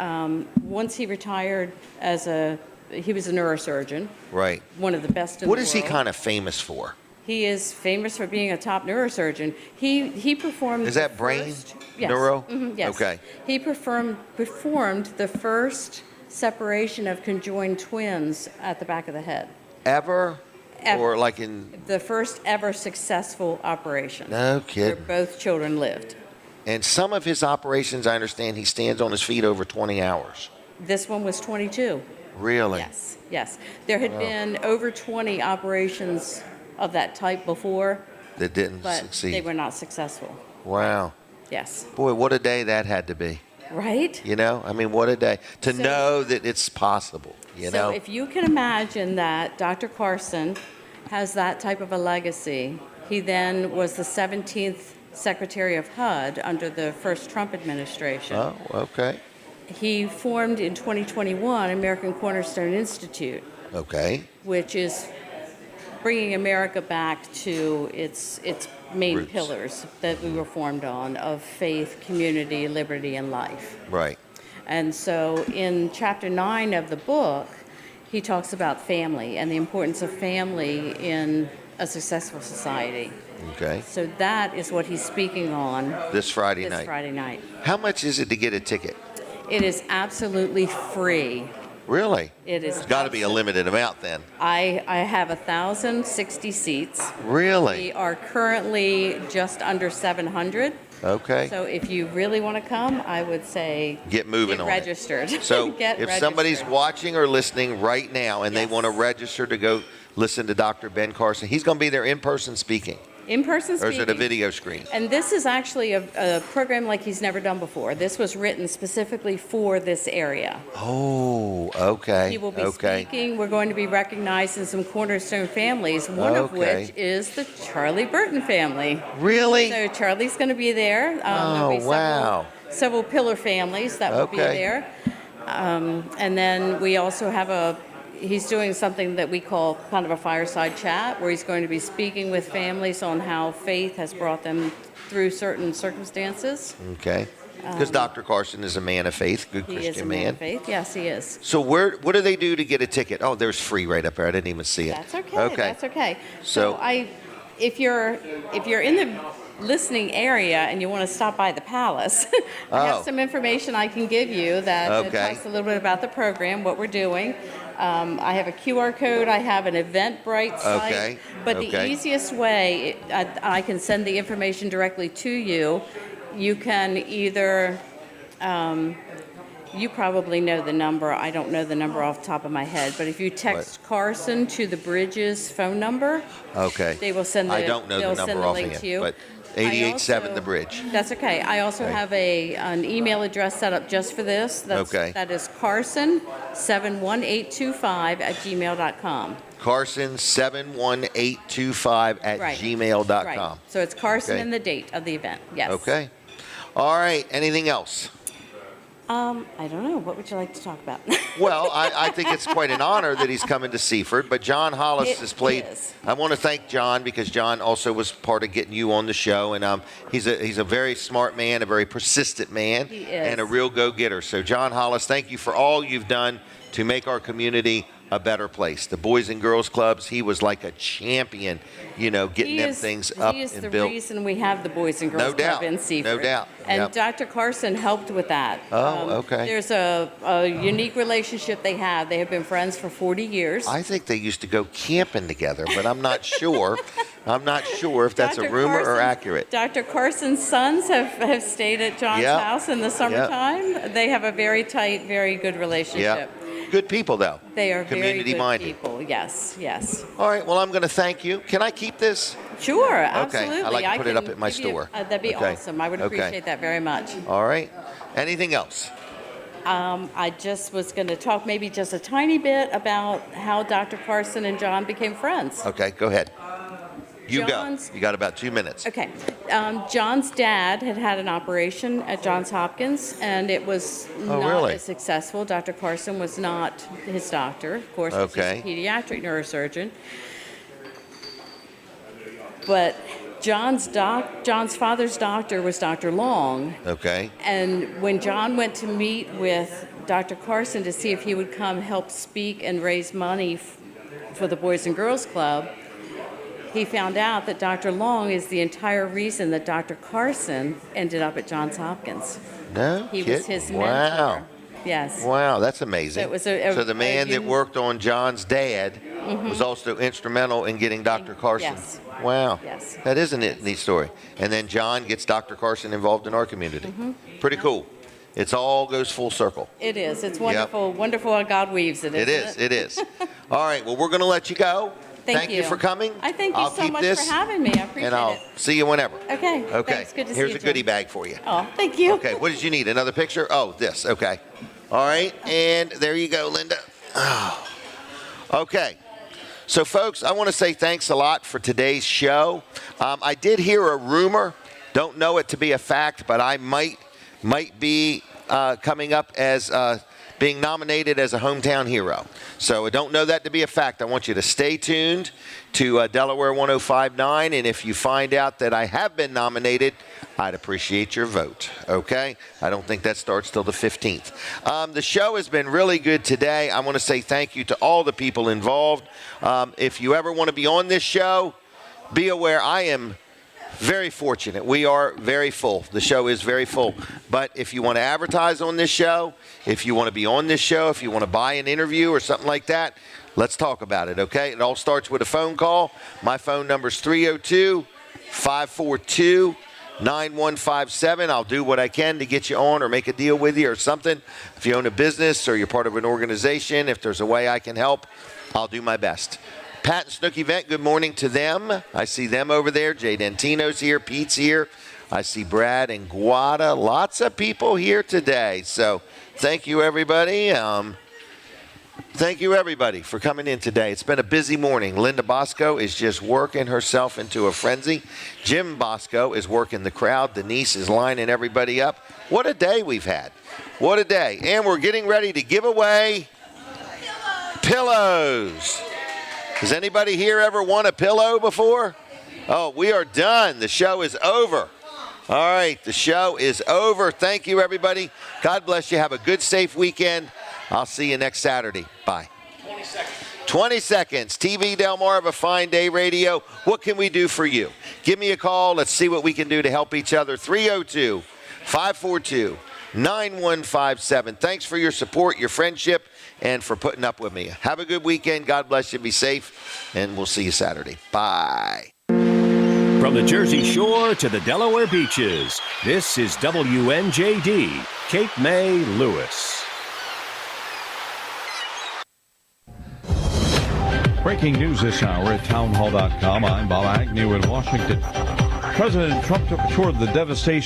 once he retired he was a neurosurgeon. Right. One of the best in the world. What is he kind of famous for? He is famous for being a top neurosurgeon. He performed. Is that brain? Yes. Neuro? Mm-hmm, yes. Okay. He performed the first separation of conjoined twins at the back of the head. Ever? Or like in the first ever successful operation. No kidding. Where both children lived. And some of his operations, I understand, he stands on his feet over 20 hours. This one was 22. Really? Yes, yes. There had been over 20 operations of that type before, That didn't but succeed. they were not successful. Wow. Yes. Boy, what a day that had to be. Right? You know, I mean, what a day to know that it's possible. You know. So if you can imagine that Dr. Carson has that type of a legacy, he then was the 17th Secretary of HUD under the first Trump administration. Oh, okay. He formed in 2021 American Cornerstone Institute, Okay. which is bringing America back to its main Roots. pillars that we were formed on of faith, community, liberty, and life. Right. And so in chapter 9 of the book, he talks about family and the importance of family in a successful society. Okay. So that is what he's speaking on This Friday night. this Friday night. How much is it to get a ticket? It is absolutely free. Really? It is. It's got to be a limited amount then. I have 1,060 seats. Really? We are currently just under 700. Okay. So if you really want to come, I would say Get moving get on registered. it. So Get if registered. somebody's watching or listening right now and they want to register to go listen to Dr. Ben Carlson, he's going to be there in person speaking. In-person Or speaking. is it a video screen? And this is actually a program like he's never done before. This was written specifically for this area. Oh, okay. He will be okay. speaking. We're going to be recognizing some cornerstone families, one of Okay. which is the Charlie Burton family. Really? So Charlie's going to be there. There'll be wow. several pillar families that will be Okay. there. And then we also have he's doing something that we call kind of a fireside chat, where he's going to be speaking with families on how faith has brought them through certain circumstances. Okay. Because Dr. Carson is a man of faith, good He Christian is a man of faith. Yes, he is. So what do they do to get a ticket? Oh, there's free right up there. I didn't even see it. That's okay. Okay. That's okay. So- If you're in the listening area and you want to stop by the Palace, I have some information I can give you that Okay. talks a little bit about the program, what we're doing. I have a QR code. I have an Eventbrite site. Okay. But the Okay. easiest way, I can send the information directly to you. You can either, you probably know the number. I don't know the number off the top of my head. But if you text Carson to the Bridges phone number, Okay. they will send I don't know the they'll number send the link offhand, to you. but I 887 also- The Bridge. That's okay. I also Okay. have an email address set up just for this. Okay. That is carson71825@gmail.com. Carson 71825 at Right. gmail.com. Right. So it's Carson Okay. and the date of the event. Yes. Okay. All right. Anything else? I don't know. What would you like to talk about? Well, I think it's quite an honor that he's coming to Seaford, but John Hollis It has played. is. I want to thank John because John also was part of getting you on the show, and he's a very smart man, a very persistent man, He is. and a real go-getter. So, John Hollis, thank you for all you've done to make our community a better place. The Boys and Girls Clubs, he was like a champion, getting them things up He is and the built. reason we have the Boys and Girls No Club doubt. in Seaford. No doubt. And Yep. Dr. Carson helped with that. Oh, okay. There's a unique relationship they have. They have been friends for 40 years. I think they used to go camping together, but I'm not sure. I'm not sure if that's a Dr. rumor or Carson- accurate. Dr. Carson's sons have stayed at John's Yep. house in the summertime. They have a very tight, very good relationship. Yeah. Good people, though. They are very Community good minded. people. Yes, yes. All right. Well, I'm going to thank you. Can I keep this? Sure, Okay. absolutely. I like to put it can up at my give you- store. That'd be Okay. awesome. I would Okay. appreciate that very much. All right. Anything else? I just was going to talk maybe just a tiny bit about how Dr. Carson and John became friends. Okay. Go ahead. You John's- go. You got about 2 minutes. Okay. John's dad had an operation at Johns Hopkins, and it was not really? as successsul. Dr. Carson was not his doctor. Of course, Okay. he's a pediatric neurosurgeon. But John's father's doctor was Dr. Long. Okay. And when John went to meet with Dr. Carson to see if he would come help speak and raise money for the Boys and Girls Club, he found out that Dr. Long is the entire reason that Dr. Carson ended up at Johns Hopkins. No He kid. was his mentor. Wow. Yes. Wow, that's amazing. So it was a- So the man that worked on John's dad Mhm. was also instrumental in getting Dr. Carson. Yes. Wow. Yes. That is a neat story. And then John gets Dr. Carson involved in our community. Mhm. Pretty cool. It's all goes full circle. It is. It's wonderful, wonderful how God weaves it. It is. It is. All right. Well, we're going to let you go. Thank you for coming. I thank you so much for having me. I appreciate and I'll it. see you whenever. Okay. Okay. Thanks. Good to Here's see you. a goodie bag for you. Oh, thank you. Okay. What did you need? Another picture? Oh, this. Okay. All right. And there you go, Linda. Oh. Okay. So, folks, I want to say thanks a lot for today's show. I did hear a rumor. Don't know it to be a fact, but I might be coming up as being nominated as a hometown hero. So I don't know that to be a fact. I want you to stay tuned to Delaware 105.9, and if you find out that I have been nominated, I'd appreciate your vote, okay? I don't think that starts till the 15th. The show has been really good today. I want to say thank you to all the people involved. If you ever want to be on this show, be aware I am very fortunate. We are very full. The show is very full. But if you want to advertise on this show, if you want to be on this show, if you want to buy an interview or something like that, let's talk about it, okay? It all starts with a phone call. My phone number is 302-542-9157. I'll do what I can to get you on or make a deal with you or something. If you own a business or you're part of an organization, if there's a way I can help, I'll do my best. Pat and Snooki Vent, good morning to them. I see them over there. Jay Dentino's here. Pete's here. I see Brad and Guada. Lots of people here today. So thank you, everybody. Thank you, everybody, for coming in today. It's been a busy morning. Linda Bosco is just working herself into a frenzy. Jim Bosco is working the crowd. Denise is lining everybody up. What a day we've had. What a day. And we're getting ready to give away pillows. Has anybody here ever won a pillow before? Oh, we are done. The show is over. All right, the show is over. Thank you, everybody. God bless you. Have a good, safe weekend. I'll see you next Saturday. Bye. 20 seconds. 20 seconds. TV Delmarva Fine Day Radio. What can we do for you? Give me a call. Let's see what we can do to help each other. 302-542-9157. Thanks for your support, your friendship, and for putting up with me. Have a good weekend. God bless you. Be safe, and we'll see you Saturday. Bye. From the Jersey Shore to the Delaware beaches, this is WNJD, Cape May, Lewis. Breaking news this hour at townhall.com. I'm Bob Agnew in Washington. President Trump took a tour of the devastation